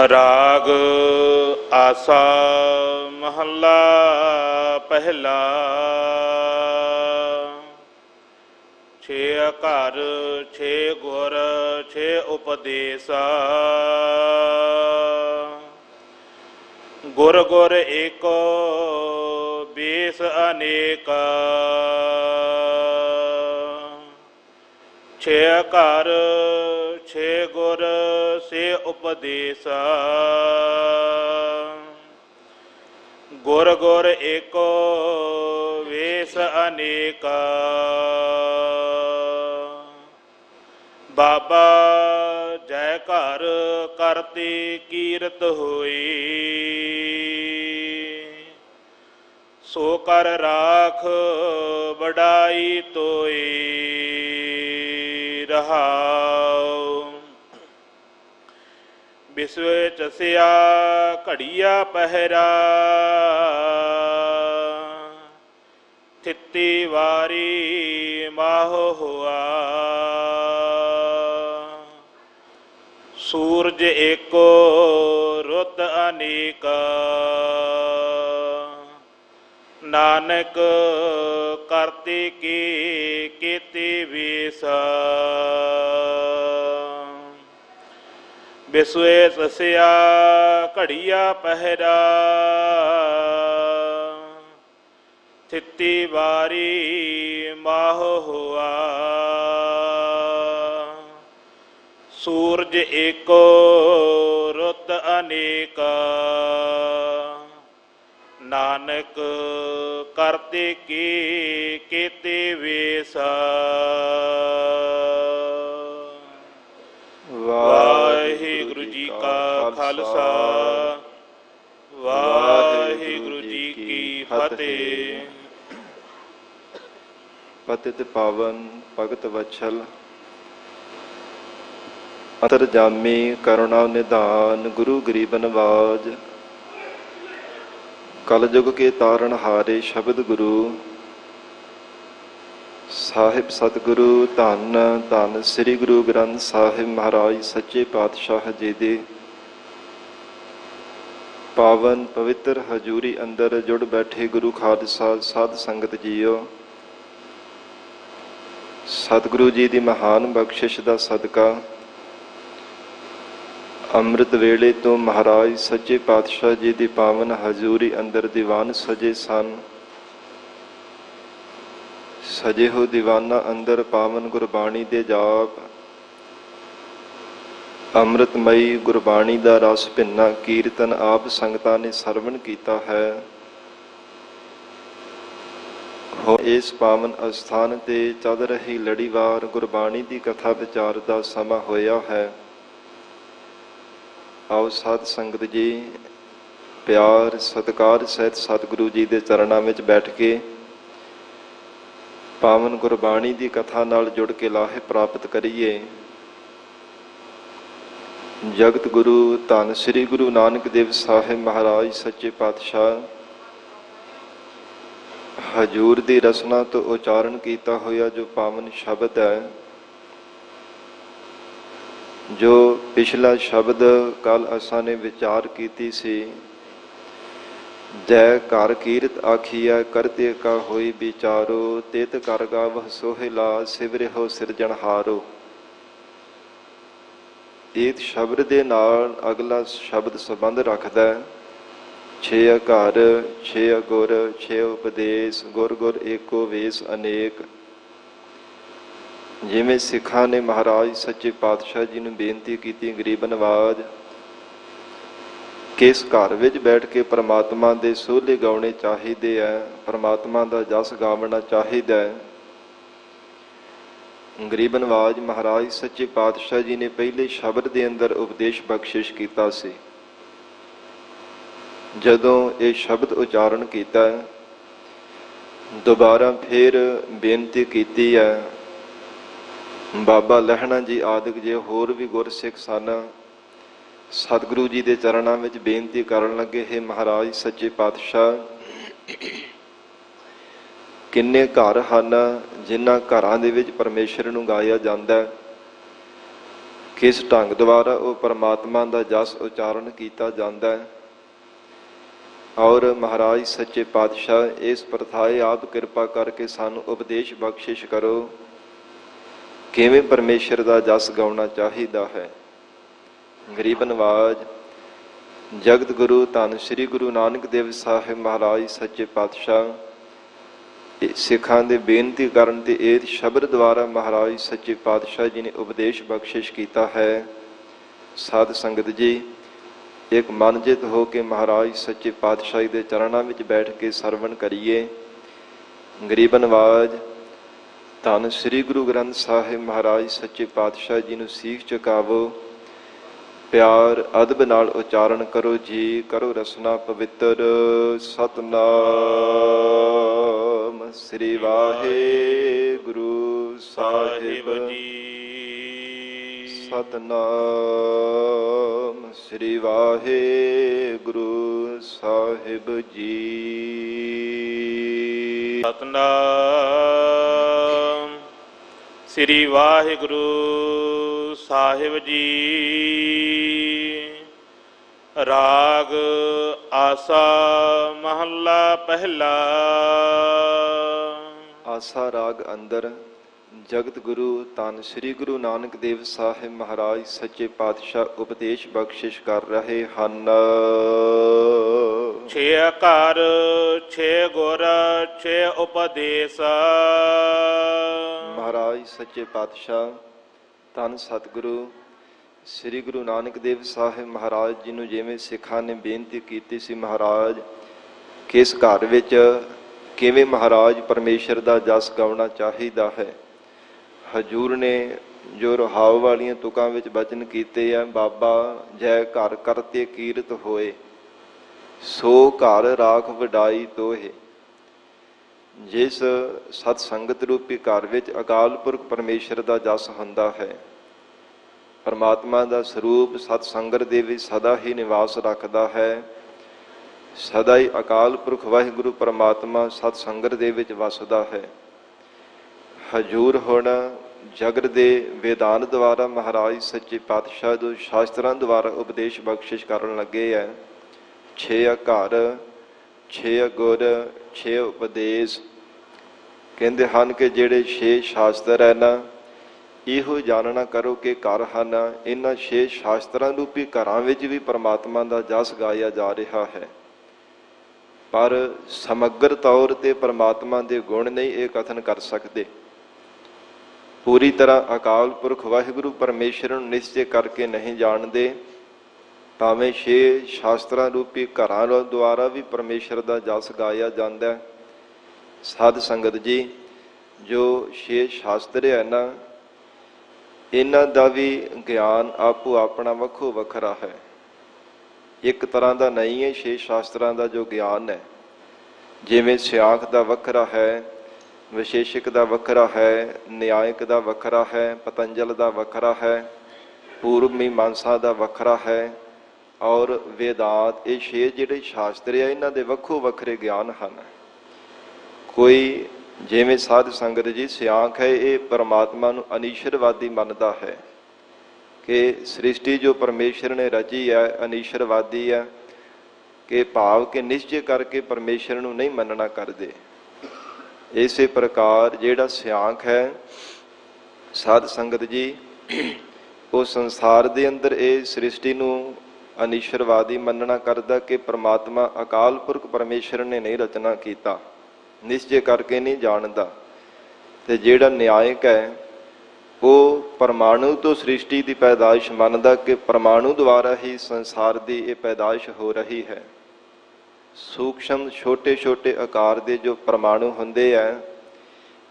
राग आसा महला पहला। छे अकार छे गुर छे उपदेसा। गुर गुर एको बेस अनेका। छे अकार छे गुर से उपदेसा। गुर गुर एको वेश अनेका। बाबा जय घर करती कीरत होई। सो कर राख बड़ाई तोई। रहाओ विश्व चसिया घड़िया पहरा। थित्ती वारी माहो हुआ। सूरज एको रुत अनेका। नानक करती की कीती विसा। विश्व ससिया घड़िया पहरा। थित्ती वारी माह हुआ। सूरज एको रुत अनेका। नानक करते की कीते वेसा। वाहिगुरु जी का खालसा वाहिगुरु जी की फतेह। पतित पावन भगत वत्सल अंतरजामी करुणा निधान गुरु गरीब नवाज। कल युग के तारण हारे शब्द गुरु साहिब सतगुरु धन धन श्री गुरु ग्रंथ साहिब महाराज सच्चे पातशाह जी दे पावन पवित्र हजूरी अंदर जुड़ बैठे गुरु खालसा साध संगत जीओ। सतगुरु जी की महान बख्शिश का सदका ਅੰਮ੍ਰਿਤ ਵੇਲੇ ਤੋਂ ਮਹਾਰਾਜ ਸੱਚੇ ਪਾਤਸ਼ਾਹ ਜੀ ਦੀ ਪਾਵਨ ਹਜ਼ੂਰੀ ਅੰਦਰ ਦੀਵਾਨ ਸਜੇ ਸਨ। ਸਜੇ ਹੋ ਦੀਵਾਨਾਂ ਅੰਦਰ ਪਾਵਨ ਗੁਰਬਾਣੀ ਦੇ ਜਾਪ ਅੰਮ੍ਰਿਤਮਈ ਗੁਰਬਾਣੀ ਦਾ ਰਸ ਭਿੰਨਾ ਕੀਰਤਨ ਆਪ ਸੰਗਤਾਂ ਨੇ ਸਰਵਣ ਕੀਤਾ ਹੈ। ਇਸ ਪਾਵਨ ਅਸਥਾਨ ਤੇ ਚੱਲ ਰਹੀ ਲੜੀਵਾਰ ਗੁਰਬਾਣੀ ਦੀ ਕਥਾ ਵਿਚਾਰ ਦਾ ਸਮਾਂ ਹੋਇਆ ਹੈ। ਆਓ ਸਾਧ ਸੰਗਤ ਜੀ ਪਿਆਰ ਸਤਿਕਾਰ ਸਹਿਤ ਸਤਿਗੁਰੂ ਜੀ ਦੇ ਚਰਨਾਂ ਵਿੱਚ ਬੈਠ ਕੇ ਪਾਵਨ ਗੁਰਬਾਣੀ ਦੀ ਕਥਾ ਨਾਲ ਜੁੜ ਕੇ ਲਾਹੇ ਪ੍ਰਾਪਤ ਕਰੀਏ। ਜਗਤ ਗੁਰੂ ਧੰਨ ਸ੍ਰੀ ਗੁਰੂ ਨਾਨਕ ਦੇਵ ਸਾਹਿਬ ਮਹਾਰਾਜ ਸੱਚੇ ਪਾਤਸ਼ਾਹ ਹਜੂਰ ਦੀ ਰਸਨਾ ਤੋਂ ਉਚਾਰਨ ਕੀਤਾ ਹੋਇਆ ਜੋ ਪਾਵਨ ਸ਼ਬਦ ਹੈ, ਜੋ ਪਿਛਲਾ ਸ਼ਬਦ ਕੱਲ ਅਸਾਂ ਨੇ ਵਿਚਾਰ ਕੀਤੀ ਸੀ। ਜੈ ਘਰ ਕੀਰਤ ਆਖੀਐ ਕਰਤੇ ਕਾ ਹੋਈ ਵਿਚਾਰੋ। ਤਿਤ ਕਰ ਗਾਵਹੁ ਸੋਹਿਲਾ ਸਿਵਰਿਹੁ ਸਿਰਜਣਹਾਰੋ। ਇਸ ਸ਼ਬਦ ਦੇ ਨਾਲ ਅਗਲਾ ਸ਼ਬਦ ਸੰਬੰਧ ਰੱਖਦਾ। ਛੇ ਅਕਾਰ ਛੇ ਅਗੁਰ ਛੇ ਉਪਦੇਸ ਗੁਰ ਗੁਰ ਏਕੋ ਵੇਸ ਅਨੇਕ। ਜਿਵੇਂ ਸਿੱਖਾਂ ਨੇ ਮਹਾਰਾਜ ਸੱਚੇ ਪਾਤਸ਼ਾਹ ਜੀ ਨੂੰ ਬੇਨਤੀ ਕੀਤੀ, ਗਰੀਬ ਨਵਾਜ ਕਿਸ ਘਰ ਵਿੱਚ ਬੈਠ ਕੇ ਪਰਮਾਤਮਾ ਦੇ ਸੋਹਲੇ ਗਾਉਣੇ ਚਾਹੀਦੇ ਹੈ, ਪਰਮਾਤਮਾ ਦਾ ਜਸ ਗਾਵਣਾ ਚਾਹੀਦਾ ਹੈ। ਗਰੀਬ ਨਵਾਜ ਮਹਾਰਾਜ ਸੱਚੇ ਪਾਤਸ਼ਾਹ ਜੀ ਨੇ ਪਹਿਲੇ ਸ਼ਬਦ ਦੇ ਅੰਦਰ ਉਪਦੇਸ਼ ਬਖਸ਼ਿਸ਼ ਕੀਤਾ ਸੀ। ਜਦੋਂ ਇਹ ਸ਼ਬਦ ਉਚਾਰਨ ਕੀਤਾ ਦੁਬਾਰਾ ਫਿਰ ਬੇਨਤੀ ਕੀਤੀ ਹੈ। ਬਾਬਾ ਲਹਿਣਾ ਜੀ ਆਦਿਕ ਜੇ ਹੋਰ ਵੀ ਗੁਰਸਿੱਖ ਸਨ ਸਤਿਗੁਰੂ ਜੀ ਦੇ ਚਰਨਾਂ ਵਿੱਚ ਬੇਨਤੀ ਕਰਨ ਲੱਗੇ, ਹੈ ਮਹਾਰਾਜ ਸੱਚੇ ਪਾਤਸ਼ਾਹ ਕਿੰਨੇ ਘਰ ਹਨ ਜਿਨ੍ਹਾਂ ਘਰਾਂ ਦੇ ਵਿੱਚ ਪਰਮੇਸ਼ਰ ਨੂੰ ਗਾਇਆ ਜਾਂਦਾ, ਕਿਸ ਢੰਗ ਦੁਆਰਾ ਉਹ ਪਰਮਾਤਮਾ ਦਾ ਜਸ ਉਚਾਰਨ ਕੀਤਾ ਜਾਂਦਾ ਹੈ। ਔਰ ਮਹਾਰਾਜ ਸੱਚੇ ਪਾਤਸ਼ਾਹ ਇਸ ਪ੍ਰਥਾਏ ਆਪ ਕਿਰਪਾ ਕਰਕੇ ਸਾਨੂੰ ਉਪਦੇਸ਼ ਬਖਸ਼ਿਸ਼ ਕਰੋ, ਕਿਵੇਂ ਪਰਮੇਸ਼ਰ ਦਾ ਜਸ ਗਾਉਣਾ ਚਾਹੀਦਾ ਹੈ। ਗਰੀਬ ਨਵਾਜ ਜਗਤ ਗੁਰੂ ਧੰਨ ਸ੍ਰੀ ਗੁਰੂ ਨਾਨਕ ਦੇਵ ਸਾਹਿਬ ਮਹਾਰਾਜ ਸੱਚੇ ਪਾਤਸ਼ਾਹ ਸਿੱਖਾਂ ਦੇ ਬੇਨਤੀ ਕਰਨ ਤੇ ਇਹ ਸ਼ਬਦ ਦੁਆਰਾ ਮਹਾਰਾਜ ਸੱਚੇ ਪਾਤਸ਼ਾਹ ਜੀ ਨੇ ਉਪਦੇਸ਼ ਬਖਸ਼ਿਸ਼ ਕੀਤਾ ਹੈ। ਸਾਧ ਸੰਗਤ ਜੀ, ਇੱਕ ਮਨਜਿਤ ਹੋ ਕੇ ਮਹਾਰਾਜ ਸੱਚੇ ਪਾਤਸ਼ਾਹ ਦੇ ਚਰਨਾਂ ਵਿੱਚ ਬੈਠ ਕੇ ਸਰਵਣ ਕਰੀਏ। ਗਰੀਬ ਨਵਾਜ ਧੰਨ ਸ੍ਰੀ ਗੁਰੂ ਗ੍ਰੰਥ ਸਾਹਿਬ ਮਹਾਰਾਜ ਸੱਚੇ ਪਾਤਸ਼ਾਹ ਜੀ ਨੂੰ ਸੀਖ ਝੁਕਾਵੋ, ਪਿਆਰ ਅਦਬ ਨਾਲ ਉਚਾਰਨ ਕਰੋ ਜੀ। ਕਰੋ ਰਸਨਾ ਪਵਿੱਤਰ। ਸਤਿਨਾਮ ਸ੍ਰੀ ਵਾਹਿਗੁਰੂ ਸਾਹਿਬ ਜੀ। ਸਤਿਨਾਮ ਸ੍ਰੀ ਵਾਹਿਗੁਰੂ ਸਾਹਿਬ ਜੀ। ਸਤਿਨਾਮ ਸ੍ਰੀ ਵਾਹਿਗੁਰੂ ਸਾਹਿਬ ਜੀ। ਰਾਗ ਆਸਾ ਮਹੱਲਾ ਪਹਿਲਾ। ਆਸਾ ਰਾਗ ਅੰਦਰ ਜਗਤ ਗੁਰੂ ਧੰਨ ਸ੍ਰੀ ਗੁਰੂ ਨਾਨਕ ਦੇਵ ਸਾਹਿਬ ਮਹਾਰਾਜ ਸੱਚੇ ਪਾਤਸ਼ਾਹ ਉਪਦੇਸ਼ ਬਖਸ਼ਿਸ਼ ਕਰ ਰਹੇ ਹਨ। ਛੇ ਘਰ ਛੇ ਗੁਰ ਛੇ ਉਪਦੇਸ। ਮਹਾਰਾਜ ਸੱਚੇ ਪਾਤਸ਼ਾਹ ਧੰਨ ਸਤਿਗੁਰੂ ਸ੍ਰੀ ਗੁਰੂ ਨਾਨਕ ਦੇਵ ਸਾਹਿਬ ਮਹਾਰਾਜ ਜੀ ਨੂੰ ਜਿਵੇਂ ਸਿੱਖਾਂ ਨੇ ਬੇਨਤੀ ਕੀਤੀ ਸੀ, ਮਹਾਰਾਜ ਕਿਸ ਘਰ ਵਿੱਚ ਕਿਵੇਂ ਮਹਾਰਾਜ ਪਰਮੇਸ਼ਰ ਦਾ ਜਸ ਗਾਉਣਾ ਚਾਹੀਦਾ ਹੈ। ਹਜੂਰ ਨੇ ਜੋ ਰਹਾਉ ਵਾਲੀਆਂ ਤੁਕਾਂ ਵਿੱਚ ਬਚਨ ਕੀਤੇ ਆ, ਬਾਬਾ ਜੈ ਘਰ ਕਰਤੇ ਕੀਰਤ ਹੋਏ, ਸੋ ਘਰ ਰਾਖ ਵਡਾਈ ਤੋਹੇ। ਜਿਸ ਸਤ ਸੰਗਤ ਰੂਪੀ ਘਰ ਵਿੱਚ ਅਕਾਲ ਪੁਰਖ ਪਰਮੇਸ਼ਰ ਦਾ ਜਸ ਹੁੰਦਾ ਹੈ, ਪਰਮਾਤਮਾ ਦਾ ਸਰੂਪ ਸਤ ਸੰਗਤ ਦੇ ਵਿੱਚ ਸਦਾ ਹੀ ਨਿਵਾਸ ਰੱਖਦਾ ਹੈ, ਸਦਾ ਹੀ ਅਕਾਲ ਪੁਰਖ ਵਾਹਿਗੁਰੂ ਪਰਮਾਤਮਾ ਸਤ ਸੰਗਤ ਦੇ ਵਿੱਚ ਵਸਦਾ ਹੈ। ਹਜੂਰ ਹੁਣ ਜਗਤ ਦੇ ਵੇਦਾਂਤ ਦੁਆਰਾ ਮਹਾਰਾਜ ਸੱਚੇ ਪਾਤਸ਼ਾਹ ਜੋ ਸ਼ਾਸਤਰਾਂ ਦੁਆਰਾ ਉਪਦੇਸ਼ ਬਖਸ਼ਿਸ਼ ਕਰਨ ਲੱਗੇ ਹੈ। ਛੇ ਘਰ ਛੇ ਗੁਰ ਛੇ ਉਪਦੇਸ਼। ਕਹਿੰਦੇ ਹਨ ਕਿ ਜਿਹੜੇ ਛੇ ਸ਼ਾਸਤਰ ਹੈ ਨਾ, ਇਹੋ ਜਾਣਨਾ ਕਰੋ ਕਿ ਘਰ ਹਨ। ਇਹਨਾਂ ਛੇ ਸ਼ਾਸਤਰਾਂ ਰੂਪੀ ਘਰਾਂ ਵਿੱਚ ਵੀ ਪਰਮਾਤਮਾ ਦਾ ਜਸ ਗਾਇਆ ਜਾ ਰਿਹਾ ਹੈ, ਪਰ ਸਮਗਰ ਤੌਰ ਤੇ ਪਰਮਾਤਮਾ ਦੇ ਗੁਣ ਨਹੀਂ ਇਹ ਕਥਨ ਕਰ ਸਕਦੇ। ਪੂਰੀ ਤਰ੍ਹਾਂ ਅਕਾਲ ਪੁਰਖ ਵਾਹਿਗੁਰੂ ਪਰਮੇਸ਼ਰ ਨੂੰ ਨਿਸ਼ਚੈ ਕਰਕੇ ਨਹੀਂ ਜਾਣਦੇ। ਭਾਵੇਂ ਛੇ ਸ਼ਾਸਤਰਾਂ ਰੂਪੀ ਘਰਾਂ ਦੁਆਰਾ ਵੀ ਪਰਮੇਸ਼ਰ ਦਾ ਜਸ ਗਾਇਆ ਜਾਂਦਾ। ਸਾਧ ਸੰਗਤ ਜੀ, ਜੋ ਛੇ ਸ਼ਾਸਤਰ ਹੈ ਨਾ, ਇਹਨਾਂ ਦਾ ਵੀ ਗਿਆਨ ਆਪੋ ਆਪਣਾ ਵੱਖੋ ਵੱਖਰਾ ਹੈ, ਇੱਕ ਤਰ੍ਹਾਂ ਦਾ ਨਹੀਂ ਹੈ। ਛੇ ਸ਼ਾਸਤਰਾਂ ਦਾ ਜੋ ਗਿਆਨ ਹੈ, ਜਿਵੇਂ ਸਿਆਖ ਦਾ ਵੱਖਰਾ ਹੈ, ਵਿਸ਼ੇਸ਼ਕ ਦਾ ਵੱਖਰਾ ਹੈ, ਨਿਆਇਕ ਦਾ ਵੱਖਰਾ ਹੈ, ਪਤੰਜਲ ਦਾ ਵੱਖਰਾ ਹੈ, ਪੂਰਵ ਮੀਮਾਂਸਾ ਦਾ ਵੱਖਰਾ ਹੈ, ਔਰ ਵੇਦਾਂਤ। ਇਹ ਛੇ ਜਿਹੜੇ ਸ਼ਾਸਤਰ ਆ, ਇਹਨਾਂ ਦੇ ਵੱਖੋ ਵੱਖਰੇ ਗਿਆਨ ਹਨ। ਕੋਈ ਜਿਵੇਂ ਸਾਧ ਸੰਗਤ ਜੀ ਸਿਆਖ ਹੈ, ਇਹ ਪਰਮਾਤਮਾ ਨੂੰ ਅਨੀਸ਼ਰਵਾਦੀ ਮੰਨਦਾ ਹੈ ਕਿ ਸ੍ਰਿਸ਼ਟੀ ਜੋ ਪਰਮੇਸ਼ਰ ਨੇ ਰਚੀ ਹੈ ਅਨੀਸ਼ਰਵਾਦੀ ਹੈ, ਕਿ ਭਾਵ ਕਿ ਨਿਸ਼ਚੈ ਕਰਕੇ ਪਰਮੇਸ਼ਰ ਨੂੰ ਨਹੀਂ ਮੰਨਣਾ ਕਰਦੇ। ਇਸੇ ਪ੍ਰਕਾਰ ਜਿਹੜਾ ਸਿਆਖ ਹੈ ਸਾਧ ਸੰਗਤ ਜੀ, ਉਹ ਸੰਸਾਰ ਦੇ ਅੰਦਰ ਇਹ ਸ੍ਰਿਸ਼ਟੀ ਨੂੰ ਅਨੀਸ਼ਰਵਾਦੀ ਮੰਨਣਾ ਕਰਦਾ ਕਿ ਪਰਮਾਤਮਾ ਅਕਾਲ ਪੁਰਖ ਪਰਮੇਸ਼ਰ ਨੇ ਨਹੀਂ ਰਚਨਾ ਕੀਤਾ, ਨਿਸ਼ਚੈ ਕਰਕੇ ਨਹੀਂ ਜਾਣਦਾ। ਤੇ ਜਿਹੜਾ ਨਿਆਇਕ ਹੈ ਉਹ ਪਰਮਾਣੂ ਤੋਂ ਸ੍ਰਿਸ਼ਟੀ ਦੀ ਪੈਦਾਇਸ਼ ਮੰਨਦਾ ਕਿ ਪਰਮਾਣੂ ਦੁਆਰਾ ਹੀ ਸੰਸਾਰ ਦੀ ਇਹ ਪੈਦਾਇਸ਼ ਹੋ ਰਹੀ ਹੈ। ਸੂਖਸ਼ਮ ਛੋਟੇ ਛੋਟੇ ਆਕਾਰ ਦੇ ਜੋ ਪਰਮਾਣੂ ਹੁੰਦੇ ਆ,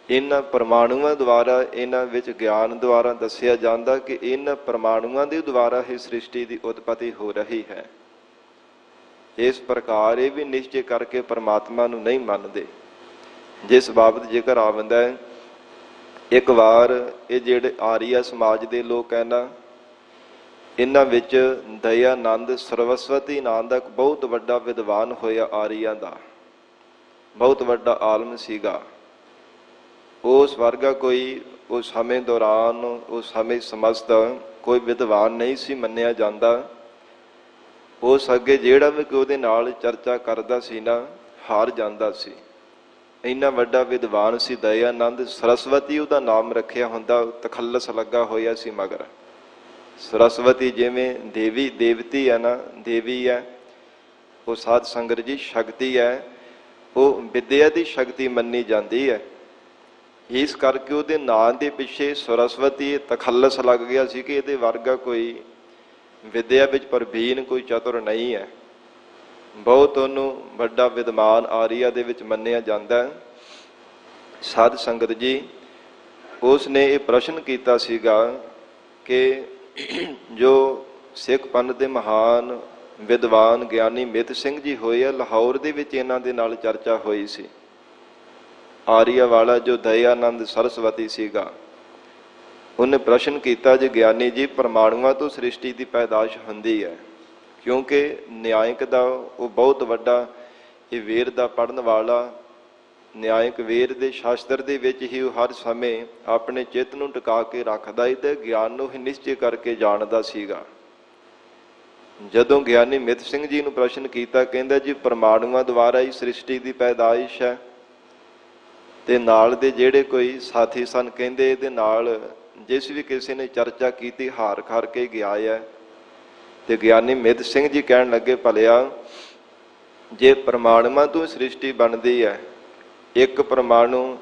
ਇਹਨਾਂ ਪਰਮਾਣੂਆਂ ਦੁਆਰਾ, ਇਹਨਾਂ ਵਿੱਚ ਗਿਆਨ ਦੁਆਰਾ ਦੱਸਿਆ ਜਾਂਦਾ ਕਿ ਇਹਨਾਂ ਪਰਮਾਣੂਆਂ ਦੇ ਦੁਆਰਾ ਹੀ ਸ੍ਰਿਸ਼ਟੀ ਦੀ ਉਤਪਤੀ ਹੋ ਰਹੀ ਹੈ। ਇਸ ਪ੍ਰਕਾਰ ਇਹ ਵੀ ਨਿਸ਼ਚੈ ਕਰਕੇ ਪਰਮਾਤਮਾ ਨੂੰ ਨਹੀਂ ਮੰਨਦੇ। ਜਿਸ ਬਾਬਤ ਜ਼ਿਕਰ ਆਉਂਦਾ ਹੈ, ਇੱਕ ਵਾਰ ਇਹ ਜਿਹੜੇ ਆਰੀਆ ਸਮਾਜ ਦੇ ਲੋਕ ਹੈ ਨਾ, ਇਹਨਾਂ ਵਿੱਚ ਦਇਆਨੰਦ ਸਰਵਸਵਤੀ ਨਾਂ ਦਾ ਇੱਕ ਬਹੁਤ ਵੱਡਾ ਵਿਦਵਾਨ ਹੋਇਆ ਆਰੀਆ ਦਾ, ਬਹੁਤ ਵੱਡਾ ਆਲਮ ਸੀਗਾ। ਉਸ ਵਰਗਾ ਕੋਈ ਉਸ ਸਮੇਂ ਦੌਰਾਨ, ਉਸ ਸਮੇਂ ਸਮਝਦਾ ਕੋਈ ਵਿਦਵਾਨ ਨਹੀਂ ਸੀ ਮੰਨਿਆ ਜਾਂਦਾ। ਉਸ ਅੱਗੇ ਜਿਹੜਾ ਵੀ ਉਹਦੇ ਨਾਲ ਚਰਚਾ ਕਰਦਾ ਸੀ ਨਾ, ਹਾਰ ਜਾਂਦਾ ਸੀ। ਇੰਨਾ ਵੱਡਾ ਵਿਦਵਾਨ ਸੀ ਦਇਆਨੰਦ। ਸਰਸਵਤੀ ਉਹਦਾ ਨਾਮ ਰੱਖਿਆ ਹੁੰਦਾ, ਤਖੱਲਸ ਲੱਗਾ ਹੋਇਆ ਸੀ ਮਗਰ। ਸਰਸਵਤੀ ਜਿਵੇਂ ਦੇਵੀ ਦੇਵਤੀ ਹੈ ਨਾ, ਦੇਵੀ ਹੈ, ਉਹ ਸਾਧ ਸੰਗਤ ਜੀ ਸ਼ਕਤੀ ਹੈ, ਉਹ ਵਿਦਿਆ ਦੀ ਸ਼ਕਤੀ ਮੰਨੀ ਜਾਂਦੀ ਹੈ। ਇਸ ਕਰਕੇ ਉਹਦੇ ਨਾਂ ਦੇ ਪਿੱਛੇ ਸਰਸਵਤੀ ਤਖੱਲਸ ਲੱਗ ਗਿਆ ਸੀ ਕਿ ਇਹਦੇ ਵਰਗਾ ਕੋਈ ਵਿਦਿਆ ਵਿੱਚ ਪ੍ਰਵੀਨ, ਕੋਈ ਚਤੁਰ ਨਹੀਂ ਹੈ। ਬਹੁਤ ਉਹਨੂੰ ਵੱਡਾ ਵਿਦਵਾਨ ਆਰੀਆ ਦੇ ਵਿੱਚ ਮੰਨਿਆ ਜਾਂਦਾ। ਸਾਧ ਸੰਗਤ ਜੀ, ਉਸ ਨੇ ਇਹ ਪ੍ਰਸ਼ਨ ਕੀਤਾ ਸੀਗਾ ਕਿ ਜੋ ਸਿੱਖ ਪੰਥ ਦੇ ਮਹਾਨ ਵਿਦਵਾਨ ਗਿਆਨੀ ਮਿੱਤ ਸਿੰਘ ਜੀ ਹੋਏ ਆ, ਲਾਹੌਰ ਦੇ ਵਿੱਚ ਇਹਨਾਂ ਦੇ ਨਾਲ ਚਰਚਾ ਹੋਈ ਸੀ। ਆਰੀਆ ਵਾਲਾ ਜੋ ਦਇਆਨੰਦ ਸਰਸਵਤੀ ਸੀਗਾ, ਉਹਨੇ ਪ੍ਰਸ਼ਨ ਕੀਤਾ, ਜੇ ਗਿਆਨੀ ਜੀ ਪਰਮਾਣੂਆਂ ਤੋਂ ਸ੍ਰਿਸ਼ਟੀ ਦੀ ਪੈਦਾਸ਼ ਹੁੰਦੀ ਹੈ, ਕਿਉਂਕਿ ਨਿਆਇਕ ਦਾ ਉਹ ਬਹੁਤ ਵੱਡਾ, ਇਹ ਵੇਦ ਦਾ ਪੜ੍ਹਨ ਵਾਲਾ ਨਿਆਇਕ ਵੇਦ ਦੇ ਸ਼ਾਸਤਰ ਦੇ ਵਿੱਚ ਹੀ ਉਹ ਹਰ ਸਮੇਂ ਆਪਣੇ ਚਿੱਤ ਨੂੰ ਟਿਕਾ ਕੇ ਰੱਖਦਾ ਹੀ ਤੇ ਗਿਆਨ ਨੂੰ ਹੀ ਨਿਸ਼ਚੈ ਕਰਕੇ ਜਾਣਦਾ ਸੀਗਾ। ਜਦੋਂ ਗਿਆਨੀ ਮਿੱਤ ਸਿੰਘ ਜੀ ਨੂੰ ਪ੍ਰਸ਼ਨ ਕੀਤਾ, ਕਹਿੰਦਾ ਜੀ ਪਰਮਾਣੂਆਂ ਦੁਆਰਾ ਹੀ ਸ੍ਰਿਸ਼ਟੀ ਦੀ ਪੈਦਾਇਸ਼ ਹੈ। ਤੇ ਨਾਲ ਦੇ ਜਿਹੜੇ ਕੋਈ ਸਾਥੀ ਸਨ, ਕਹਿੰਦੇ ਇਹਦੇ ਨਾਲ ਜਿਸ ਵੀ ਕਿਸੇ ਨੇ ਚਰਚਾ ਕੀਤੀ ਹਾਰ ਖਾਰ ਕੇ ਗਿਆ ਹੈ। ਤੇ ਗਿਆਨੀ ਮਿੱਤ ਸਿੰਘ ਜੀ ਕਹਿਣ ਲੱਗੇ, ਭਲਿਆ ਜੇ ਪਰਮਾਣੂਆਂ ਤੋਂ ਸ੍ਰਿਸ਼ਟੀ ਬਣਦੀ ਹੈ, ਇੱਕ ਪਰਮਾਣੂ,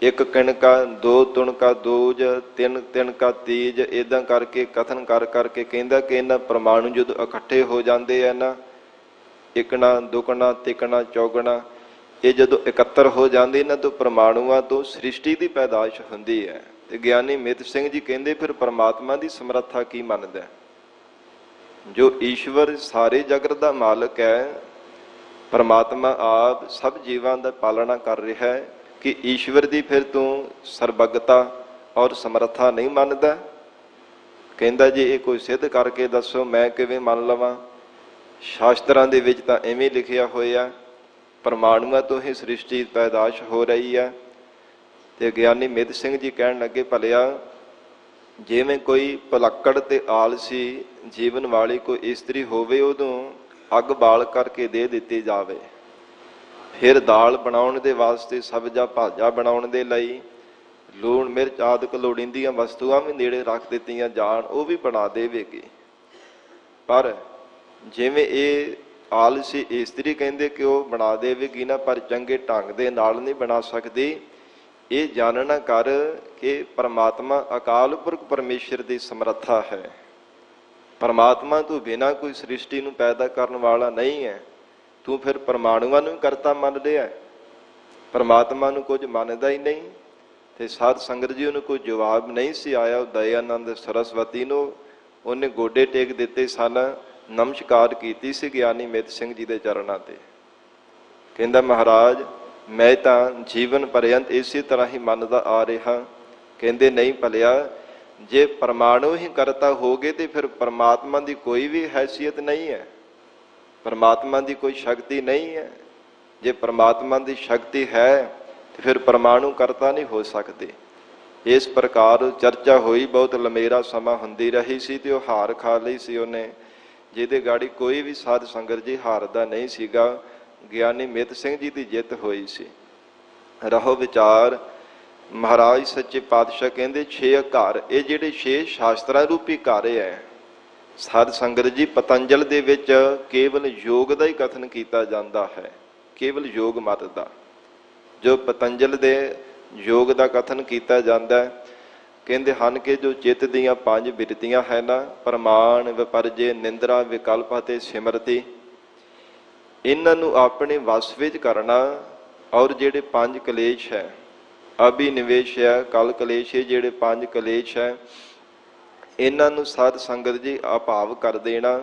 ਇੱਕ ਕਿਣਕਾ, ਦੋ ਤੁਣਕਾ, ਦੂਜ, ਤਿੰਨ ਤਿਣਕਾ, ਤੀਜ, ਇੱਦਾਂ ਕਰਕੇ ਕਥਨ ਕਰ ਕਰਕੇ ਕਹਿੰਦਾ ਕਿ ਇਹਨਾਂ ਪਰਮਾਣੂ ਜਦੋਂ ਇਕੱਠੇ ਹੋ ਜਾਂਦੇ ਆ ਨਾ, ਇਕਣਾ, ਦੁਗਣਾ, ਤਿਕਣਾ, ਚੌਗਣਾ, ਇਹ ਜਦੋਂ ਇਕੱਤਰ ਹੋ ਜਾਂਦੇ ਇਹਨਾਂ ਤੋਂ ਪਰਮਾਣੂਆਂ ਤੋਂ ਸ੍ਰਿਸ਼ਟੀ ਦੀ ਪੈਦਾਇਸ਼ ਹੁੰਦੀ ਹੈ। ਤੇ ਗਿਆਨੀ ਮਿੱਤ ਸਿੰਘ ਜੀ ਕਹਿੰਦੇ ਫਿਰ ਪਰਮਾਤਮਾ ਦੀ ਸਮਰੱਥਾ ਕੀ ਮੰਨਦਾ? ਜੋ ਈਸ਼ਵਰ ਸਾਰੇ ਜਗਤ ਦਾ ਮਾਲਕ ਹੈ, ਪਰਮਾਤਮਾ ਆਪ ਸਭ ਜੀਵਾਂ ਦਾ ਪਾਲਣਾ ਕਰ ਰਿਹਾ ਹੈ, ਕਿ ਈਸ਼ਵਰ ਦੀ ਫਿਰ ਤੂੰ ਸਰਬੱਗਤਾ ਔਰ ਸਮਰੱਥਾ ਨਹੀਂ ਮੰਨਦਾ? ਕਹਿੰਦਾ ਜੀ ਇਹ ਕੋਈ ਸਿੱਧ ਕਰਕੇ ਦੱਸੋ, ਮੈਂ ਕਿਵੇਂ ਮੰਨ ਲਵਾਂ? ਸ਼ਾਸਤਰਾਂ ਦੇ ਵਿੱਚ ਤਾਂ ਐਵੇਂ ਲਿਖਿਆ ਹੋਇਆ, ਪਰਮਾਣੂਆਂ ਤੋਂ ਹੀ ਸ੍ਰਿਸ਼ਟੀ ਪੈਦਾਸ਼ ਹੋ ਰਹੀ ਹੈ। ਤੇ ਗਿਆਨੀ ਮਿੱਤ ਸਿੰਘ ਜੀ ਕਹਿਣ ਲੱਗੇ, ਭਲਿਆ ਜਿਵੇਂ ਕੋਈ ਭੁਲੱਕੜ ਤੇ ਆਲਸੀ ਜੀਵਨ ਵਾਲੀ ਕੋਈ ਇਸਤਰੀ ਹੋਵੇ, ਉਦੋਂ ਅੱਗ ਬਾਲ ਕਰਕੇ ਦੇ ਦਿੱਤੀ ਜਾਵੇ, ਫਿਰ ਦਾਲ ਬਣਾਉਣ ਦੇ ਵਾਸਤੇ, ਸਬਜ਼ਾ ਭਾਜਾ ਬਣਾਉਣ ਦੇ ਲਈ ਲੂਣ ਮਿਰਚ ਆਦਿਕ ਲੋੜੀਂਦੀਆਂ ਵਸਤੂਆਂ ਵੀ ਨੇੜੇ ਰੱਖ ਦਿੱਤੀਆਂ ਜਾਣ, ਉਹ ਵੀ ਬਣਾ ਦੇਵੇਗੀ। ਪਰ ਜਿਵੇਂ ਇਹ ਆਲਸੀ ਇਸਤਰੀ ਕਹਿੰਦੇ ਕਿ ਉਹ ਬਣਾ ਦੇਵੇਗੀ ਨਾ, ਪਰ ਚੰਗੇ ਢੰਗ ਦੇ ਨਾਲ ਨਹੀਂ ਬਣਾ ਸਕਦੀ। ਇਹ ਜਾਣਨਾ ਕਰ ਕਿ ਪਰਮਾਤਮਾ ਅਕਾਲ ਪੁਰਖ ਪਰਮੇਸ਼ਰ ਦੀ ਸਮਰੱਥਾ ਹੈ। ਪਰਮਾਤਮਾ ਤੋਂ ਬਿਨਾਂ ਕੋਈ ਸ੍ਰਿਸ਼ਟੀ ਨੂੰ ਪੈਦਾ ਕਰਨ ਵਾਲਾ ਨਹੀਂ ਹੈ। ਤੂੰ ਫਿਰ ਪਰਮਾਣੂਆਂ ਨੂੰ ਕਰਤਾ ਮੰਨ ਲਿਆ, ਪਰਮਾਤਮਾ ਨੂੰ ਕੁਝ ਮੰਨਦਾ ਹੀ ਨਹੀਂ। ਤੇ ਸਾਧ ਸੰਗਤ ਜੀ ਉਹਨੂੰ ਕੋਈ ਜਵਾਬ ਨਹੀਂ ਸੀ ਆਇਆ। ਦਇਆਨੰਦ ਸਰਸਵਤੀ ਨੂੰ ਉਹਨੇ ਗੋਡੇ ਟੇਕ ਦਿੱਤੇ ਸਨ, ਨਮਸਕਾਰ ਕੀਤੀ ਸੀ ਗਿਆਨੀ ਮਿੱਤ ਸਿੰਘ ਜੀ ਦੇ ਚਰਨਾਂ ਤੇ। ਕਹਿੰਦਾ ਮਹਾਰਾਜ ਮੈਂ ਤਾਂ ਜੀਵਨ ਪਰਯੰਤ ਇਸੇ ਤਰ੍ਹਾਂ ਹੀ ਮੰਨਦਾ ਆ ਰਿਹਾ। ਕਹਿੰਦੇ ਨਹੀਂ ਭਲਿਆ, ਜੇ ਪਰਮਾਣੂ ਹੀ ਕਰਤਾ ਹੋਗੇ ਤੇ ਫਿਰ ਪਰਮਾਤਮਾ ਦੀ ਕੋਈ ਵੀ ਹੈਸੀਅਤ ਨਹੀਂ ਹੈ, ਪਰਮਾਤਮਾ ਦੀ ਕੋਈ ਸ਼ਕਤੀ ਨਹੀਂ ਹੈ। ਜੇ ਪਰਮਾਤਮਾ ਦੀ ਸ਼ਕਤੀ ਹੈ ਤੇ ਫਿਰ ਪਰਮਾਣੂ ਕਰਤਾ ਨਹੀਂ ਹੋ ਸਕਦੇ। ਇਸ ਪ੍ਰਕਾਰ ਚਰਚਾ ਹੋਈ, ਬਹੁਤ ਲੰਮੇਰਾ ਸਮਾਂ ਹੁੰਦੀ ਰਹੀ ਸੀ ਤੇ ਉਹ ਹਾਰ ਖਾ ਲਈ ਸੀ ਉਹਨੇ, ਜਿਹਦੇ ਗਾੜੀ ਕੋਈ ਵੀ ਸਾਧ ਸੰਗਤ ਜੀ ਹਾਰਦਾ ਨਹੀਂ ਸੀਗਾ। ਗਿਆਨੀ ਮਿੱਤ ਸਿੰਘ ਜੀ ਦੀ ਜਿੱਤ ਹੋਈ ਸੀ। ਰਹੋ ਵਿਚਾਰ, ਮਹਾਰਾਜ ਸੱਚੇ ਪਾਤਸ਼ਾਹ ਕਹਿੰਦੇ 6 ਘਰ, ਇਹ ਜਿਹੜੇ 6 ਸ਼ਾਸਤਰਾਂ ਰੂਪੀ ਘਰ ਹੈ। ਸਾਧ ਸੰਗਤ ਜੀ ਪਤੰਜਲ ਦੇ ਵਿੱਚ ਕੇਵਲ ਯੋਗ ਦਾ ਹੀ ਕਥਨ ਕੀਤਾ ਜਾਂਦਾ ਹੈ, ਕੇਵਲ ਯੋਗ ਮਤ ਦਾ। ਜੋ ਪਤੰਜਲ ਦੇ ਯੋਗ ਦਾ ਕਥਨ ਕੀਤਾ ਜਾਂਦਾ ਹੈ, ਕਹਿੰਦੇ ਹਨ ਕਿ ਜੋ ਚਿੱਤ ਦੀਆਂ 5 ਬਿਰਤੀਆਂ ਹੈ ਨਾ, ਪ੍ਰਮਾਣ, ਵਿਪਰਜੇ, ਨਿੰਦਰਾ, ਵਿਕਲਪ ਅਤੇ ਸਿਮਰਤੀ, ਇਹਨਾਂ ਨੂੰ ਆਪਣੇ ਵਸ ਵਿੱਚ ਕਰਨਾ। ਔਰ ਜਿਹੜੇ 5 ਕਲੇਸ਼ ਹੈ, ਅਭਿਨਿਵੇਸ਼ ਹੈ, ਕਲ ਕਲੇਸ਼ ਹੈ, ਜਿਹੜੇ 5 ਕਲੇਸ਼ ਹੈ, ਇਹਨਾਂ ਨੂੰ ਸਾਧ ਸੰਗਤ ਜੀ ਅਭਾਵ ਕਰ ਦੇਣਾ।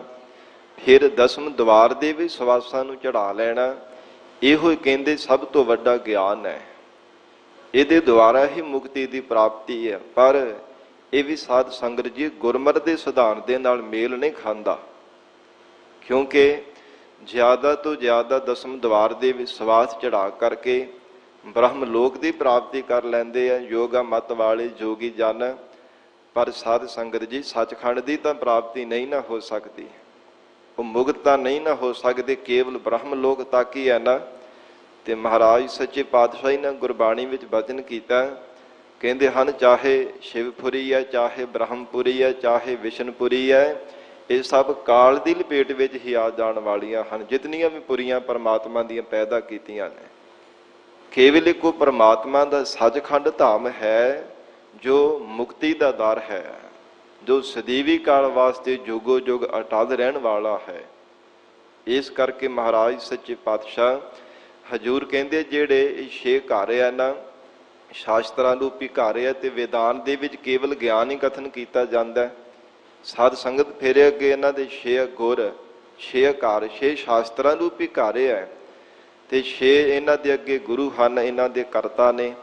ਫਿਰ 10ਵੇਂ ਦਵਾਰ ਦੇ ਵੀ ਸਵਾਸਾਂ ਨੂੰ ਚੜਾ ਲੈਣਾ। ਇਹੋ ਹੀ ਕਹਿੰਦੇ ਸਭ ਤੋਂ ਵੱਡਾ ਗਿਆਨ ਹੈ। ਇਹਦੇ ਦੁਆਰਾ ਹੀ ਮੁਕਤੀ ਦੀ ਪ੍ਰਾਪਤੀ ਹੈ। ਪਰ ਇਹ ਵੀ ਸਾਧ ਸੰਗਤ ਜੀ ਗੁਰਮਤਿ ਦੇ ਸਿਧਾਂਤ ਦੇ ਨਾਲ ਮੇਲ ਨਹੀਂ ਖਾਂਦਾ, ਕਿਉਂਕਿ ਜ਼ਿਆਦਾ ਤੋਂ ਜ਼ਿਆਦਾ 10ਵੇਂ ਦਵਾਰ ਦੇ ਵਿਸ਼ਵਾਸ ਚੜਾ ਕਰਕੇ ਬ੍ਰਹਮ ਲੋਕ ਦੀ ਪ੍ਰਾਪਤੀ ਕਰ ਲੈਂਦੇ ਆ ਯੋਗਾ ਮਤ ਵਾਲੇ ਜੋਗੀ ਜਨ। ਪਰ ਸਾਧ ਸੰਗਤ ਜੀ ਸੱਚਖੰਡ ਦੀ ਤਾਂ ਪ੍ਰਾਪਤੀ ਨਹੀਂ ਨਾ ਹੋ ਸਕਦੀ, ਉਹ ਮੁਕਤਾ ਨਹੀਂ ਨਾ ਹੋ ਸਕਦੇ, ਕੇਵਲ ਬ੍ਰਹਮ ਲੋਕ ਤੱਕ ਹੀ ਹੈ ਨਾ। ਤੇ ਮਹਾਰਾਜ ਸੱਚੇ ਪਾਤਸ਼ਾਹੀ ਨੇ ਗੁਰਬਾਣੀ ਵਿੱਚ ਬਚਨ ਕੀਤਾ, ਕਹਿੰਦੇ ਹਨ ਚਾਹੇ ਸ਼ਿਵਪੁਰੀ ਹੈ, ਚਾਹੇ ਬ੍ਰਹਮਪੁਰੀ ਹੈ, ਚਾਹੇ ਵਿਸ਼ਨਪੁਰੀ ਹੈ, ਇਹ ਸਭ ਕਾਲ ਦੀ ਲਪੇਟ ਵਿੱਚ ਹੀ ਆ ਜਾਣ ਵਾਲੀਆਂ ਹਨ। ਜਿਤਨੀਆਂ ਵੀ ਪੁਰੀਆਂ ਪਰਮਾਤਮਾ ਦੀਆਂ ਪੈਦਾ ਕੀਤੀਆਂ ਨੇ, ਕੇਵਲ ਇੱਕੋ ਪਰਮਾਤਮਾ ਦਾ ਸੱਚਖੰਡ ਧਾਮ ਹੈ ਜੋ ਮੁਕਤੀ ਦਾ ਦਰ ਹੈ, ਜੋ ਸਦੀਵੀ ਕਾਲ ਵਾਸਤੇ ਜੁਗੋ ਜੁਗ ਅਟਲ ਰਹਿਣ ਵਾਲਾ ਹੈ। ਇਸ ਕਰਕੇ ਮਹਾਰਾਜ ਸੱਚੇ ਪਾਤਸ਼ਾਹ ਹਜੂਰ ਕਹਿੰਦੇ ਜਿਹੜੇ ਇਹ 6 ਘਰ ਆ ਨਾ, ਸ਼ਾਸਤਰਾਂ ਰੂਪੀ ਘਰ ਆ, ਤੇ ਵੇਦਾਂਤ ਦੇ ਵਿੱਚ ਕੇਵਲ ਗਿਆਨ ਹੀ ਕਥਨ ਕੀਤਾ ਜਾਂਦਾ। ਸਾਧ ਸੰਗਤ ਫੇਰੇ ਅੱਗੇ ਇਹਨਾਂ ਦੇ 6 ਗੁਰ, 6 ਘਰ, 6 ਸ਼ਾਸਤਰਾਂ ਰੂਪੀ ਘਰ ਆ, ਤੇ 6 ਇਹਨਾਂ ਦੇ ਅੱਗੇ ਗੁਰੂ ਹਨ, ਇਹਨਾਂ ਦੇ ਕਰਤਾ ਨੇ।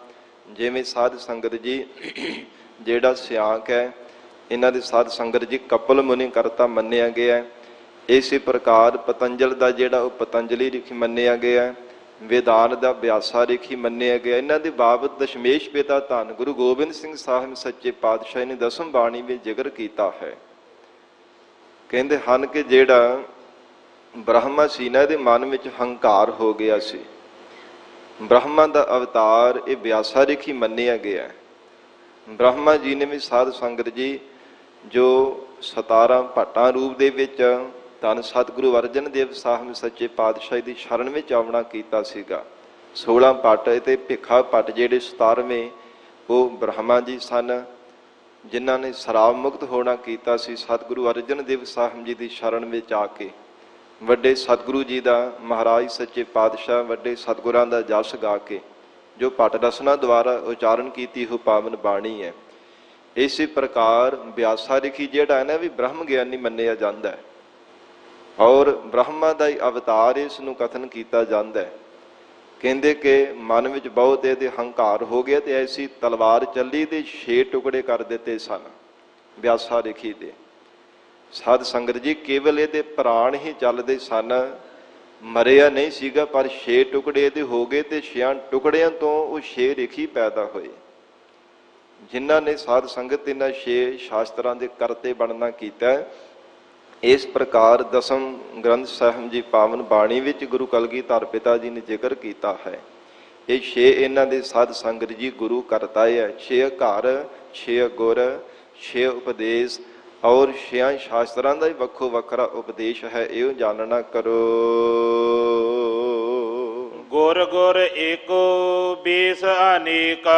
ਜਿਵੇਂ ਸਾਧ ਸੰਗਤ ਜੀ ਜਿਹੜਾ ਸਿਆਂਕ ਹੈ, ਇਹਨਾਂ ਦੇ ਸਾਧ ਸੰਗਤ ਜੀ ਕਪਲ ਮੁਨੀ ਕਰਤਾ ਮੰਨਿਆ ਗਿਆ। ਇਸੇ ਪ੍ਰਕਾਰ ਪਤੰਜਲ ਦਾ ਜਿਹੜਾ ਉਹ ਪਤੰਜਲੀ ਰਿਖੀ ਮੰਨਿਆ ਗਿਆ, ਵੇਦਾਂਤ ਦਾ ਬਿਆਸਾ ਰਿਖੀ ਮੰਨਿਆ ਗਿਆ। ਇਹਨਾਂ ਦੇ ਬਾਬਤ ਦਸ਼ਮੇਸ਼ ਪਿਤਾ ਧੰਨ ਗੁਰੂ ਗੋਬਿੰਦ ਸਿੰਘ ਸਾਹਿਬ ਸੱਚੇ ਪਾਤਸ਼ਾਹ ਨੇ ਦਸਮ ਬਾਣੀ ਵਿੱਚ ਜ਼ਿਕਰ ਕੀਤਾ ਹੈ। ਕਹਿੰਦੇ ਹਨ ਕਿ ਜਿਹੜਾ ਬ੍ਰਹਮਾ ਸੀ ਨਾ, ਇਹਦੇ ਮਨ ਵਿੱਚ ਹੰਕਾਰ ਹੋ ਗਿਆ ਸੀ। ਬ੍ਰਹਮਾ ਦਾ ਅਵਤਾਰ ਇਹ ਬਿਆਸਾ ਰਿਖੀ ਮੰਨਿਆ ਗਿਆ। ਬ੍ਰਹਮਾ ਜੀ ਨੇ ਵੀ ਸਾਧ ਸੰਗਤ ਜੀ ਜੋ 17 ਭੱਟਾਂ ਰੂਪ ਦੇ ਵਿੱਚ ਧੰਨ ਸਤਿਗੁਰੂ ਅਰਜਨ ਦੇਵ ਸਾਹਿਬ ਸੱਚੇ ਪਾਤਸ਼ਾਹ ਦੀ ਸ਼ਰਨ ਵਿੱਚ ਆਉਣਾ ਕੀਤਾ ਸੀਗਾ। 16 ਭੱਟ ਤੇ ਭਿੱਖਾ ਭੱਟ ਜਿਹੜੇ 17ਵੇਂ ਉਹ ਬ੍ਰਹਮਾ ਜੀ ਸਨ, ਜਿਨ੍ਹਾਂ ਨੇ ਸ਼ਰਾਬ ਮੁਕਤ ਹੋਣਾ ਕੀਤਾ ਸੀ ਸਤਿਗੁਰੂ ਅਰਜਨ ਦੇਵ ਸਾਹਿਬ ਜੀ ਦੀ ਸ਼ਰਨ ਵਿੱਚ ਆ ਕੇ। ਵੱਡੇ ਸਤਿਗੁਰੂ ਜੀ ਦਾ, ਮਹਾਰਾਜ ਸੱਚੇ ਪਾਤਸ਼ਾਹ ਵੱਡੇ ਸਤਿਗੁਰਾਂ ਦਾ ਜਸ ਗਾ ਕੇ ਜੋ ਭੱਟ ਰਸਨਾ ਦੁਆਰਾ ਉਚਾਰਨ ਕੀਤੀ ਉਹ ਪਾਵਨ ਬਾਣੀ ਹੈ। ਇਸੇ ਪ੍ਰਕਾਰ ਬਿਆਸਾ ਰਿਖੀ ਜਿਹੜਾ ਹੈ ਨਾ ਵੀ ਬ੍ਰਹਮ ਗਿਆਨੀ ਮੰਨਿਆ ਜਾਂਦਾ ਹੈ, ਔਰ ਬ੍ਰਹਮਾ ਦਾ ਹੀ ਅਵਤਾਰ ਇਸ ਨੂੰ ਕਥਨ ਕੀਤਾ ਜਾਂਦਾ ਹੈ। ਕਹਿੰਦੇ ਕਿ ਮਨ ਵਿੱਚ ਬਹੁਤ ਇਹਦੇ ਹੰਕਾਰ ਹੋ ਗਿਆ ਤੇ ਐਸੀ ਤਲਵਾਰ ਚੱਲੀ ਤੇ 6 ਟੁਕੜੇ ਕਰ ਦਿੱਤੇ ਸਨ ਬਿਆਸਾ ਰਿਖੀ ਦੇ। ਸਾਧ ਸੰਗਤ ਜੀ ਕੇਵਲ ਇਹਦੇ ਪ੍ਰਾਣ ਹੀ ਚੱਲਦੇ ਸਨ, ਮਰਿਆ ਨਹੀਂ ਸੀਗਾ, ਪਰ 6 ਟੁਕੜੇ ਇਹਦੇ ਹੋ ਗਏ ਤੇ 6 ਟੁਕੜਿਆਂ ਤੋਂ ਉਹ 6 ਰਿਖੀ ਪੈਦਾ ਹੋਏ, ਜਿਨ੍ਹਾਂ ਨੇ ਸਾਧ ਸੰਗਤ ਇਹਨਾਂ 6 ਸ਼ਾਸਤਰਾਂ ਦੇ ਕਰਤੇ ਬਣਨਾ ਕੀਤਾ। ਇਸ ਪ੍ਰਕਾਰ ਦਸਮ ਗ੍ਰੰਥ ਸਾਹਿਬ ਜੀ ਪਾਵਨ ਬਾਣੀ ਵਿੱਚ ਗੁਰੂ ਕਲਗੀਧਰ ਪਿਤਾ ਜੀ ਨੇ ਜ਼ਿਕਰ ਕੀਤਾ ਹੈ। ਇਹ 6 ਇਹਨਾਂ ਦੇ ਸਾਧ ਸੰਗਤ ਜੀ ਗੁਰੂ ਕਰਤਾ ਹੈ। 6 ਘਰ, 6 ਗੁਰ, 6 ਉਪਦੇਸ਼ ਔਰ 6 ਸ਼ਾਸਤਰਾਂ ਦਾ ਹੀ ਵੱਖੋ ਵੱਖਰਾ ਉਪਦੇਸ਼ ਹੈ। ਇਹੋ ਜਾਣਨਾ ਕਰੋ। ਗੁਰ ਗੁਰ ਏਕੋ ਬੇਸ ਅਨੇਕਾ।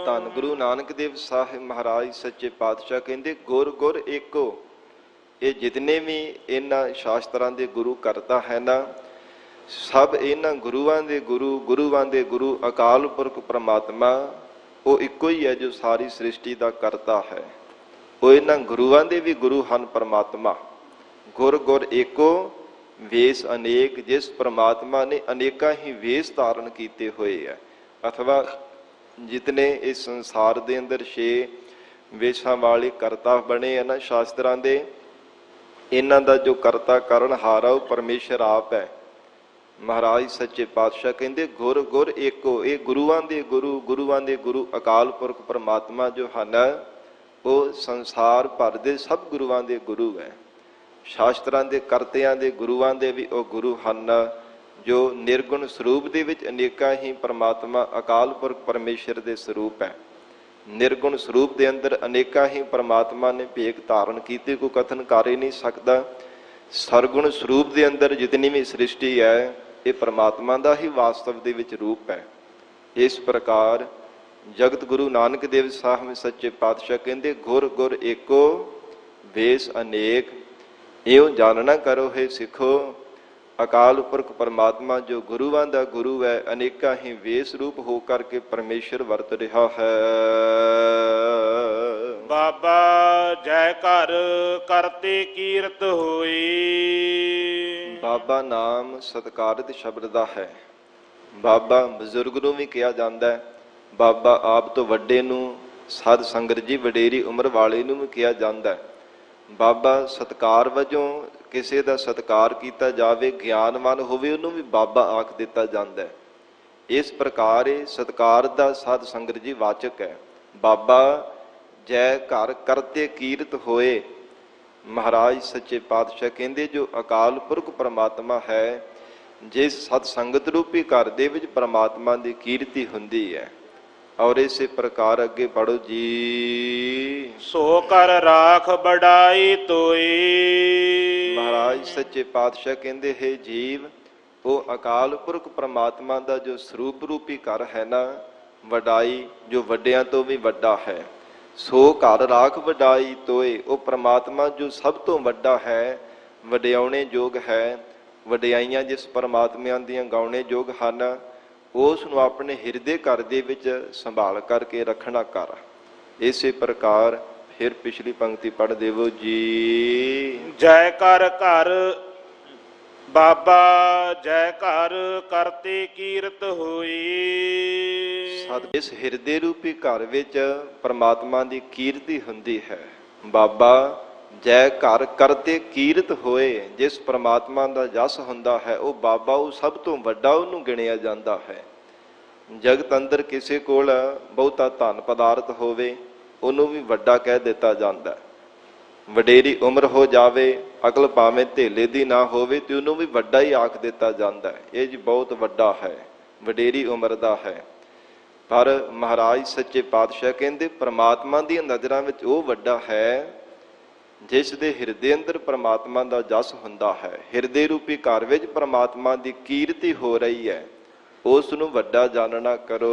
ਧੰਨ ਗੁਰੂ ਨਾਨਕ ਦੇਵ ਸਾਹਿਬ ਮਹਾਰਾਜ ਸੱਚੇ ਪਾਤਸ਼ਾਹ ਕਹਿੰਦੇ ਗੁਰ ਗੁਰ ਏਕੋ। ਇਹ ਜਿਤਨੇ ਵੀ ਇਹਨਾਂ ਸ਼ਾਸਤਰਾਂ ਦੇ ਗੁਰੂ ਕਰਤਾ ਹੈ ਨਾ, ਸਭ ਇਹਨਾਂ ਗੁਰੂਆਂ ਦੇ ਗੁਰੂ, ਗੁਰੂਆਂ ਦੇ ਗੁਰੂ ਅਕਾਲ ਪੁਰਖ ਪਰਮਾਤਮਾ ਉਹ ਇੱਕੋ ਹੀ ਹੈ ਜੋ ਸਾਰੀ ਸ੍ਰਿਸ਼ਟੀ ਦਾ ਕਰਤਾ ਹੈ। ਉਹ ਇਹਨਾਂ ਗੁਰੂਆਂ ਦੇ ਵੀ ਗੁਰੂ ਹਨ ਪਰਮਾਤਮਾ। ਗੁਰ ਗੁਰ ਏਕੋ ਵੇਸ ਅਨੇਕ। ਜਿਸ ਪਰਮਾਤਮਾ ਨੇ ਅਨੇਕਾਂ ਹੀ ਵੇਸ ਧਾਰਨ ਕੀਤੇ ਹੋਏ ਹੈ, ਅਥਵਾ ਜਿਤਨੇ ਇਸ ਸੰਸਾਰ ਦੇ ਅੰਦਰ 6 ਵੇਸ਼ਾਂ ਵਾਲੇ ਕਰਤਾ ਬਣੇ ਆ ਨਾ ਸ਼ਾਸਤਰਾਂ ਦੇ, ਇਹਨਾਂ ਦਾ ਜੋ ਕਰਤਾ ਕਰਨ ਹਾਰ ਆ ਉਹ ਪਰਮੇਸ਼ਰ ਆਪ ਹੈ। ਮਹਾਰਾਜ ਸੱਚੇ ਪਾਤਸ਼ਾਹ ਕਹਿੰਦੇ ਗੁਰ ਗੁਰ ਏਕੋ। ਇਹ ਗੁਰੂਆਂ ਦੇ ਗੁਰੂ, ਗੁਰੂਆਂ ਦੇ ਗੁਰੂ ਅਕਾਲ ਪੁਰਖ ਪਰਮਾਤਮਾ ਜੋ ਹਨ ਉਹ ਸੰਸਾਰ ਭਰ ਦੇ ਸਭ ਗੁਰੂਆਂ ਦੇ ਗੁਰੂ ਹੈ। ਸ਼ਾਸਤਰਾਂ ਦੇ ਕਰਤਿਆਂ ਦੇ ਗੁਰੂਆਂ ਦੇ ਵੀ ਉਹ ਗੁਰੂ ਹਨ ਜੋ ਨਿਰਗੁਣ ਸਰੂਪ ਦੇ ਵਿੱਚ ਅਨੇਕਾਂ ਹੀ ਪਰਮਾਤਮਾ ਅਕਾਲ ਪੁਰਖ ਪਰਮੇਸ਼ਰ ਦੇ ਸਰੂਪ ਹੈ। ਨਿਰਗੁਣ ਸਰੂਪ ਦੇ ਅੰਦਰ ਅਨੇਕਾਂ ਹੀ ਪਰਮਾਤਮਾ ਨੇ ਭੇਖ ਧਾਰਨ ਕੀਤੀ, ਕੋਈ ਕਥਨ ਕਰ ਹੀ ਨਹੀਂ ਸਕਦਾ। ਸਰਗੁਣ ਸਰੂਪ ਦੇ ਅੰਦਰ ਜਿਤਨੀ ਵੀ ਸ੍ਰਿਸ਼ਟੀ ਹੈ ਇਹ ਪਰਮਾਤਮਾ ਦਾ ਹੀ ਵਾਸਤਵ ਦੇ ਵਿੱਚ ਰੂਪ ਹੈ। ਇਸ ਪ੍ਰਕਾਰ ਜਗਤ ਗੁਰੂ ਨਾਨਕ ਦੇਵ ਸਾਹਿਬ ਸੱਚੇ ਪਾਤਸ਼ਾਹ ਕਹਿੰਦੇ ਗੁਰ ਗੁਰ ਏਕੋ ਵੇਸ ਅਨੇਕ। ਇਹੋ ਜਾਣਨਾ ਕਰੋ ਹੈ ਸਿੱਖੋ, ਅਕਾਲ ਪੁਰਖ ਪਰਮਾਤਮਾ ਜੋ ਗੁਰੂਆਂ ਦਾ ਗੁਰੂ ਹੈ, ਅਨੇਕਾਂ ਹੀ ਵੇਸ ਰੂਪ ਹੋ ਕਰਕੇ ਪਰਮੇਸ਼ਰ ਵਰਤ ਰਿਹਾ ਹੈ। ਬਾਬਾ ਜੈ ਘਰ ਕਰਤੇ ਕੀਰਤ ਹੋਈ। ਬਾਬਾ ਨਾਮ ਸਤਿਕਾਰਤ ਸ਼ਬਦ ਦਾ ਹੈ। ਬਾਬਾ ਬਜ਼ੁਰਗ ਨੂੰ ਵੀ ਕਿਹਾ ਜਾਂਦਾ ਹੈ, ਬਾਬਾ ਆਪ ਤੋਂ ਵੱਡੇ ਨੂੰ, ਸਾਧ ਸੰਗਤ ਜੀ ਵਡੇਰੀ ਉਮਰ ਵਾਲੇ ਨੂੰ ਵੀ ਕਿਹਾ ਜਾਂਦਾ ਹੈ। ਬਾਬਾ ਸਤਿਕਾਰ ਵਜੋਂ ਕਿਸੇ ਦਾ ਸਤਿਕਾਰ ਕੀਤਾ ਜਾਵੇ, ਗਿਆਨਵਾਨ ਹੋਵੇ, ਉਹਨੂੰ ਵੀ ਬਾਬਾ ਆਖ ਦਿੱਤਾ ਜਾਂਦਾ ਹੈ। ਇਸ ਪ੍ਰਕਾਰ ਇਹ ਸਤਿਕਾਰ ਦਾ ਸਾਧ ਸੰਗਤ ਜੀ ਵਾਚਕ ਹੈ। ਬਾਬਾ ਜੈ ਘਰ ਕਰਤੇ ਕੀਰਤ ਹੋਏ। ਮਹਾਰਾਜ ਸੱਚੇ ਪਾਤਸ਼ਾਹ ਕਹਿੰਦੇ ਜੋ ਅਕਾਲ ਪੁਰਖ ਪ੍ਰਮਾਤਮਾ ਹੈ, ਜਿਸ ਸਤ ਸੰਗਤ ਰੂਪੀ ਘਰ ਦੇ ਵਿੱਚ ਪ੍ਰਮਾਤਮਾ ਦੀ ਕੀਰਤੀ ਹੁੰਦੀ ਹੈ। ਔਰ ਇਸੇ ਪ੍ਰਕਾਰ ਅੱਗੇ ਪੜੋ ਜੀ। ਸੋ ਕਰ ਰਾਖ ਬੜਾਈ ਤੋਈ। ਮਹਾਰਾਜ ਸੱਚੇ ਪਾਤਸ਼ਾਹ ਕਹਿੰਦੇ ਹੈ ਜੀਵ, ਉਹ ਅਕਾਲ ਪੁਰਖ ਪ੍ਰਮਾਤਮਾ ਦਾ ਜੋ ਸਰੂਪ ਰੂਪੀ ਘਰ ਹੈ ਨਾ, ਵਡਾਈ ਜੋ ਵੱਡਿਆਂ ਤੋਂ ਵੀ ਵੱਡਾ ਹੈ। ਸੋ ਘਰ ਰਾਖ ਵਡਾਈ ਤੋਏ, ਉਹ ਪ੍ਰਮਾਤਮਾ ਜੋ ਸਭ ਤੋਂ ਵੱਡਾ ਹੈ, ਵਡਿਆਉਣੇ ਯੋਗ ਹੈ। ਵਡਿਆਈਆਂ ਜਿਸ ਪਰਮਾਤਮਿਆਂ ਦੀਆਂ ਗਾਉਣੇ ਯੋਗ ਹਨ, ਉਸ ਨੂੰ ਆਪਣੇ ਹਿਰਦੇ ਘਰ ਦੇ ਵਿੱਚ ਸੰਭਾਲ ਕਰਕੇ ਰੱਖਣਾ ਕਰ। ਇਸੇ ਪ੍ਰਕਾਰ ਫਿਰ ਪਿਛਲੀ ਪੰਕਤੀ ਪੜ੍ਹ ਦੇਵੋ ਜੀ। ਜੈ ਕਰ ਘਰ ਬਾਬਾ ਜੈ ਘਰ ਕਰਤੇ ਕੀਰਤ ਹੋਈ। ਸਦ ਇਸ ਹਿਰਦੇ ਰੂਪੀ ਘਰ ਵਿੱਚ ਪ੍ਰਮਾਤਮਾ ਦੀ ਕੀਰਤੀ ਹੁੰਦੀ ਹੈ। ਬਾਬਾ ਜੈ ਘਰ ਕਰਤੇ ਕੀਰਤ ਹੋਏ, ਜਿਸ ਪ੍ਰਮਾਤਮਾ ਦਾ ਜਸ ਹੁੰਦਾ ਹੈ ਉਹ ਬਾਬਾ, ਉਹ ਸਭ ਤੋਂ ਵੱਡਾ ਉਹਨੂੰ ਗਿਣਿਆ ਜਾਂਦਾ ਹੈ। ਜਗਤ ਅੰਦਰ ਕਿਸੇ ਕੋਲ ਬਹੁਤਾ ਧਨ ਪਦਾਰਥ ਹੋਵੇ, ਉਹਨੂੰ ਵੀ ਵੱਡਾ ਕਹਿ ਦਿੱਤਾ ਜਾਂਦਾ। ਵਡੇਰੀ ਉਮਰ ਹੋ ਜਾਵੇ, ਅਕਲ ਭਾਵੇਂ ਧੇਲੇ ਦੀ ਨਾ ਹੋਵੇ, ਤੇ ਉਹਨੂੰ ਵੀ ਵੱਡਾ ਹੀ ਆਖ ਦਿੱਤਾ ਜਾਂਦਾ। ਇਹ ਜੀ ਬਹੁਤ ਵੱਡਾ ਹੈ, ਵਡੇਰੀ ਉਮਰ ਦਾ ਹੈ। ਪਰ ਮਹਾਰਾਜ ਸੱਚੇ ਪਾਤਸ਼ਾਹ ਕਹਿੰਦੇ ਪ੍ਰਮਾਤਮਾ ਦੀਆਂ ਨਜ਼ਰਾਂ ਵਿੱਚ ਉਹ ਵੱਡਾ ਹੈ ਜਿਸ ਦੇ ਹਿਰਦੇ ਅੰਦਰ ਪ੍ਰਮਾਤਮਾ ਦਾ ਜਸ ਹੁੰਦਾ ਹੈ। ਹਿਰਦੇ ਰੂਪੀ ਘਰ ਵਿੱਚ ਪ੍ਰਮਾਤਮਾ ਦੀ ਕੀਰਤੀ ਹੋ ਰਹੀ ਹੈ, ਉਸ ਨੂੰ ਵੱਡਾ ਜਾਣਨਾ ਕਰੋ।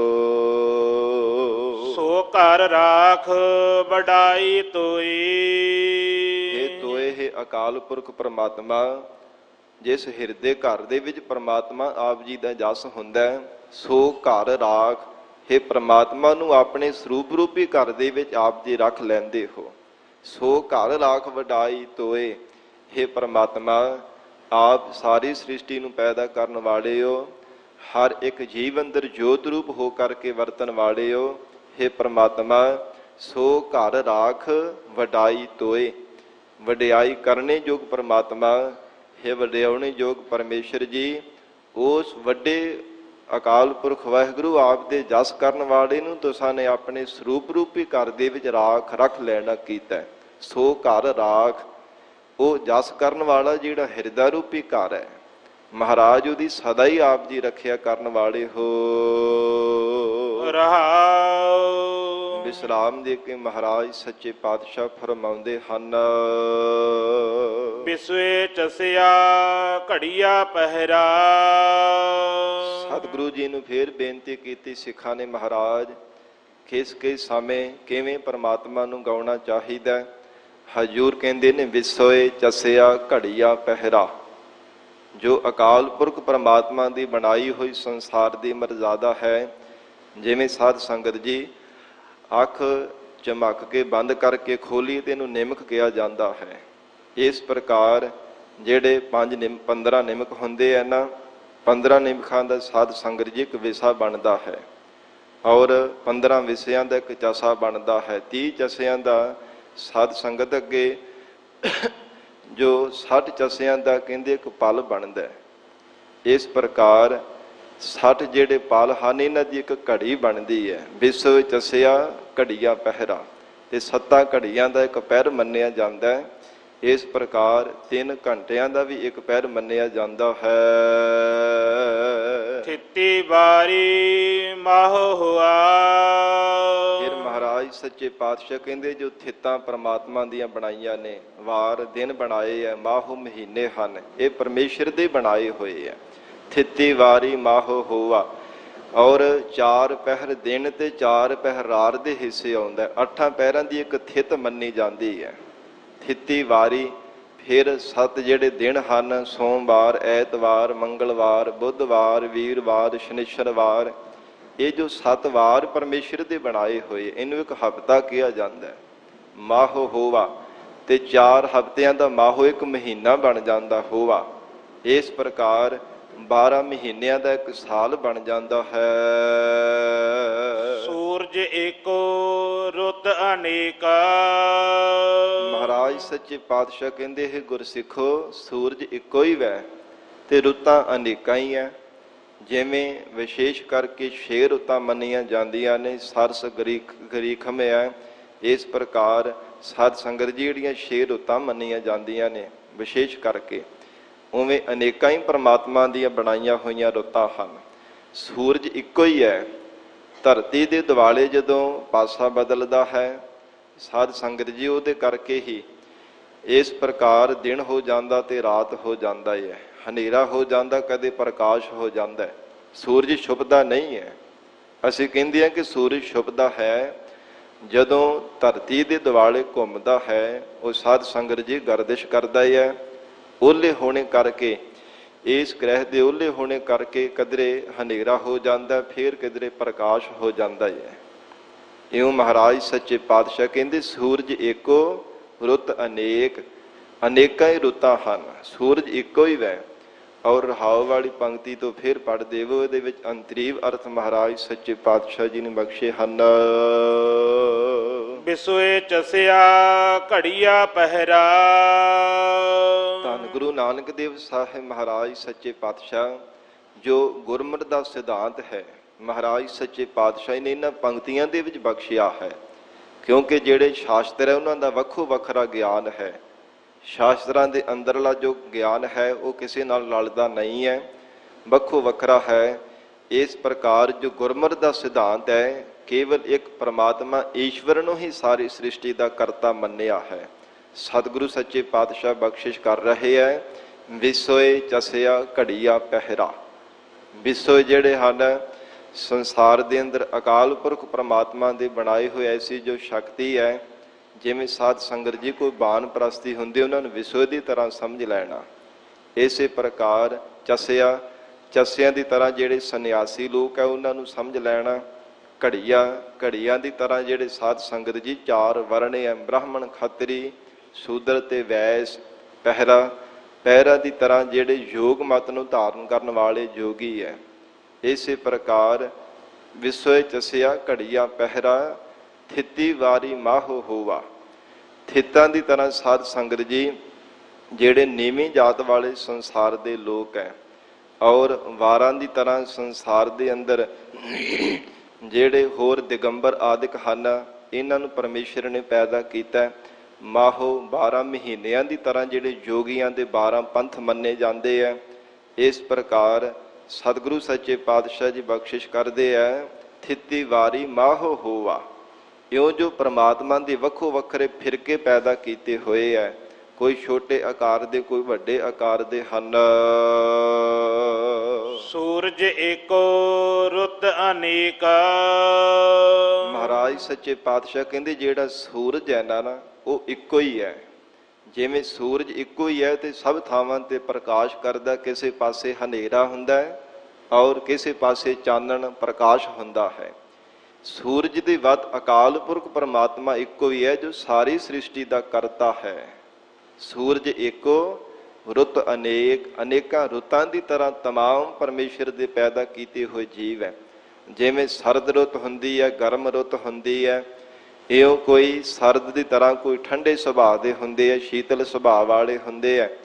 ਸੋ ਘਰ ਰਾਖ ਵਡਾਈ ਤੋਈ। ਇਹ ਤੋਏ ਹੈ ਅਕਾਲ ਪੁਰਖ ਪ੍ਰਮਾਤਮਾ, ਜਿਸ ਹਿਰਦੇ ਘਰ ਦੇ ਵਿੱਚ ਪ੍ਰਮਾਤਮਾ ਆਪ ਜੀ ਦਾ ਜਸ ਹੁੰਦਾ। ਸੋ ਘਰ ਰਾਖ, ਇਹ ਪ੍ਰਮਾਤਮਾ ਨੂੰ ਆਪਣੇ ਸਰੂਪ ਰੂਪੀ ਘਰ ਦੇ ਵਿੱਚ ਆਪ ਜੀ ਰੱਖ ਲੈਂਦੇ ਹੋ। ਸੋ ਘਰ ਰਾਖ ਵਡਾਈ ਤੋਏ, ਇਹ ਪ੍ਰਮਾਤਮਾ ਆਪ ਸਾਰੀ ਸ੍ਰਿਸ਼ਟੀ ਨੂੰ ਪੈਦਾ ਕਰਨ ਵਾਲੇ ਹੋ, ਹਰ ਇੱਕ ਜੀਵ ਅੰਦਰ ਜੋਤ ਰੂਪ ਹੋ ਕਰਕੇ ਵਰਤਣ ਵਾਲੇ ਹੋ। हे ਪ੍ਰਮਾਤਮਾ, ਸੋ ਘਰ ਰਾਖ ਵਡਾਈ ਤੋਏ, ਵਡਿਆਈ ਕਰਨੇ ਯੋਗ ਪ੍ਰਮਾਤਮਾ, हे ਵਡਿਆਉਣੇ ਯੋਗ ਪਰਮੇਸ਼ਰ ਜੀ, ਉਸ ਵੱਡੇ ਅਕਾਲ ਪੁਰਖ ਵਾਹਿਗੁਰੂ ਆਪ ਦੇ ਜਸ ਕਰਨ ਵਾਲੇ ਨੂੰ ਤੁਸਾਂ ਨੇ ਆਪਣੇ ਸਰੂਪ ਰੂਪੀ ਘਰ ਦੇ ਵਿੱਚ ਰਾਖ ਰੱਖ ਲੈਣਾ ਕੀਤਾ। ਸੋ ਘਰ ਰਾਖ, ਉਹ ਜਸ ਕਰਨ ਵਾਲਾ ਜਿਹੜਾ ਹਿਰਦਾ ਰੂਪੀ ਘਰ ਹੈ, ਮਹਾਰਾਜ ਉਹਦੀ ਸਦਾ ਹੀ ਆਪ ਜੀ ਰੱਖਿਆ ਕਰਨ ਵਾਲੇ ਹੋ। ਰਹਾਉ। ਵਿਸਰਾਮ ਦੇ ਕੇ ਮਹਾਰਾਜ ਸੱਚੇ ਪਾਤਸ਼ਾਹ ਫਰਮਾਉਂਦੇ ਹਨ। ਵਿਸਵੇ ਚਸਿਆ ਘੜੀਆ ਪਹਿਰਾ। ਸਤਿਗੁਰੂ ਜੀ ਨੂੰ ਫੇਰ ਬੇਨਤੀ ਕੀਤੀ ਸਿੱਖਾਂ ਨੇ, ਮਹਾਰਾਜ ਕਿਸ ਕਿਸ ਸਮੇਂ ਕਿਵੇਂ ਪਰਮਾਤਮਾ ਨੂੰ ਗਾਉਣਾ ਚਾਹੀਦਾ। ਹਜੂਰ ਕਹਿੰਦੇ ਨੇ ਵਿਸਵੇ ਚਸਿਆ ਘੜੀਆ ਪਹਿਰਾ। ਜੋ ਅਕਾਲ ਪੁਰਖ ਪਰਮਾਤਮਾ ਦੀ ਬਣਾਈ ਹੋਈ ਸੰਸਾਰ ਦੀ ਮਰਜ਼ਾਦਾ ਹੈ, ਜਿਵੇਂ ਸਾਧ ਸੰਗਤ ਜੀ ਅੱਖ ਝਮਕ ਕੇ ਬੰਦ ਕਰਕੇ ਖੋਲੀ ਤੇ ਇਹਨੂੰ ਨਿਮਕ ਕਿਹਾ ਜਾਂਦਾ ਹੈ। ਇਸ ਪ੍ਰਕਾਰ ਜਿਹੜੇ 15 ਨਿਮਕ ਹੁੰਦੇ ਆ ਨਾ, 15 ਨਿਮਕਾਂ ਦਾ ਸਾਧ ਸੰਗਤ ਜੀ ਇੱਕ ਵਿਸਾ ਬਣਦਾ ਹੈ, ਔਰ 15 ਵਿਸਿਆਂ ਦਾ ਇੱਕ ਚਸਾ ਬਣਦਾ ਹੈ। 30 ਚਸਿਆਂ ਦਾ ਸਾਧ ਸੰਗਤ ਅੱਗੇ ਜੋ 60 ਚਸਿਆਂ ਦਾ ਕਹਿੰਦੇ ਇੱਕ ਪਲ ਬਣਦਾ ਹੈ। ਇਸ ਪ੍ਰਕਾਰ 60 ਜਿਹੜੇ ਪਲ ਹਨ, ਇਹਨਾਂ ਦੀ ਇੱਕ ਘੜੀ ਬਣਦੀ ਹੈ। ਵਿਸਵ ਚਸਿਆ ਘੜੀਆ ਪਹਿਰਾ, ਤੇ 7 ਘੜੀਆਂ ਦਾ ਇੱਕ ਪਹਿਰ ਮੰਨਿਆ ਜਾਂਦਾ ਹੈ। ਇਸ ਪ੍ਰਕਾਰ 3 ਘੰਟਿਆਂ ਦਾ ਵੀ ਇੱਕ ਪਹਿਰ ਮੰਨਿਆ ਜਾਂਦਾ ਹੈ। ਥਿੱਤੀ ਵਾਰੀ ਮਾਹ ਹੋਆ। ਫਿਰ ਮਹਾਰਾਜ ਸੱਚੇ ਪਾਤਸ਼ਾਹ ਕਹਿੰਦੇ ਜੋ ਥਿੱਤਾਂ ਪ੍ਰਮਾਤਮਾ ਦੀਆਂ ਬਣਾਈਆਂ ਨੇ, ਵਾਰ ਦਿਨ ਬਣਾਏ ਆ, ਮਾਹੋ ਮਹੀਨੇ ਹਨ, ਇਹ ਪਰਮੇਸ਼ਰ ਦੇ ਬਣਾਏ ਹੋਏ ਆ। ਥਿੱਤੀ ਵਾਰੀ ਮਾਹੋ ਹੋਆ, ਔਰ 4 ਪਹਿਰ ਦਿਨ ਤੇ 4 ਪਹਿਰ ਰਾਤ ਦੇ ਹਿੱਸੇ ਆਉਂਦਾ। 8 ਪਹਿਰਾਂ ਦੀ ਇੱਕ ਥਿੱਤ ਮੰਨੀ ਜਾਂਦੀ ਹੈ, ਥਿੱਤੀ ਵਾਰੀ। ਫਿਰ 7 ਜਿਹੜੇ ਦਿਨ ਹਨ, ਸੋਮਵਾਰ, ਐਤਵਾਰ, ਮੰਗਲਵਾਰ, ਬੁੱਧਵਾਰ, ਵੀਰਵਾਰ, ਸ਼ਨੀਚਰਵਾਰ, ਇਹ ਜੋ 7 ਵਾਰ ਪਰਮੇਸ਼ਰ ਦੇ ਬਣਾਏ ਹੋਏ, ਇਹਨੂੰ ਇੱਕ ਹਫ਼ਤਾ ਕਿਹਾ ਜਾਂਦਾ। ਮਾਹੋ ਹੋਵਾ, ਤੇ 4 ਹਫ਼ਤਿਆਂ ਦਾ ਮਾਹੋ ਇੱਕ ਮਹੀਨਾ ਬਣ ਜਾਂਦਾ ਹੋਵਾ। ਇਸ ਪ੍ਰਕਾਰ 12 ਮਹੀਨਿਆਂ ਦਾ ਇੱਕ ਸਾਲ ਬਣ ਜਾਂਦਾ ਹੈ। ਸੂਰਜ ਏਕੋ ਰੁੱਤ ਅਨੇਕਾ। ਮਹਾਰਾਜ ਸੱਚੇ ਪਾਤਸ਼ਾਹ ਕਹਿੰਦੇ ਹੈ ਗੁਰਸਿੱਖੋ, ਸੂਰਜ ਇੱਕੋ ਹੀ ਵੈ ਤੇ ਰੁੱਤਾਂ ਅਨੇਕਾਂ ਹੀ ਹੈ। ਜਿਵੇਂ ਵਿਸ਼ੇਸ਼ ਕਰਕੇ 6 ਰੁੱਤਾਂ ਮੰਨੀਆਂ ਜਾਂਦੀਆਂ ਨੇ, ਸਰਸ ਗਰੀਖਮ ਹੈ, ਇਸ ਪ੍ਰਕਾਰ ਸਾਧ ਸੰਗਤ ਜੀ ਜਿਹੜੀਆਂ 6 ਰੁੱਤਾਂ ਮੰਨੀਆਂ ਜਾਂਦੀਆਂ ਨੇ ਵਿਸ਼ੇਸ਼ ਕਰਕੇ, ਉਵੇਂ ਅਨੇਕਾਂ ਹੀ ਪ੍ਰਮਾਤਮਾ ਦੀਆਂ ਬਣਾਈਆਂ ਹੋਈਆਂ ਰੁੱਤਾਂ ਹਨ। ਸੂਰਜ ਇੱਕੋ ਹੀ ਹੈ। ਧਰਤੀ ਦੇ ਦੁਆਲੇ ਜਦੋਂ ਪਾਸਾ ਬਦਲਦਾ ਹੈ ਸਾਧ ਸੰਗਤ ਜੀ, ਉਹਦੇ ਕਰਕੇ ਹੀ ਇਸ ਪ੍ਰਕਾਰ ਦਿਨ ਹੋ ਜਾਂਦਾ ਤੇ ਰਾਤ ਹੋ ਜਾਂਦਾ ਹੈ, ਹਨੇਰਾ ਹੋ ਜਾਂਦਾ, ਕਦੇ ਪ੍ਰਕਾਸ਼ ਹੋ ਜਾਂਦਾ ਹੈ। ਸੂਰਜ ਛੁਪਦਾ ਨਹੀਂ ਹੈ। ਅਸੀਂ ਕਹਿੰਦੇ ਹਾਂ ਕਿ ਸੂਰਜ ਛੁਪਦਾ ਹੈ ਜਦੋਂ ਧਰਤੀ ਦੇ ਦੁਆਲੇ ਘੁੰਮਦਾ ਹੈ। ਉਹ ਸਾਧ ਸੰਗਤ ਜੀ ਗਰਦਿਸ਼ ਕਰਦਾ ਹੈ। ਓਹਲੇ ਹੋਣੇ ਕਰਕੇ, ਇਸ ਗ੍ਰਹਿ ਦੇ ਓਹਲੇ ਹੋਣੇ ਕਰਕੇ ਕਿਧਰੇ ਹਨੇਰਾ ਹੋ ਜਾਂਦਾ, ਫਿਰ ਕਿਧਰੇ ਪ੍ਰਕਾਸ਼ ਹੋ ਜਾਂਦਾ ਹੈ। ਇਉਂ ਮਹਾਰਾਜ ਸੱਚੇ ਪਾਤਸ਼ਾਹ ਕਹਿੰਦੇ ਸੂਰਜ ਏਕੋ ਰੁੱਤ ਅਨੇਕ, ਅਨੇਕਾਂ ਹੀ ਰੁੱਤਾਂ ਹਨ, ਸੂਰਜ ਇੱਕੋ ਹੀ ਵੈ। ਔਰ ਰਹਾਉ ਵਾਲੀ ਪੰਕਤੀ ਤੋਂ ਫਿਰ ਪੜ੍ਹ ਦੇਵੋ, ਇਹਦੇ ਵਿੱਚ ਅੰਤਰੀਵ ਅਰਥ ਮਹਾਰਾਜ ਸੱਚੇ ਪਾਤਸ਼ਾਹ ਜੀ ਨੇ ਬਖਸ਼ੇ ਹਨ। ਬਿਸੋਏ ਚਸਿਆ ਘੜੀਆ ਪਹਿਰਾ। ਧੰਨ ਗੁਰੂ ਨਾਨਕ ਦੇਵ ਸਾਹਿਬ ਮਹਾਰਾਜ ਸੱਚੇ ਪਾਤਸ਼ਾਹ ਜੋ ਗੁਰਮਤਿ ਦਾ ਸਿਧਾਂਤ ਹੈ, ਮਹਾਰਾਜ ਸੱਚੇ ਪਾਤਸ਼ਾਹ ਨੇ ਇਹਨਾਂ ਪੰਕਤੀਆਂ ਦੇ ਵਿੱਚ ਬਖਸ਼ਿਆ ਹੈ। ਕਿਉਂਕਿ ਜਿਹੜੇ ਸ਼ਾਸਤਰ ਹੈ ਉਹਨਾਂ ਦਾ ਵੱਖੋ ਵੱਖਰਾ ਗਿਆਨ ਹੈ। ਸ਼ਾਸਤਰਾਂ ਦੇ ਅੰਦਰਲਾ ਜੋ ਗਿਆਨ ਹੈ ਉਹ ਕਿਸੇ ਨਾਲ ਰਲਦਾ ਨਹੀਂ ਹੈ, ਵੱਖੋ ਵੱਖਰਾ ਹੈ। ਇਸ ਪ੍ਰਕਾਰ ਜੋ ਗੁਰਮਤਿ ਦਾ ਸਿਧਾਂਤ ਹੈ, ਕੇਵਲ ਇੱਕ ਪਰਮਾਤਮਾ ਈਸ਼ਵਰ ਨੂੰ ਹੀ ਸਾਰੀ ਸ੍ਰਿਸ਼ਟੀ ਦਾ ਕਰਤਾ ਮੰਨਿਆ ਹੈ। ਸਤਿਗੁਰੂ ਸੱਚੇ ਪਾਤਸ਼ਾਹ ਬਖਸ਼ਿਸ਼ ਕਰ ਰਹੇ ਹੈ। ਵਿਸੋਏ ਚਸਿਆ ਘੜੀਆ ਪਹਿਰਾ। ਵਿਸੋਏ ਜਿਹੜੇ ਹਨ ਸੰਸਾਰ ਦੇ ਅੰਦਰ ਅਕਾਲ ਪੁਰਖ ਪਰਮਾਤਮਾ ਦੇ ਬਣਾਏ ਹੋਏ ਐਸੀ ਜੋ ਸ਼ਕਤੀ ਹੈ, ਜਿਵੇਂ ਸਾਧ ਸੰਗਤ ਜੀ ਕੋਈ ਬਾਣ ਪ੍ਰਸਤੀ ਹੁੰਦੀ, ਉਹਨਾਂ ਨੂੰ ਵਿਸੋਏ ਦੀ ਤਰ੍ਹਾਂ ਸਮਝ ਲੈਣਾ। ਇਸੇ ਪ੍ਰਕਾਰ ਚਸਿਆ, ਚਸਿਆਂ ਦੀ ਤਰ੍ਹਾਂ ਜਿਹੜੇ ਸੰਨਿਆਸੀ ਲੋਕ ਹੈ ਉਹਨਾਂ ਨੂੰ ਸਮਝ ਲੈਣਾ। ਘੜੀਆ, ਘੜੀਆਂ ਦੀ ਤਰ੍ਹਾਂ ਜਿਹੜੇ ਸਾਧ ਸੰਗਤ ਜੀ 4 ਵਰਣ ਹੈ, ਬ੍ਰਾਹਮਣ, ਖੱਤਰੀ, ਸ਼ੂਦਰ ਤੇ ਵੈਸ। ਪਹਿਰਾ, ਪਹਿਰਾ ਦੀ ਤਰ੍ਹਾਂ ਜਿਹੜੇ ਯੋਗ ਮਤ ਨੂੰ ਧਾਰਨ ਕਰਨ ਵਾਲੇ ਯੋਗੀ ਹੈ। ਇਸੇ ਪ੍ਰਕਾਰ ਵਿਸੋਏ ਚਸਿਆ ਘੜੀਆ ਪਹਿਰਾ, ਥਿਤੀ ਵਾਰੀ ਮਾਹੋ ਹੋਵਾ। ਥਿਤਾਂ ਦੀ ਤਰ੍ਹਾਂ ਸਾਧ ਸੰਗਤ ਜੀ ਜਿਹੜੇ ਨੀਵੀਂ ਜਾਤ ਵਾਲੇ ਸੰਸਾਰ ਦੇ ਲੋਕ ਹੈ, ਔਰ ਵਾਰਾਂ ਦੀ ਤਰ੍ਹਾਂ ਸੰਸਾਰ ਦੇ ਅੰਦਰ ਜਿਹੜੇ ਹੋਰ ਦਿਗੰਬਰ ਆਦਿਕ ਹਨ, ਇਹਨਾਂ ਨੂੰ ਪਰਮੇਸ਼ਰ ਨੇ ਪੈਦਾ ਕੀਤਾ। ਮਾਹੋ 12 ਮਹੀਨਿਆਂ ਦੀ ਤਰ੍ਹਾਂ ਜਿਹੜੇ ਯੋਗੀਆਂ ਦੇ 12 ਪੰਥ ਮੰਨੇ ਜਾਂਦੇ ਹੈ। ਇਸ ਪ੍ਰਕਾਰ ਸਤਿਗੁਰੂ ਸੱਚੇ ਪਾਤਸ਼ਾਹ ਜੀ ਬਖਸ਼ਿਸ਼ ਕਰਦੇ ਹੈ। ਥਿਤੀ ਵਾਰੀ ਮਾਹੋ ਹੋਵਾ। ਇਉਂ ਜੋ ਪ੍ਰਮਾਤਮਾ ਦੇ ਵੱਖੋ ਵੱਖਰੇ ਫਿਰਕੇ ਪੈਦਾ ਕੀਤੇ ਹੋਏ ਹੈ, ਕੋਈ ਛੋਟੇ ਆਕਾਰ ਦੇ, ਕੋਈ ਵੱਡੇ ਆਕਾਰ ਦੇ ਹਨ। ਸੂਰਜ ਏਕੋ ਰੁੱਤ ਅਨੇਕਾ। ਮਹਾਰਾਜ ਸੱਚੇ ਪਾਤਸ਼ਾਹ ਕਹਿੰਦੇ ਜਿਹੜਾ ਸੂਰਜ ਹੈ ਨਾ, ਉਹ ਇੱਕੋ ਹੀ ਹੈ। ਜਿਵੇਂ ਸੂਰਜ ਇੱਕੋ ਹੀ ਹੈ ਤੇ ਸਭ ਥਾਵਾਂ ਤੇ ਪ੍ਰਕਾਸ਼ ਕਰਦਾ, ਕਿਸੇ ਪਾਸੇ ਹਨੇਰਾ ਹੁੰਦਾ ਹੈ ਔਰ ਕਿਸੇ ਪਾਸੇ ਚਾਨਣ ਪ੍ਰਕਾਸ਼ ਹੁੰਦਾ ਹੈ। ਸੂਰਜ ਦੇ ਵੱਧ ਅਕਾਲ ਪੁਰਖ ਪਰਮਾਤਮਾ ਇੱਕੋ ਹੀ ਹੈ ਜੋ ਸਾਰੀ ਸ੍ਰਿਸ਼ਟੀ ਦਾ ਕਰਤਾ ਹੈ। ਸੂਰਜ ਇੱਕੋ, ਰੁੱਤ ਅਨੇਕ, ਅਨੇਕਾਂ ਰੁੱਤਾਂ ਦੀ ਤਰ੍ਹਾਂ ਤਮਾਮ ਪਰਮੇਸ਼ਰ ਦੇ ਪੈਦਾ ਕੀਤੇ ਹੋਏ ਜੀਵ ਹੈ। ਜਿਵੇਂ ਸਰਦ ਰੁੱਤ ਹੁੰਦੀ ਹੈ, ਗਰਮ ਰੁੱਤ ਹੁੰਦੀ ਹੈ, ਇਉਂ ਕੋਈ ਸਰਦ ਦੀ ਤਰ੍ਹਾਂ ਕੋਈ ਠੰਡੇ ਸੁਭਾਅ ਦੇ ਹੁੰਦੇ ਹੈ, ਸ਼ੀਤਲ ਸੁਭਾਅ ਵਾਲੇ ਹੁੰਦੇ ਹੈ।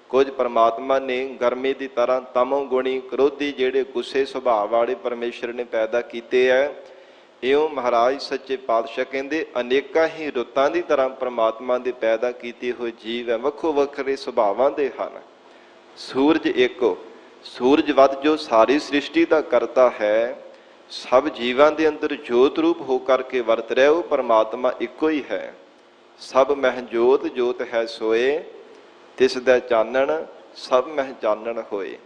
ਕੁਝ ਪਰਮਾਤਮਾ ਨੇ ਗਰਮੀ ਦੀ ਤਰ੍ਹਾਂ ਤਮੋ ਗੁਣੀ, ਕ੍ਰੋਧੀ, ਜਿਹੜੇ ਗੁੱਸੇ ਸੁਭਾਅ ਵਾਲੇ ਪਰਮੇਸ਼ਰ ਨੇ ਪੈਦਾ ਕੀਤੇ ਹੈ। ਇਉਂ ਮਹਾਰਾਜ ਸੱਚੇ ਪਾਤਸ਼ਾਹ ਕਹਿੰਦੇ ਅਨੇਕਾਂ ਹੀ ਰੁੱਤਾਂ ਦੀ ਤਰ੍ਹਾਂ ਪਰਮਾਤਮਾ ਦੇ ਪੈਦਾ ਕੀਤੇ ਹੋਏ ਜੀਵ ਹੈ, ਵੱਖੋ ਵੱਖਰੇ ਸੁਭਾਵਾਂ ਦੇ ਹਨ। ਸੂਰਜ ਇੱਕੋ, ਸੂਰਜ ਵੱਧ ਜੋ ਸਾਰੀ ਸ੍ਰਿਸ਼ਟੀ ਦਾ ਕਰਤਾ ਹੈ, ਸਭ ਜੀਵਾਂ ਦੇ ਅੰਦਰ ਜੋਤ ਰੂਪ ਹੋ ਕਰਕੇ ਵਰਤ ਰਿਹਾ, ਉਹ ਪਰਮਾਤਮਾ ਇੱਕੋ ਹੀ ਹੈ। ਸਭ ਮਹਿ ਜੋਤ, ਜੋਤ ਹੈ ਸੋਏ, ਤਿਸ ਦਾ ਚਾਨਣ ਸਭ ਮਹਿ ਚਾਨਣ ਹੋਏ।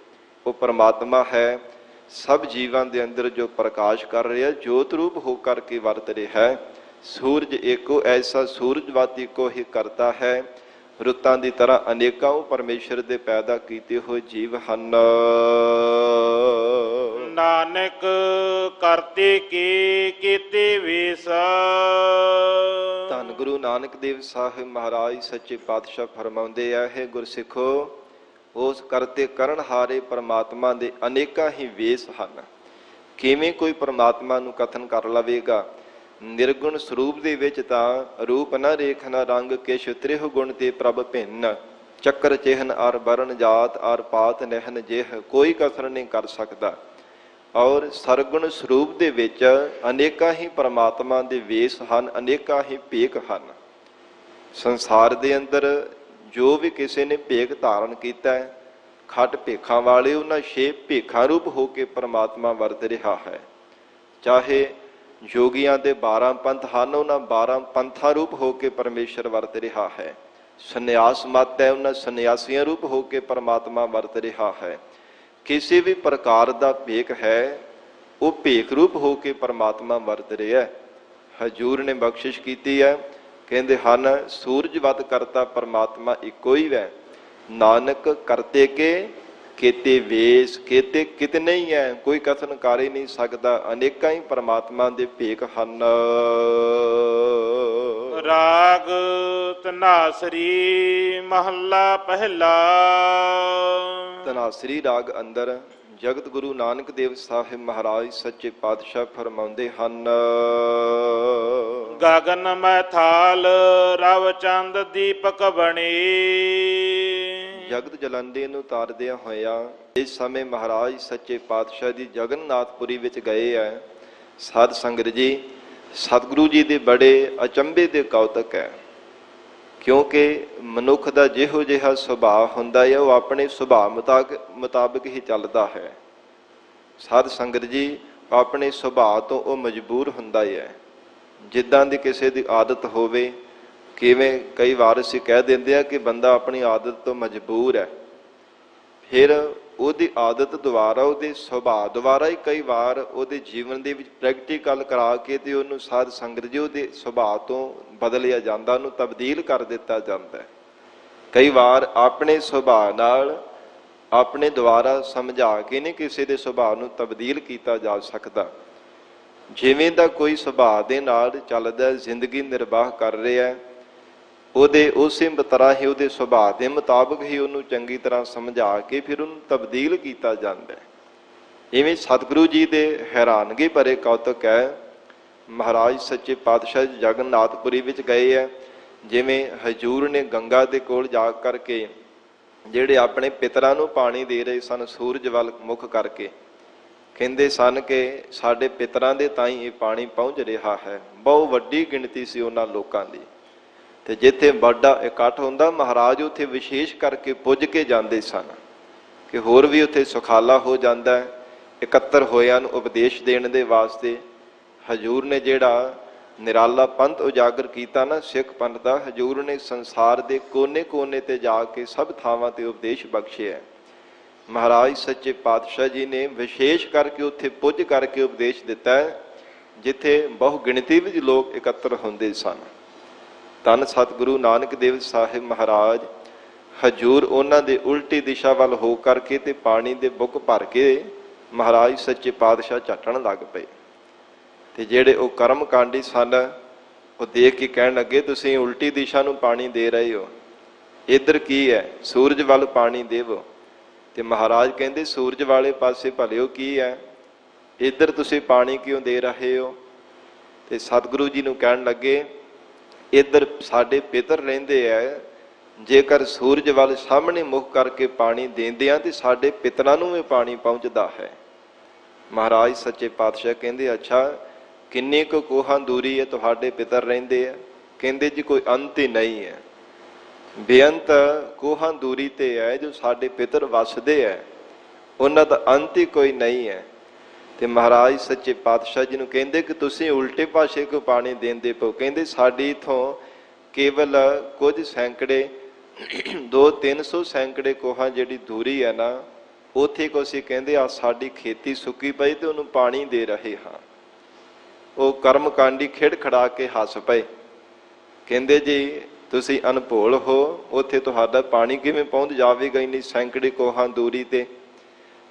ਉਹ ਪਰਮਾਤਮਾ ਹੈ, ਸਭ ਜੀਵਾਂ ਦੇ ਅੰਦਰ ਜੋ ਪ੍ਰਕਾਸ਼ ਕਰ ਰਿਹਾ, ਜੋਤ ਰੂਪ ਹੋ ਕਰਕੇ ਵਰਤ ਰਿਹਾ ਹੈ। ਸੂਰਜ ਏਕੋ, ਐਸਾ ਸੂਰਜਵਤ ਇੱਕੋ ਹੀ ਕਰਤਾ ਹੈ। ਰੁੱਤਾਂ ਦੀ ਤਰ੍ਹਾਂ ਅਨੇਕਾਂ ਉਹ ਪਰਮੇਸ਼ਰ ਦੇ ਪੈਦਾ ਕੀਤੇ ਹੋਏ ਜੀਵ ਹਨ। ਨਾਨਕ ਕਰਤੇ ਕੀ ਕੀਤੇ ਵੇਸ। ਧੰਨ ਗੁਰੂ ਨਾਨਕ ਦੇਵ ਸਾਹਿਬ ਮਹਾਰਾਜ ਸੱਚੇ ਪਾਤਸ਼ਾਹ ਫਰਮਾਉਂਦੇ ਆ, ਹੈ ਗੁਰਸਿੱਖੋ, ਉਸ ਕਰਤੇ ਕਰਨਹਾਰੇ ਪਰਮਾਤਮਾ ਦੇ ਅਨੇਕਾਂ ਹੀ ਵੇਸ ਹਨ। ਕਿਵੇਂ ਕੋਈ ਪਰਮਾਤਮਾ ਨੂੰ ਕਥਨ ਕਰ ਲਵੇਗਾ? ਨਿਰਗੁਣ ਸਰੂਪ ਦੇ ਵਿੱਚ ਤਾਂ ਰੂਪ ਨਾ ਰੇਖ ਨਾ ਰੰਗ, ਕਿਛ ਤ੍ਰਿਹ ਗੁਣ ਤੇ ਪ੍ਰਭ ਭਿੰਨ, ਚੱਕਰ ਚਿਹਨ ਅਰ ਬਰਨ ਜਾਤ ਅਰ ਪਾਤ ਨਹਿਨ ਜਿਹ, ਕੋਈ ਕਥਨ ਨਹੀਂ ਕਰ ਸਕਦਾ। ਔਰ ਸਰਗੁਣ ਸਰੂਪ ਦੇ ਵਿੱਚ ਅਨੇਕਾਂ ਹੀ ਪਰਮਾਤਮਾ ਦੇ ਵੇਸ ਹਨ, ਅਨੇਕਾਂ ਹੀ ਭੇਖ ਹਨ। ਸੰਸਾਰ ਦੇ ਅੰਦਰ ਜੋ ਵੀ ਕਿਸੇ ਨੇ ਭੇਖ ਧਾਰਨ ਕੀਤਾ ਹੈ, ਖੱਟ ਭੇਖਾਂ ਵਾਲੇ, ਉਹਨਾਂ 6 ਭੇਖਾਂ ਰੂਪ ਹੋ ਕੇ ਪਰਮਾਤਮਾ ਵਰਤ ਰਿਹਾ ਹੈ। ਚਾਹੇ ਯੋਗੀਆਂ ਦੇ 12 ਪੰਥ ਹਨ, ਉਹਨਾਂ 12 ਪੰਥਾਂ ਰੂਪ ਹੋ ਕੇ ਪਰਮੇਸ਼ਰ ਵਰਤ ਰਿਹਾ ਹੈ। ਸੰਨਿਆਸ ਮਤ ਹੈ, ਉਹਨਾਂ ਸੰਨਿਆਸੀਆਂ ਰੂਪ ਹੋ ਕੇ ਪਰਮਾਤਮਾ ਵਰਤ ਰਿਹਾ ਹੈ। ਕਿਸੇ ਵੀ ਪ੍ਰਕਾਰ ਦਾ ਭੇਖ ਹੈ, ਉਹ ਭੇਖ ਰੂਪ ਹੋ ਕੇ ਪਰਮਾਤਮਾ ਵਰਤ ਰਿਹਾ ਹੈ। ਹਜੂਰ ਨੇ ਬਖਸ਼ਿਸ਼ ਕੀਤੀ ਹੈ, ਕਹਿੰਦੇ ਹਨ ਸੂਰਜ ਵੱਧ ਕਰਤਾ ਪਰਮਾਤਮਾ ਇੱਕੋ ਹੀ ਹੈ, ਨਾਨਕ ਕਰਤੇ ਕੇ ਕੀਤੇ ਵੇਸ, ਕੀਤੇ ਕਿਤਨੇ ਹੀ ਹੈ, ਕੋਈ ਕਥਨ ਕਰ ਹੀ ਨਹੀਂ ਸਕਦਾ। ਅਨੇਕਾਂ ਹੀ ਪਰਮਾਤਮਾ ਦੇ ਭੇਖ ਹਨ। ਰਾਗ ਧਨਾਸਰੀ ਮਹੱਲਾ ਪਹਿਲਾ। ਧਨਾਸਰੀ ਰਾਗ ਅੰਦਰ ਜਗਤ ਗੁਰੂ ਨਾਨਕ ਦੇਵ ਸਾਹਿਬ ਮਹਾਰਾਜ ਸੱਚੇ ਪਾਤਸ਼ਾਹ ਫਰਮਾਉਂਦੇ ਹਨ। ਗਗਨ ਮੈਥਾਲ ਰਵ ਚੰਦ ਦੀਪਕ ਬਣੇ। ਜਗਤ ਜਲੰਦੇ ਨੂੰ ਤਾਰਦਿਆਂ ਹੋਇਆ ਇਸ ਸਮੇਂ ਮਹਾਰਾਜ ਸੱਚੇ ਪਾਤਸ਼ਾਹ ਦੀ ਜਗਨਨਾਥਪੁਰੀ ਵਿੱਚ ਗਏ ਹੈ। ਸਾਧ ਸੰਗਤ ਜੀ, ਸਤਿਗੁਰੂ ਜੀ ਦੇ ਬੜੇ ਅਚੰਭੇ ਦੇ ਕੌਤਕ ਹੈ, ਕਿਉਂਕਿ ਮਨੁੱਖ ਦਾ ਜਿਹੋ ਜਿਹਾ ਸੁਭਾਅ ਹੁੰਦਾ ਹੈ, ਉਹ ਆਪਣੇ ਸੁਭਾਅ ਮੁਤਾਬਕ ਹੀ ਚੱਲਦਾ ਹੈ। ਸਾਧ ਸੰਗਤ ਜੀ, ਆਪਣੇ ਸੁਭਾਅ ਤੋਂ ਉਹ ਮਜਬੂਰ ਹੁੰਦਾ ਹੈ। ਜਿੱਦਾਂ ਦੀ ਕਿਸੇ ਦੀ ਆਦਤ ਹੋਵੇ, ਕਿਵੇਂ ਕਈ ਵਾਰ ਅਸੀਂ ਕਹਿ ਦਿੰਦੇ ਆ ਕਿ ਬੰਦਾ ਆਪਣੀ ਆਦਤ ਤੋਂ ਮਜਬੂਰ ਹੈ, ਫਿਰ ਉਹਦੀ ਆਦਤ ਦੁਆਰਾ, ਉਹਦੇ ਸੁਭਾਅ ਦੁਆਰਾ ਹੀ ਕਈ ਵਾਰ ਉਹਦੇ ਜੀਵਨ ਦੇ ਵਿੱਚ ਪ੍ਰੈਕਟੀਕਲ ਕਰਾ ਕੇ ਤੇ ਉਹਨੂੰ ਸਾਧ ਸੰਗਤ ਜੀ ਉਹਦੇ ਸੁਭਾਅ ਤੋਂ ਬਦਲਿਆ ਜਾਂਦਾ, ਉਹਨੂੰ ਤਬਦੀਲ ਕਰ ਦਿੱਤਾ ਜਾਂਦਾ ਹੈ। ਕਈ ਵਾਰ ਆਪਣੇ ਸੁਭਾਅ ਨਾਲ, ਆਪਣੇ ਦੁਆਰਾ ਸਮਝਾ ਕੇ ਨਹੀਂ ਕਿਸੇ ਦੇ ਸੁਭਾਅ ਨੂੰ ਤਬਦੀਲ ਕੀਤਾ ਜਾ ਸਕਦਾ। ਜਿਵੇਂ ਦਾ ਕੋਈ ਸੁਭਾਅ ਦੇ ਨਾਲ ਚੱਲਦਾ, ਜ਼ਿੰਦਗੀ ਨਿਰਵਾਹ ਕਰ ਰਿਹਾ, ਉਹਦੇ ਉਸੇ ਤਰ੍ਹਾਂ ਹੀ, ਉਹਦੇ ਸੁਭਾਅ ਦੇ ਮੁਤਾਬਕ ਹੀ ਉਹਨੂੰ ਚੰਗੀ ਤਰ੍ਹਾਂ ਸਮਝਾ ਕੇ ਫਿਰ ਉਹਨੂੰ ਤਬਦੀਲ ਕੀਤਾ ਜਾਂਦਾ ਹੈ। ਇਵੇਂ ਸਤਿਗੁਰੂ ਜੀ ਦੇ ਹੈਰਾਨਗੀ ਭਰੇ ਕੌਤਕ ਹੈ। ਮਹਾਰਾਜ ਸੱਚੇ ਪਾਤਸ਼ਾਹ ਜਗਨਨਾਥਪੁਰੀ ਵਿੱਚ ਗਏ ਹੈ। ਜਿਵੇਂ ਹਜੂਰ ਨੇ ਗੰਗਾ ਦੇ ਕੋਲ ਜਾ ਕਰਕੇ ਜਿਹੜੇ ਆਪਣੇ ਪਿਤਰਾਂ ਨੂੰ ਪਾਣੀ ਦੇ ਰਹੇ ਸਨ, ਸੂਰਜ ਵੱਲ ਮੁਖ ਕਰਕੇ, ਕਹਿੰਦੇ ਸਨ ਕਿ ਸਾਡੇ ਪਿਤਰਾਂ ਦੇ ਤਾਈਂ ਇਹ ਪਾਣੀ ਪਹੁੰਚ ਰਿਹਾ ਹੈ। ਬਹੁਤ ਵੱਡੀ ਗਿਣਤੀ ਸੀ ਉਹਨਾਂ ਲੋਕਾਂ ਦੀ, ਤੇ ਜਿੱਥੇ ਵੱਡਾ ਇਕੱਠ ਹੁੰਦਾ, ਮਹਾਰਾਜ ਉੱਥੇ ਵਿਸ਼ੇਸ਼ ਕਰਕੇ ਪੁੱਜ ਕੇ ਜਾਂਦੇ ਸਨ ਕਿ ਹੋਰ ਵੀ ਉੱਥੇ ਸੁਖਾਲਾ ਹੋ ਜਾਂਦਾ ਹੈ। ਇਕੱਤਰ ਹੋਇਆਂ ਨੂੰ ਉਪਦੇਸ਼ ਦੇਣ ਦੇ ਵਾਸਤੇ ਹਜੂਰ ਨੇ ਜਿਹੜਾ ਨਿਰਾਲਾ ਪੰਥ ਉਜਾਗਰ ਕੀਤਾ ਨਾ, ਸਿੱਖ ਪੰਥ ਦਾ, ਹਜੂਰ ਨੇ ਸੰਸਾਰ ਦੇ ਕੋਨੇ-ਕੋਨੇ ਤੇ ਜਾ ਕੇ ਸਭ ਥਾਵਾਂ ਤੇ ਉਪਦੇਸ਼ ਬਖਸ਼ਿਆ। ਮਹਾਰਾਜ ਸੱਚੇ ਪਾਤਸ਼ਾਹ ਜੀ ਨੇ ਵਿਸ਼ੇਸ਼ ਕਰਕੇ ਉੱਥੇ ਪੁੱਜ ਕਰਕੇ ਉਪਦੇਸ਼ ਦਿੱਤਾ ਹੈ, ਜਿੱਥੇ ਬਹੁ ਗਿਣਤੀ ਵਿੱਚ ਲੋਕ ਇਕੱਤਰ ਹੁੰਦੇ ਸਨ। ਧੰਨ ਸਤਿਗੁਰੂ ਨਾਨਕ ਦੇਵ ਸਾਹਿਬ ਮਹਾਰਾਜ ਹਜੂਰ ਉਹਨਾਂ ਦੇ ਉਲਟੀ ਦਿਸ਼ਾ ਵੱਲ ਹੋ ਕਰਕੇ ਤੇ ਪਾਣੀ ਦੇ ਬੁੱਕ ਭਰ ਕੇ ਮਹਾਰਾਜ ਸੱਚੇ ਪਾਤਸ਼ਾਹ ਝੱਟਣ ਲੱਗ ਪਏ। ਤੇ ਜਿਹੜੇ ਉਹ ਕਰਮ ਕਾਂਡੀ ਸਨ, ਉਹ ਦੇਖ ਕੇ ਕਹਿਣ ਲੱਗੇ, ਤੁਸੀਂ ਉਲਟੀ ਦਿਸ਼ਾ ਨੂੰ ਪਾਣੀ ਦੇ ਰਹੇ ਹੋ, ਇੱਧਰ ਕੀ ਹੈ? ਸੂਰਜ ਵੱਲ ਪਾਣੀ ਦੇਵੋ। ਤੇ ਮਹਾਰਾਜ ਕਹਿੰਦੇ, ਸੂਰਜ ਵਾਲੇ ਪਾਸੇ ਭਲਿਓ ਕੀ ਹੈ, ਇੱਧਰ ਤੁਸੀਂ ਪਾਣੀ ਕਿਉਂ ਦੇ ਰਹੇ ਹੋ? ਤੇ ਸਤਿਗੁਰੂ ਜੀ ਨੂੰ ਕਹਿਣ ਲੱਗੇ, ਇੱਧਰ ਸਾਡੇ ਪਿਤਰ ਰਹਿੰਦੇ ਹੈ, ਜੇਕਰ ਸੂਰਜ ਵੱਲ ਸਾਹਮਣੇ ਮੁਖ ਕਰਕੇ ਪਾਣੀ ਦਿੰਦੇ ਆ ਤੇ ਸਾਡੇ ਪਿਤਰਾਂ ਨੂੰ ਵੀ ਪਾਣੀ ਪਹੁੰਚਦਾ ਹੈ। ਮਹਾਰਾਜ ਸੱਚੇ ਪਾਤਸ਼ਾਹ ਕਹਿੰਦੇ, ਅੱਛਾ ਕਿੰਨੀ ਕੁ ਕੋਹਾਂ ਦੂਰੀ ਹੈ ਤੁਹਾਡੇ ਪਿਤਰ ਰਹਿੰਦੇ ਆ? ਕਹਿੰਦੇ ਜੀ ਕੋਈ ਅੰਤ ਹੀ ਨਹੀਂ ਹੈ, ਬੇਅੰਤ ਕੋਹਾਂ ਦੂਰੀ ਤੇ ਹੈ ਜੋ ਸਾਡੇ ਪਿਤਰ ਵਸਦੇ ਹੈ, ਉਹਨਾਂ ਦਾ ਅੰਤ ਹੀ ਕੋਈ ਨਹੀਂ ਹੈ। ਤੇ ਮਹਾਰਾਜ ਸੱਚੇ ਪਾਤਸ਼ਾਹ ਜੀ ਨੂੰ ਕਹਿੰਦੇ ਕਿ ਤੁਸੀਂ ਉਲਟੇ ਪਾਸੇ ਕਿਉਂ ਪਾਣੀ ਦਿੰਦੇ ਪਓ? ਕਹਿੰਦੇ ਸਾਡੀ ਇਥੋਂ ਕੇਵਲ ਕੁਝ ਸੈਂਕੜੇ 200-300 ਸੈਂਕੜੇ ਕੋਹਾਂ ਜਿਹੜੀ ਦੂਰੀ ਹੈ ਨਾ, ਉੱਥੇ ਕੋ ਅਸੀਂ ਕਹਿੰਦੇ ਆ ਸਾਡੀ ਖੇਤੀ ਸੁੱਕੀ ਪਈ ਤੇ ਉਹਨੂੰ ਪਾਣੀ ਦੇ ਰਹੇ ਹਾਂ। ਉਹ ਕਰਮ ਕਾਂਡੀ ਖਿੜ ਖੜਾ ਕੇ ਹੱਸ ਪਏ, ਕਹਿੰਦੇ ਜੀ ਤੁਸੀਂ ਅਨਭੋਲ ਹੋ, ਉੱਥੇ ਤੁਹਾਡਾ ਪਾਣੀ ਕਿਵੇਂ ਪਹੁੰਚ ਜਾਵੇਗਾ ਇੰਨੀ ਸੈਂਕੜੇ ਕੋਹਾਂ ਦੂਰੀ ਤੇ?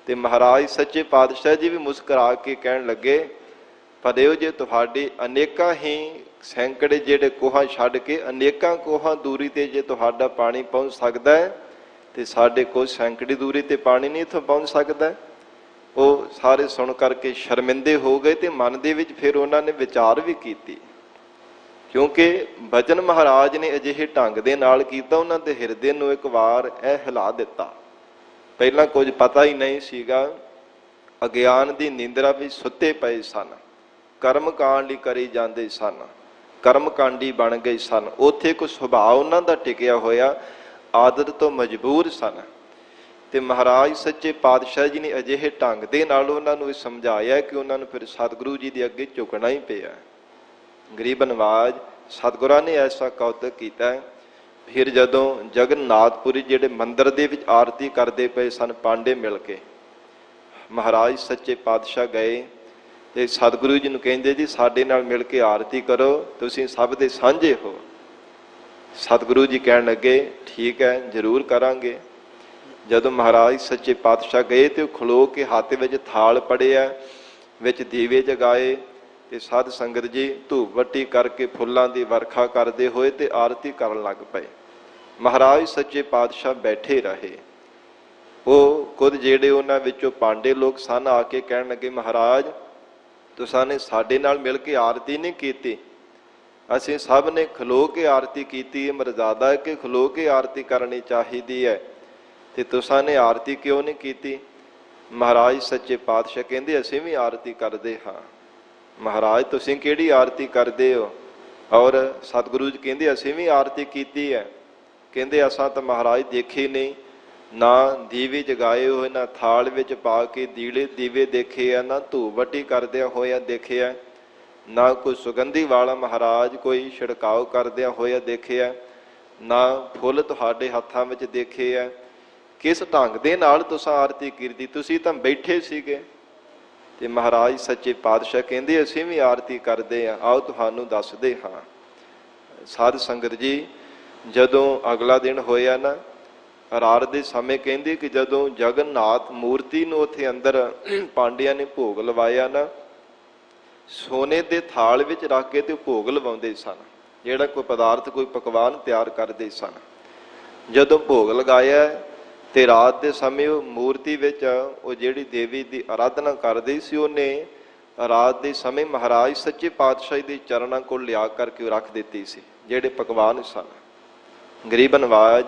ਤੇ ਮਹਾਰਾਜ ਸੱਚੇ ਪਾਤਸ਼ਾਹ ਜੀ ਵੀ ਮੁਸਕਰਾ ਕੇ ਕਹਿਣ ਲੱਗੇ, ਭਲਿਓ ਜੇ ਤੁਹਾਡੇ ਅਨੇਕਾਂ ਹੀ ਸੈਂਕੜੇ ਜਿਹੜੇ ਕੋਹਾਂ ਛੱਡ ਕੇ ਅਨੇਕਾਂ ਕੋਹਾਂ ਦੂਰੀ ਤੇ ਜੇ ਤੁਹਾਡਾ ਪਾਣੀ ਪਹੁੰਚ ਸਕਦਾ ਹੈ, ਤੇ ਸਾਡੇ ਕੋਲ ਸੈਂਕੜੀ ਦੂਰੀ ਤੇ ਪਾਣੀ ਨਹੀਂ ਇੱਥੋਂ ਪਹੁੰਚ ਸਕਦਾ। ਉਹ ਸਾਰੇ ਸੁਣ ਕਰਕੇ ਸ਼ਰਮਿੰਦੇ ਹੋ ਗਏ ਤੇ ਮਨ ਦੇ ਵਿੱਚ ਫਿਰ ਉਹਨਾਂ ਨੇ ਵਿਚਾਰ ਵੀ ਕੀਤੀ, ਕਿਉਂਕਿ ਬਚਨ ਮਹਾਰਾਜ ਨੇ ਅਜਿਹੇ ਢੰਗ ਦੇ ਨਾਲ ਕੀਤਾ, ਉਹਨਾਂ ਦੇ ਹਿਰਦੇ ਨੂੰ ਇੱਕ ਵਾਰ ਇਹ ਹਿਲਾ ਦਿੱਤਾ। ਪਹਿਲਾਂ ਕੁਝ ਪਤਾ ਹੀ ਨਹੀਂ ਸੀਗਾ, ਅਗਿਆਨ ਦੀ ਨੀਂਦਰਾ ਵਿੱਚ ਸੁੱਤੇ ਪਏ ਸਨ, ਕਰਮ ਕਾਂਡ ਲਈ ਕਰੀ ਜਾਂਦੇ ਸਨ, ਕਰਮ ਕਾਂਡੀ ਬਣ ਗਏ ਸਨ। ਉੱਥੇ ਕੋਈ ਸੁਭਾਅ ਉਹਨਾਂ ਦਾ ਟਿਕਿਆ ਹੋਇਆ, ਆਦਤ ਤੋਂ ਮਜਬੂਰ ਸਨ। ਤੇ ਮਹਾਰਾਜ ਸੱਚੇ ਪਾਤਸ਼ਾਹ ਜੀ ਨੇ ਅਜਿਹੇ ਢੰਗ ਦੇ ਨਾਲ ਉਹਨਾਂ ਨੂੰ ਸਮਝਾਇਆ ਕਿ ਉਹਨਾਂ ਨੂੰ ਫਿਰ ਸਤਿਗੁਰੂ ਜੀ ਦੇ ਅੱਗੇ ਝੁਕਣਾ ਹੀ ਪਿਆ। ਗਰੀਬ ਨਵਾਜ ਸਤਿਗੁਰਾਂ ਨੇ ਐਸਾ ਕੌਤਕ ਕੀਤਾ। ਫਿਰ ਜਦੋਂ ਜਗਨਨਾਥਪੁਰੀ ਜਿਹੜੇ ਮੰਦਿਰ ਦੇ ਵਿੱਚ ਆਰਤੀ ਕਰਦੇ ਪਏ ਸਨ ਪਾਂਡੇ ਮਿਲ ਕੇ, ਮਹਾਰਾਜ ਸੱਚੇ ਪਾਤਸ਼ਾਹ ਗਏ ਤੇ ਸਤਿਗੁਰੂ ਜੀ ਨੂੰ ਕਹਿੰਦੇ ਜੀ ਸਾਡੇ ਨਾਲ ਮਿਲ ਕੇ ਆਰਤੀ ਕਰੋ, ਤੁਸੀਂ ਸਭ ਦੇ ਸਾਂਝੇ ਹੋ। ਸਤਿਗੁਰੂ ਜੀ ਕਹਿਣ ਲੱਗੇ ਠੀਕ ਹੈ ਜ਼ਰੂਰ ਕਰਾਂਗੇ। ਜਦੋਂ ਮਹਾਰਾਜ ਸੱਚੇ ਪਾਤਸ਼ਾਹ ਗਏ ਤੇ ਉਹ ਖਲੋ ਕੇ ਹੱਥ ਵਿੱਚ ਥਾਲ ਪੜਿਆ, ਵਿੱਚ ਦੀਵੇ ਜਗਾਏ ਤੇ ਸਾਧ ਸੰਗਤ ਜੀ ਧੂਪ ਵੱਟੀ ਕਰਕੇ ਫੁੱਲਾਂ ਦੀ ਵਰਖਾ ਕਰਦੇ ਹੋਏ ਤੇ ਆਰਤੀ ਕਰਨ ਲੱਗ ਪਏ। ਮਹਾਰਾਜ ਸੱਚੇ ਪਾਤਸ਼ਾਹ ਬੈਠੇ ਰਹੇ। ਉਹ ਖੁਦ ਜਿਹੜੇ ਉਹਨਾਂ ਵਿੱਚੋਂ ਪਾਂਡੇ ਲੋਕ ਸਨ ਆ ਕੇ ਕਹਿਣ ਲੱਗੇ ਮਹਾਰਾਜ ਤੁਸਾਂ ਨੇ ਸਾਡੇ ਨਾਲ ਮਿਲ ਕੇ ਆਰਤੀ ਨਹੀਂ ਕੀਤੀ, ਅਸੀਂ ਸਭ ਨੇ ਖਲੋ ਕੇ ਆਰਤੀ ਕੀਤੀ ਹੈ, ਮਰਜ਼ਾਦਾ ਹੈ ਕਿ ਖਲੋ ਕੇ ਆਰਤੀ ਕਰਨੀ ਚਾਹੀਦੀ ਹੈ, ਤੇ ਤੁਸਾਂ ਨੇ ਆਰਤੀ ਕਿਉਂ ਨਹੀਂ ਕੀਤੀ? ਮਹਾਰਾਜ ਸੱਚੇ ਪਾਤਸ਼ਾਹ ਕਹਿੰਦੇ ਅਸੀਂ ਵੀ ਆਰਤੀ ਕਰਦੇ ਹਾਂ। ਮਹਾਰਾਜ ਤੁਸੀਂ ਕਿਹੜੀ ਆਰਤੀ ਕਰਦੇ ਹੋ? ਔਰ ਸਤਿਗੁਰੂ ਜੀ ਕਹਿੰਦੇ ਅਸੀਂ ਵੀ ਆਰਤੀ ਕੀਤੀ ਹੈ। ਕਹਿੰਦੇ ਅਸਾਂ ਤਾਂ ਮਹਾਰਾਜ ਦੇਖੇ ਨਹੀਂ, ਨਾ ਦੀਵੇ ਜਗਾਏ ਹੋਏ, ਨਾ ਥਾਲ ਵਿੱਚ ਪਾ ਕੇ ਦੀਵੇ ਦੇਖੇ ਆ, ਨਾ ਧੂਪ ਵੱਟੀ ਕਰਦਿਆਂ ਹੋਇਆ ਦੇਖਿਆ, ਨਾ ਕੋਈ ਸੁਗੰਧੀ ਵਾਲਾ ਮਹਾਰਾਜ ਕੋਈ ਛਿੜਕਾਓ ਕਰਦਿਆਂ ਹੋਇਆ ਦੇਖਿਆ, ਨਾ ਫੁੱਲ ਤੁਹਾਡੇ ਹੱਥਾਂ ਵਿੱਚ ਦੇਖੇ ਆ। ਕਿਸ ਢੰਗ ਦੇ ਨਾਲ ਤੁਸੀਂ ਆਰਤੀ ਕੀਤੀ? ਤੁਸੀਂ ਤਾਂ ਬੈਠੇ ਸੀਗੇ। ਤੇ ਮਹਾਰਾਜ ਸੱਚੇ ਪਾਤਸ਼ਾਹ ਕਹਿੰਦੇ ਅਸੀਂ ਵੀ ਆਰਤੀ ਕਰਦੇ ਹਾਂ, ਆਓ ਤੁਹਾਨੂੰ ਦੱਸਦੇ ਹਾਂ। ਸਾਧ ਸੰਗਤ ਜੀ ਜਦੋਂ ਅਗਲਾ ਦਿਨ ਹੋਇਆ ਨਾ, ਰਾਤ ਦੇ ਸਮੇਂ ਕਹਿੰਦੇ ਕਿ ਜਦੋਂ ਜਗਨਨਾਥ ਮੂਰਤੀ ਨੂੰ ਉੱਥੇ ਅੰਦਰ ਪਾਂਡਿਆਂ ਨੇ ਭੋਗ ਲਵਾਇਆ ਨਾ, ਸੋਨੇ ਦੇ ਥਾਲ ਵਿੱਚ ਰੱਖ ਕੇ ਤੇ ਭੋਗ ਲਵਾਉਂਦੇ ਸਨ, ਜਿਹੜਾ ਕੋਈ ਪਦਾਰਥ ਕੋਈ ਪਕਵਾਨ ਤਿਆਰ ਕਰਦੇ ਸਨ। ਜਦੋਂ ਭੋਗ ਲਗਾਇਆ ਤੇ ਰਾਤ ਦੇ ਸਮੇਂ ਉਹ ਮੂਰਤੀ ਵਿੱਚ ਉਹ ਜਿਹੜੀ ਦੇਵੀ ਦੀ ਆਰਾਧਨਾ ਕਰਦੇ ਸੀ, ਉਹਨੇ ਰਾਤ ਦੇ ਸਮੇਂ ਮਹਾਰਾਜ ਸੱਚੇ ਪਾਤਸ਼ਾਹ ਦੇ ਚਰਨਾਂ ਕੋਲ ਲਿਆ ਕਰਕੇ ਰੱਖ ਦਿੱਤੀ ਸੀ ਜਿਹੜੇ ਪਕਵਾਨ ਸਨ। ਗਰੀਬ ਨਵਾਜ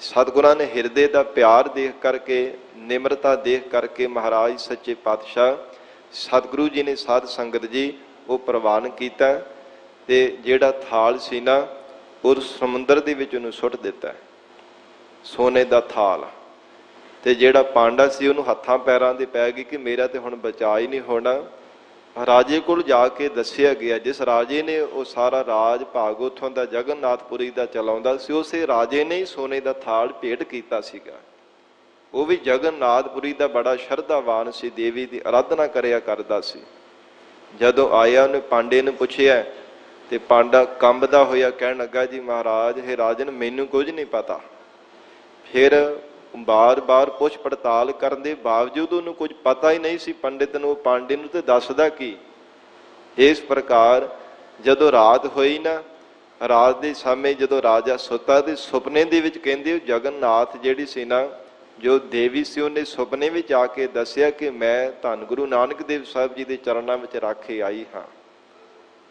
ਸਤਿਗੁਰਾਂ ਨੇ ਹਿਰਦੇ ਦਾ ਪਿਆਰ ਦੇਖ ਕਰਕੇ, ਨਿਮਰਤਾ ਦੇਖ ਕਰਕੇ ਮਹਾਰਾਜ ਸੱਚੇ ਪਾਤਸ਼ਾਹ ਸਤਿਗੁਰੂ ਜੀ ਨੇ ਸਾਧ ਸੰਗਤ ਜੀ ਉਹ ਪ੍ਰਵਾਨ ਕੀਤਾ ਤੇ ਜਿਹੜਾ ਥਾਲ ਸੀ ਨਾ ਉਹ ਸਮੁੰਦਰ ਦੇ ਵਿੱਚ ਉਹਨੂੰ ਸੁੱਟ ਦਿੱਤਾ, ਸੋਨੇ ਦਾ ਥਾਲ। ਤੇ ਜਿਹੜਾ ਪਾਂਡਾ ਸੀ ਉਹਨੂੰ ਹੱਥਾਂ ਪੈਰਾਂ ਦੇ ਪੈ ਗਈ ਕਿ ਮੇਰਾ ਤੇ ਹੁਣ ਬਚਾ ਹੀ ਨਹੀਂ ਹੋਣਾ। ਰਾਜੇ ਕੋਲ ਜਾ ਕੇ ਦੱਸਿਆ ਗਿਆ, ਜਿਸ ਰਾਜੇ ਨੇ ਉਹ ਸਾਰਾ ਰਾਜ ਭਾਗ ਉੱਥੋਂ ਦਾ ਜਗਨਨਾਥਪੁਰੀ ਦਾ ਚਲਾਉਂਦਾ ਸੀ, ਉਸੇ ਰਾਜੇ ਨੇ ਹੀ ਸੋਨੇ ਦਾ ਥਾਲ ਭੇਟ ਕੀਤਾ ਸੀਗਾ। ਉਹ ਵੀ ਜਗਨਨਾਥਪੁਰੀ ਦਾ ਬੜਾ ਸ਼ਰਧਾਵਾਨ ਸੀ, ਦੇਵੀ ਦੀ ਆਰਾਧਨਾ ਕਰਿਆ ਕਰਦਾ ਸੀ। ਜਦੋਂ ਆਇਆ ਉਹਨੇ ਪਾਂਡੇ ਨੂੰ ਪੁੱਛਿਆ ਤੇ ਪਾਂਡਾ ਕੰਬਦਾ ਹੋਇਆ ਕਹਿਣ ਲੱਗਾ ਜੀ ਮਹਾਰਾਜ ਇਹ ਰਾਜਨ ਮੈਨੂੰ ਕੁਝ ਨਹੀਂ ਪਤਾ। ਫਿਰ ਬਾਰ-ਬਾਰ ਪੁੱਛ ਪੜਤਾਲ ਕਰਨ ਦੇ ਬਾਵਜੂਦ ਉਹਨੂੰ ਕੁਝ ਪਤਾ ਹੀ ਨਹੀਂ ਸੀ ਪੰਡਿਤ ਨੂੰ, ਪਾਂਡੇ ਨੂੰ, ਤੇ ਦੱਸਦਾ ਕੀ? ਇਸ ਪ੍ਰਕਾਰ ਜਦੋਂ ਰਾਤ ਹੋਈ ਨਾ, ਰਾਤ ਦੇ ਸਮੇਂ ਜਦੋਂ ਰਾਜਾ ਸੁੱਤਾ ਤੇ ਸੁਪਨੇ ਦੇ ਵਿੱਚ ਕਹਿੰਦੇ ਜਗਨਨਾਥ ਜਿਹੜੀ ਸੀ ਨਾ, ਜੋ ਦੇਵੀ ਸੀ, ਉਹਨੇ ਸੁਪਨੇ ਵਿੱਚ ਆ ਕੇ ਦੱਸਿਆ ਕਿ ਮੈਂ ਧੰਨ ਗੁਰੂ ਨਾਨਕ ਦੇਵ ਸਾਹਿਬ ਜੀ ਦੇ ਚਰਨਾਂ ਵਿੱਚ ਰੱਖ ਕੇ ਆਈ ਹਾਂ।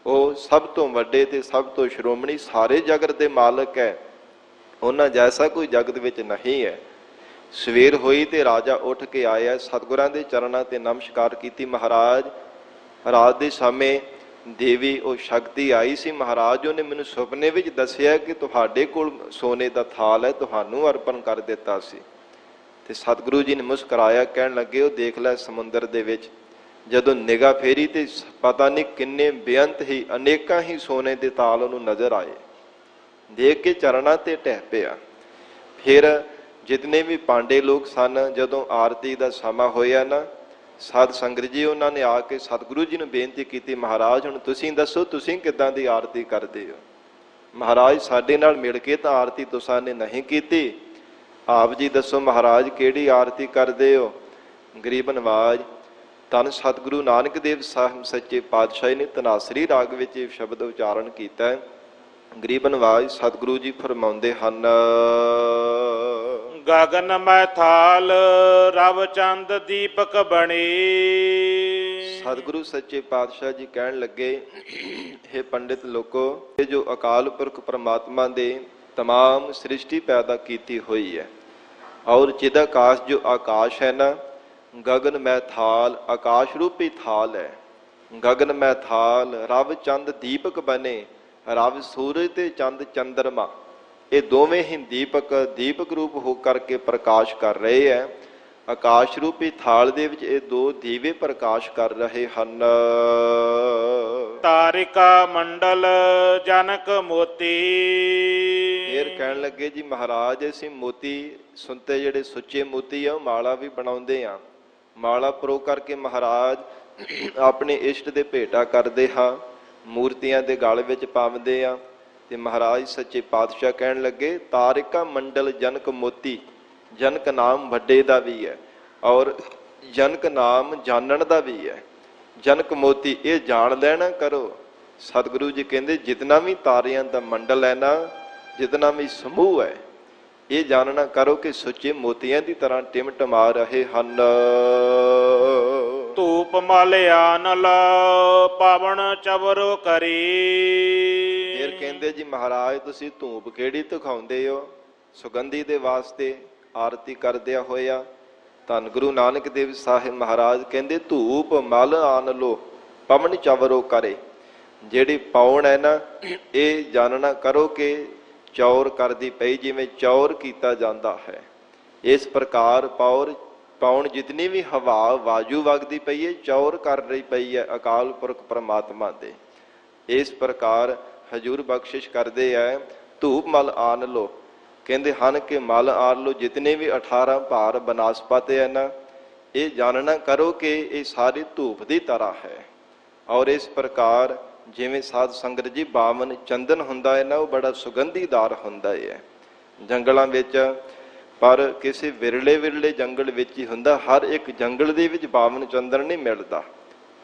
ਉਹ ਸਭ ਤੋਂ ਵੱਡੇ ਤੇ ਸਭ ਤੋਂ ਸ਼੍ਰੋਮਣੀ ਸਾਰੇ ਜਗਤ ਦੇ ਮਾਲਕ ਹੈ, ਉਹਨਾਂ ਜੈਸਾ ਕੋਈ ਜਗਤ ਵਿੱਚ ਨਹੀਂ ਹੈ। ਸਵੇਰ ਹੋਈ ਤੇ ਰਾਜਾ ਉੱਠ ਕੇ ਆਇਆ, ਸਤਿਗੁਰਾਂ ਦੇ ਚਰਨਾਂ ਤੇ ਨਮਸਕਾਰ ਕੀਤੀ। ਮਹਾਰਾਜ ਰਾਤ ਦੇ ਸਮੇਂ ਦੇਵੀ ਉਹ ਸ਼ਕਤੀ ਆਈ ਸੀ ਮਹਾਰਾਜ, ਉਹਨੇ ਮੈਨੂੰ ਸੁਪਨੇ ਵਿੱਚ ਦੱਸਿਆ ਕਿ ਤੁਹਾਡੇ ਕੋਲ ਸੋਨੇ ਦਾ ਥਾਲ ਹੈ, ਤੁਹਾਨੂੰ ਅਰਪਣ ਕਰ ਦਿੱਤਾ ਸੀ। ਤੇ ਸਤਿਗੁਰੂ ਜੀ ਨੇ ਮੁਸਕਰਾਇਆ, ਕਹਿਣ ਲੱਗੇ ਉਹ ਦੇਖ ਲੈ ਸਮੁੰਦਰ ਦੇ ਵਿੱਚ ਜਦੋਂ ਨਿਗਾਹ ਫੇਰੀ ਤੇ ਪਤਾ ਨਹੀਂ ਕਿੰਨੇ ਬੇਅੰਤ ਹੀ ਅਨੇਕਾਂ ਹੀ ਸੋਨੇ ਦੇ ਤਾਲ ਉਹਨੂੰ ਨਜ਼ਰ ਆਏ। ਦੇਖ ਕੇ ਚਰਨਾਂ ਤੇ ਢਹਿ ਪਿਆ। ਫਿਰ ਜਿਤਨੇ ਵੀ ਪਾਂਡੇ ਲੋਕ ਸਨ, ਜਦੋਂ ਆਰਤੀ ਦਾ ਸਮਾਂ ਹੋਇਆ ਨਾ, ਸਾਧ ਸੰਗਤ ਜੀ ਉਹਨਾਂ ਨੇ ਆ ਕੇ ਸਤਿਗੁਰੂ ਜੀ ਨੂੰ ਬੇਨਤੀ ਕੀਤੀ, ਮਹਾਰਾਜ ਹੁਣ ਤੁਸੀਂ ਦੱਸੋ ਤੁਸੀਂ ਕਿੱਦਾਂ ਦੀ ਆਰਤੀ ਕਰਦੇ ਹੋ? ਮਹਾਰਾਜ ਸਾਡੇ ਨਾਲ ਮਿਲ ਕੇ ਤਾਂ ਆਰਤੀ ਤੁਸਾਂ ਨੇ ਨਹੀਂ ਕੀਤੀ, ਆਪ ਜੀ ਦੱਸੋ ਮਹਾਰਾਜ ਕਿਹੜੀ ਆਰਤੀ ਕਰਦੇ ਹੋ? ਗਰੀਬ ਨਵਾਜ ਧੰਨ ਸਤਿਗੁਰੂ ਨਾਨਕ ਦੇਵ ਸਾਹਿਬ ਸੱਚੇ ਪਾਤਸ਼ਾਹ ਨੇ ਧਨਾਸਰੀ ਰਾਗ ਵਿੱਚ ਇਹ ਸ਼ਬਦ ਉਚਾਰਨ ਕੀਤਾ ਹੈ। ਗਰੀਬ ਨਵਾਜ ਸਤਿਗੁਰੂ ਜੀ ਫਰਮਾਉਂਦੇ ਹਨ, ਗਗਨ ਮੈ ਥਾਲ ਰਵ ਚੰਦ ਦੀਪਕ ਬਣੀ। ਸਤਿਗੁਰੂ ਸੱਚੇ ਪਾਤਸ਼ਾਹ ਜੀ ਕਹਿਣ ਲੱਗੇ, ਇਹ ਪੰਡਿਤ ਲੋਕੋ, ਇਹ ਜੋ ਅਕਾਲ ਪੁਰਖ ਪਰਮਾਤਮਾ ਦੇ ਤਮਾਮ ਸ੍ਰਿਸ਼ਟੀ ਪੈਦਾ ਕੀਤੀ ਹੋਈ ਹੈ, ਔਰ ਚਿਦਾਕਾਸ਼ ਜੋ ਆਕਾਸ਼ ਹੈ ਨਾ, ਗਗਨ ਮੈਂ ਥਾਲ ਆਕਾਸ਼ ਰੂਪੀ ਥਾਲ ਹੈ। ਗਗਨ ਮੈਂ ਥਾਲ ਰਵ ਚੰਦ ਦੀਪਕ ਬਨੇ, ਰਵ ਸੂਰਜ ਤੇ ਚੰਦ ਚੰਦਰਮਾ, ਇਹ ਦੋਵੇਂ ਹੀ ਦੀਪਕ ਰੂਪ ਹੋ ਕਰਕੇ ਪ੍ਰਕਾਸ਼ ਕਰ ਰਹੇ ਹੈ। ਆਕਾਸ਼ ਰੂਪੀ ਥਾਲ ਦੇ ਵਿੱਚ ਇਹ ਦੋ ਦੀਵੇ ਪ੍ਰਕਾਸ਼ ਕਰ ਰਹੇ ਹਨ। ਤਾਰਿਕਾ ਮੰਡਲ ਜਨਕ ਮੋਤੀ। ਫੇਰ ਕਹਿਣ ਲੱਗੇ ਜੀ ਮਹਾਰਾਜ ਅਸੀਂ ਮੋਤੀ ਸੁੰਤੇ ਜਿਹੜੇ ਸੁੱਚੇ ਮੋਤੀ ਆ ਉਹ ਮਾਲਾ ਵੀ ਬਣਾਉਂਦੇ ਆ। ਮਾਲਾ ਪਰੋ ਕਰਕੇ ਮਹਾਰਾਜ ਆਪਣੇ ਇਸ਼ਟ ਦੇ ਭੇਟਾ ਕਰਦੇ ਹਾਂ, ਮੂਰਤੀਆਂ ਦੇ ਗਲ ਵਿੱਚ ਪਾਉਂਦੇ ਆ। ਤੇ ਮਹਾਰਾਜ ਸੱਚੇ ਪਾਤਸ਼ਾਹ ਕਹਿਣ ਲੱਗੇ ਤਾਰਿਕਾ ਮੰਡਲ ਜਨਕ ਮੋਤੀ, ਜਨਕ ਨਾਮ ਵੱਡੇ ਦਾ ਵੀ ਹੈ ਔਰ ਜਨਕ ਨਾਮ ਜਾਣਨ ਦਾ ਵੀ ਹੈ। ਜਨਕ ਮੋਤੀ ਇਹ ਜਾਣ ਲੈਣਾ ਕਰੋ। ਸਤਿਗੁਰੂ ਜੀ ਕਹਿੰਦੇ ਜਿਤਨਾ ਵੀ ਤਾਰਿਆਂ ਦਾ ਮੰਡਲ ਹੈ ਨਾ, ਜਿਤਨਾ ਵੀ ਸਮੂਹ ਹੈ, ਇਹ ਜਾਣਨਾ ਕਰੋ ਕਿ ਸੁੱਚੇ ਮੋਤੀਆਂ ਦੀ ਤਰ੍ਹਾਂ ਟਿਮਟਮਾ ਰਹੇ ਹਨ। ਧੂਪ ਮਲਿਆਨਲ ਪਾਵਨ ਚਵਰੋ ਕਰੀ। ਫਿਰ ਕਹਿੰਦੇ ਜੀ ਮਹਾਰਾਜ ਤੁਸੀਂ ਧੂਪ ਕਿਹੜੀ ਦਿਖਾਉਂਦੇ ਹੋ? ਸੁਗੰਧੀ ਦੇ ਵਾਸਤੇ ਆਰਤੀ ਕਰਦਿਆ ਹੋਇਆ। ਧੰਨ ਗੁਰੂ ਨਾਨਕ ਦੇਵ ਸਾਹਿਬ ਮਹਾਰਾਜ ਕਹਿੰਦੇ ਧੂਪ ਮਲ ਆਨ ਲੋ ਪਵਨ ਚਵਰੋ ਕਰੇ। ਜਿਹੜੀ ਪੌਣ ਹੈ ਨਾ, ਇਹ ਜਾਣਨਾ ਕਰੋ ਕਿ ਚੌਰ ਕਰਦੀ ਪਈ, ਜਿਵੇਂ ਚੌਰ ਕੀਤਾ ਜਾਂਦਾ ਹੈ। ਇਸ ਪ੍ਰਕਾਰ ਪੌਣ ਜਿਤਨੀ ਵੀ ਹਵਾ ਵਾਯੂ ਵਗਦੀ ਪਈ ਹੈ, ਚੌਰ ਕਰ ਰਹੀ ਪਈ ਹੈ ਅਕਾਲ ਪੁਰਖ ਪਰਮਾਤਮਾ ਦੇ। ਇਸ ਪ੍ਰਕਾਰ ਹਜੂਰ ਬਖਸ਼ਿਸ਼ ਕਰਦੇ ਹੈ ਧੂਪ ਮਲ ਆਨ ਲੋ। ਕਹਿੰਦੇ ਹਨ ਕਿ ਮਲ ਆਨ ਲੋ ਜਿਤਨੇ ਵੀ 18 ਭਾਰ ਬਨਸਪਤ ਹੈ ਨਾ, ਇਹ ਜਾਣਨਾ ਕਰੋ ਕਿ ਇਹ ਸਾਰੀ ਧੂਪ ਦੀ ਤਰ੍ਹਾਂ ਹੈ। ਔਰ ਇਸ ਪ੍ਰਕਾਰ ਜਿਵੇਂ ਸਾਧ ਸੰਗਤ ਜੀ 52 ਚੰਦਨ ਹੁੰਦਾ ਹੈ ਨਾ, ਉਹ ਬੜਾ ਸੁਗੰਧੀਦਾਰ ਹੁੰਦਾ ਹੈ ਜੰਗਲਾਂ ਵਿੱਚ, ਪਰ ਕਿਸੇ ਵਿਰਲੇ ਜੰਗਲ ਵਿੱਚ ਹੀ ਹੁੰਦਾ। ਹਰ ਇੱਕ ਜੰਗਲ ਦੇ ਵਿੱਚ 52 ਚੰਦਨ ਨਹੀਂ ਮਿਲਦਾ।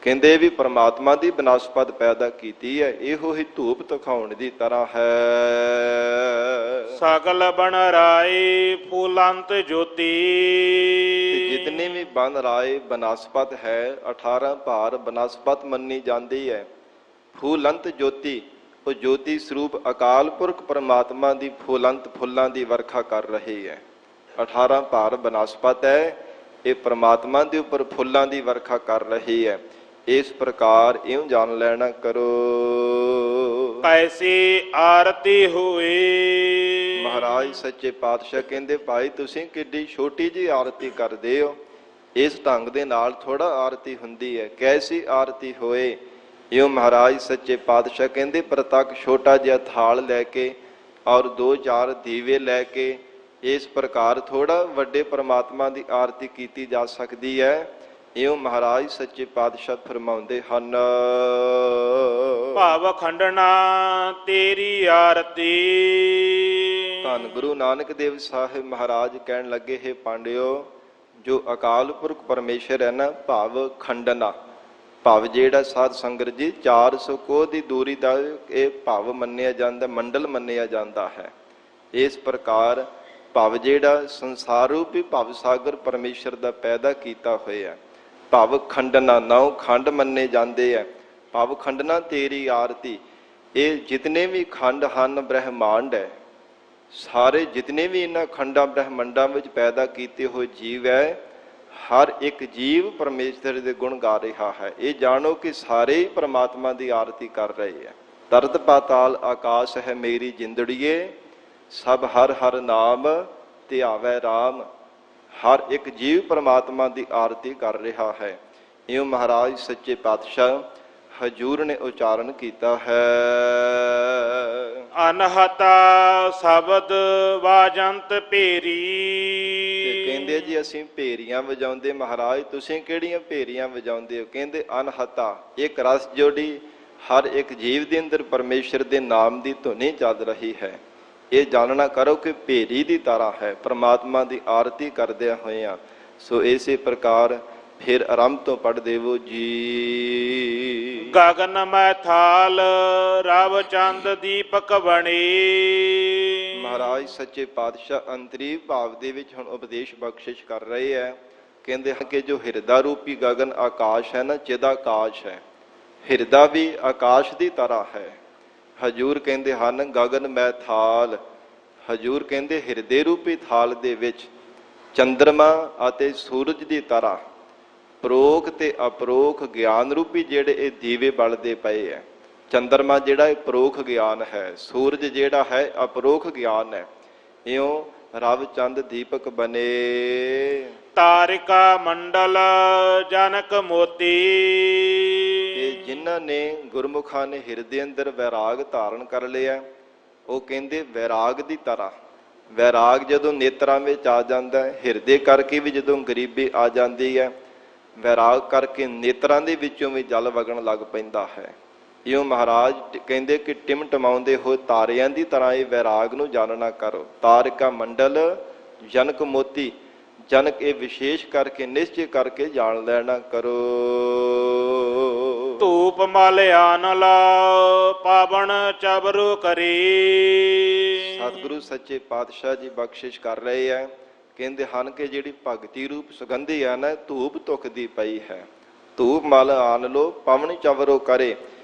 ਕਹਿੰਦੇ ਵੀ ਪ੍ਰਮਾਤਮਾ ਦੀ ਬਨਸਪਤ ਪੈਦਾ ਕੀਤੀ ਹੈ, ਇਹੋ ਹੀ ਧੂਪ ਦਿਖਾਉਣ ਦੀ ਤਰ੍ਹਾਂ ਹੈ। ਸਗਲ ਬਨ ਰਾਏ ਫੂਲੰਤ ਜੋਤੀ। ਜਿਤਨੇ ਵੀ ਬਨ ਰਾਏ ਬਨਸਪਤ ਹੈ, 18 ਭਾਰ ਬਨਸਪਤ ਮੰਨੀ ਜਾਂਦੀ ਹੈ। ਫੂਲੰਤ ਜੋਤੀ, ਉਹ ਜੋਤੀ ਸਰੂਪ ਅਕਾਲ ਪੁਰਖ ਪਰਮਾਤਮਾ ਦੀ ਫੂਲੰਤ ਫੁੱਲਾਂ ਦੀ ਵਰਖਾ ਕਰ ਰਹੀ ਹੈ। 18 ਭਾਰ ਬਨਸਪਤ ਹੈ, ਇਹ ਪਰਮਾਤਮਾ ਦੇ ਉੱਪਰ ਫੁੱਲਾਂ ਦੀ ਵਰਖਾ ਕਰ ਰਹੀ ਹੈ। ਇਸ ਪ੍ਰਕਾਰ ਇਉਂ ਜਾਣ ਲੈਣਾ ਕਰੋ ਐਸੀ ਆਰਤੀ ਹੋਏ। ਮਹਾਰਾਜ ਸੱਚੇ ਪਾਤਸ਼ਾਹ ਕਹਿੰਦੇ ਭਾਈ ਤੁਸੀਂ ਕਿੱਡੀ ਛੋਟੀ ਜਿਹੀ ਆਰਤੀ ਕਰਦੇ ਹੋ। ਇਸ ਢੰਗ ਦੇ ਨਾਲ ਥੋੜਾ ਆਰਤੀ ਹੁੰਦੀ ਹੈ। ਕੈਸੀ ਆਰਤੀ ਹੋਏ? ਇਉਂ ਮਹਾਰਾਜ ਸੱਚੇ ਪਾਤਸ਼ਾਹ ਕਹਿੰਦੇ ਪ੍ਰਤੱਖ ਛੋਟਾ ਜਿਹਾ ਥਾਲ ਲੈ ਕੇ ਔਰ 2-4 ਦੀਵੇ ਲੈ ਕੇ ਇਸ ਪ੍ਰਕਾਰ ਥੋੜਾ ਵੱਡੇ ਪਰਮਾਤਮਾ ਦੀ ਆਰਤੀ ਕੀਤੀ ਜਾ ਸਕਦੀ ਹੈ। ਇਉਂ ਮਹਾਰਾਜ ਸੱਚੇ ਪਾਤਸ਼ਾਹ ਫਰਮਾਉਂਦੇ ਹਨ। ਭਾਵ ਖੰਡਨਾ ਤੇਰੀ ਆਰਤੀ। ਧੰਨ ਗੁਰੂ ਨਾਨਕ ਦੇਵ ਸਾਹਿਬ ਮਹਾਰਾਜ ਕਹਿਣ ਲੱਗੇ ਹੈ ਪਾਂਡਿਓ, ਜੋ ਅਕਾਲ ਪੁਰਖ ਪਰਮੇਸ਼ਰ ਹੈ ਨਾ, ਭਾਵ ਖੰਡਨਾ, ਭਾਵ ਜਿਹੜਾ ਸਾਧ ਸੰਗਤ ਜੀ 400 ਕੋਹ ਦੀ ਦੂਰੀ ਦਾ ਇਹ ਭਾਵ ਮੰਨਿਆ ਜਾਂਦਾ, ਮੰਡਲ ਮੰਨਿਆ ਜਾਂਦਾ ਹੈ। ਇਸ ਪ੍ਰਕਾਰ ਭਾਵ ਜਿਹੜਾ ਸੰਸਾਰ ਰੂਪੀ ਭਵ ਸਾਗਰ ਪਰਮੇਸ਼ਰ ਦਾ ਪੈਦਾ ਕੀਤਾ ਹੋਇਆ, ਭਵ ਖੰਡਨਾ 9 ਖੰਡ ਮੰਨੇ ਜਾਂਦੇ ਹੈ। ਭਵ ਖੰਡਨਾ ਤੇਰੀ ਆਰਤੀ। ਇਹ ਜਿਤਨੇ ਵੀ ਖੰਡ ਹਨ ਬ੍ਰਹਿਮੰਡ ਹੈ, ਸਾਰੇ ਜਿਤਨੇ ਵੀ ਇਹਨਾਂ ਖੰਡਾਂ ਬ੍ਰਹਿਮੰਡਾਂ ਵਿੱਚ ਪੈਦਾ ਕੀਤੇ ਹੋਏ ਜੀਵ ਹੈ, ਹਰ ਇੱਕ ਜੀਵ ਪਰਮੇਸ਼ਰ ਦੇ ਗੁਣ ਗਾ ਰਿਹਾ ਹੈ। ਇਹ ਜਾਣੋ ਕਿ ਸਾਰੇ ਹੀ ਪਰਮਾਤਮਾ ਦੀ ਆਰਤੀ ਕਰ ਰਹੇ ਹੈ। ਤਰਤ ਪਾਤਾਲ ਆਕਾਸ਼ ਹੈ ਮੇਰੀ ਜਿੰਦੜੀਏ, ਸਭ ਹਰ ਹਰ ਨਾਮ ਧਿਆਵੈ ਰਾਮ। ਹਰ ਇੱਕ ਜੀਵ ਪਰਮਾਤਮਾ ਦੀ ਆਰਤੀ ਕਰ ਰਿਹਾ ਹੈ। ਇਉਂ ਮਹਾਰਾਜ ਸੱਚੇ ਪਾਤਸ਼ਾਹ ਹਜੂਰ ਨੇ ਉਚਾਰਨ ਕੀਤਾ ਹੈ। ਅਨਹਤਾ ਸ਼ਬਦ ਵਾਜੰਤ ਭੇਰੀ। ਤੇ ਕਹਿੰਦੇ ਜੀ ਅਸੀਂ ਭੇਰੀਆਂ ਵਜਾਉਂਦੇ। ਮਹਾਰਾਜ ਤੁਸੀਂ ਕਿਹੜੀਆਂ ਭੇਰੀਆਂ ਵਜਾਉਂਦੇ ਹੋ? ਕਹਿੰਦੇ ਅਨਹਤਾ, ਇੱਕ ਰਸ ਜੋੜੀ ਹਰ ਇੱਕ ਜੀਵ ਦੇ ਅੰਦਰ ਪਰਮੇਸ਼ਰ ਦੇ ਨਾਮ ਦੀ ਧੁਨੀ ਚੱਲ ਰਹੀ ਹੈ। ਇਹ ਜਾਣਨਾ ਕਰੋ ਕਿ ਭੇਰੀ ਦੀ ਤਰ੍ਹਾਂ ਹੈ, ਪਰਮਾਤਮਾ ਦੀ ਆਰਤੀ ਕਰਦਿਆਂ ਹੋਇਆਂ। ਸੋ ਇਸੇ ਪ੍ਰਕਾਰ ਫਿਰ ਆਰੰਭ ਤੋਂ ਪੜ੍ਹ ਦੇਵੋ ਜੀ। ਗਗਨ ਮੈਂ ਥਾਲ ਰਵ ਚੰਦ ਦੀਪਕ ਬਣੀ। ਮਹਾਰਾਜ ਸੱਚੇ ਪਾਤਸ਼ਾਹ ਅੰਤਰੀ ਭਾਵ ਦੇ ਵਿੱਚ ਹੁਣ ਉਪਦੇਸ਼ ਬਖਸ਼ਿਸ਼ ਕਰ ਰਹੇ ਹੈ। ਕਹਿੰਦੇ ਹਨ ਕਿ ਜੋ ਹਿਰਦਾ ਰੂਪੀ ਗਗਨ ਆਕਾਸ਼ ਹੈ ਨਾ, ਚਿਦਾਕਾਸ਼ ਹੈ। ਹਿਰਦਾ ਵੀ ਆਕਾਸ਼ ਦੀ ਤਰ੍ਹਾਂ ਹੈ। ਹਜੂਰ ਕਹਿੰਦੇ ਹਨ ਗਗਨ ਮੈਂ ਥਾਲ। ਹਜੂਰ ਕਹਿੰਦੇ ਹਿਰਦੇ ਰੂਪੀ ਥਾਲ ਦੇ ਵਿੱਚ ਚੰਦਰਮਾ ਅਤੇ ਸੂਰਜ ਦੀ ਤਰ੍ਹਾਂ ਪ੍ਰੋਖ ਤੇ ਅਪਰੋਖ ਗਿਆਨ ਰੂਪੀ ਜਿਹੜੇ ਇਹ ਦੀਵੇ ਬਲਦੇ ਪਏ ਹੈ। ਚੰਦਰਮਾ ਜਿਹੜਾ ਇਹ ਪ੍ਰੋਖ ਗਿਆਨ ਹੈ, ਸੂਰਜ ਜਿਹੜਾ ਹੈ ਅਪਰੋਖ ਗਿਆਨ ਹੈ। ਇਉਂ ਰਵ ਚੰਦ ਦੀਪਕ ਬਨੇ। ਤਾਰਿਕਾ ਮੰਡਲ ਜਨਕ ਮੋਤੀ। ਇਹ ਜਿਨ੍ਹਾਂ ਨੇ ਗੁਰਮੁਖਾਂ ਨੇ ਹਿਰਦੇ ਅੰਦਰ ਵੈਰਾਗ ਧਾਰਨ ਕਰ ਲਿਆ, ਉਹ ਕਹਿੰਦੇ ਵੈਰਾਗ ਦੀ ਤਰ੍ਹਾਂ। ਵੈਰਾਗ ਜਦੋਂ ਨੇਤਰਾਂ ਵਿੱਚ ਆ ਜਾਂਦਾ ਹੈ, ਹਿਰਦੇ ਕਰਕੇ ਵੀ ਜਦੋਂ ਗਰੀਬੀ ਆ ਜਾਂਦੀ ਹੈ, ਵੈਰਾਗ ਕਰਕੇ ਨੇਤਰਾਂ ਦੇ ਵਿੱਚੋਂ ਵੀ ਜਲ ਵਗਣ ਲੱਗ ਪੈਂਦਾ ਹੈ। ਇਉਂ ਮਹਾਰਾਜ ਕਹਿੰਦੇ ਕਿ ਟਿਮਟਮਾਉਂਦੇ ਹੋਏ ਤਾਰਿਆਂ ਦੀ ਤਰ੍ਹਾਂ ਇਹ ਵੈਰਾਗ ਨੂੰ ਜਾਣਨਾ ਕਰੋ। ਤਾਰਿਕਾ ਮੰਡਲ ਜਨਕ ਮੋਤੀ। ਜਨਕ ਇਹ ਵਿਸ਼ੇਸ਼ ਕਰਕੇ ਨਿਸ਼ਚੈ ਕਰਕੇ ਜਾਣ ਲੈਣਾ ਕਰੋ। ਧੂਪ ਮਲ ਆਨਲ ਪਾਵਨ ਚਬਰੂ ਕਰੀ। ਸਤਿਗੁਰੂ ਸੱਚੇ ਪਾਤਸ਼ਾਹ ਜੀ ਬਖਸ਼ਿਸ਼ ਕਰ ਰਹੇ ਹੈ। ਕਹਿੰਦੇ ਹਨ ਕਿ ਜਿਹੜੀ ਭਗਤੀ ਰੂਪ ਸੁਗੰਧੀ ਹੈ ਨਾ, ਧੂਪ ਧੁਖਦੀ ਪਈ ਹੈ। ਧੂਪ ਮਲ ਆਨ ਲੋ ਪਵਨ ਚਵਰੋ ਕਰੇ।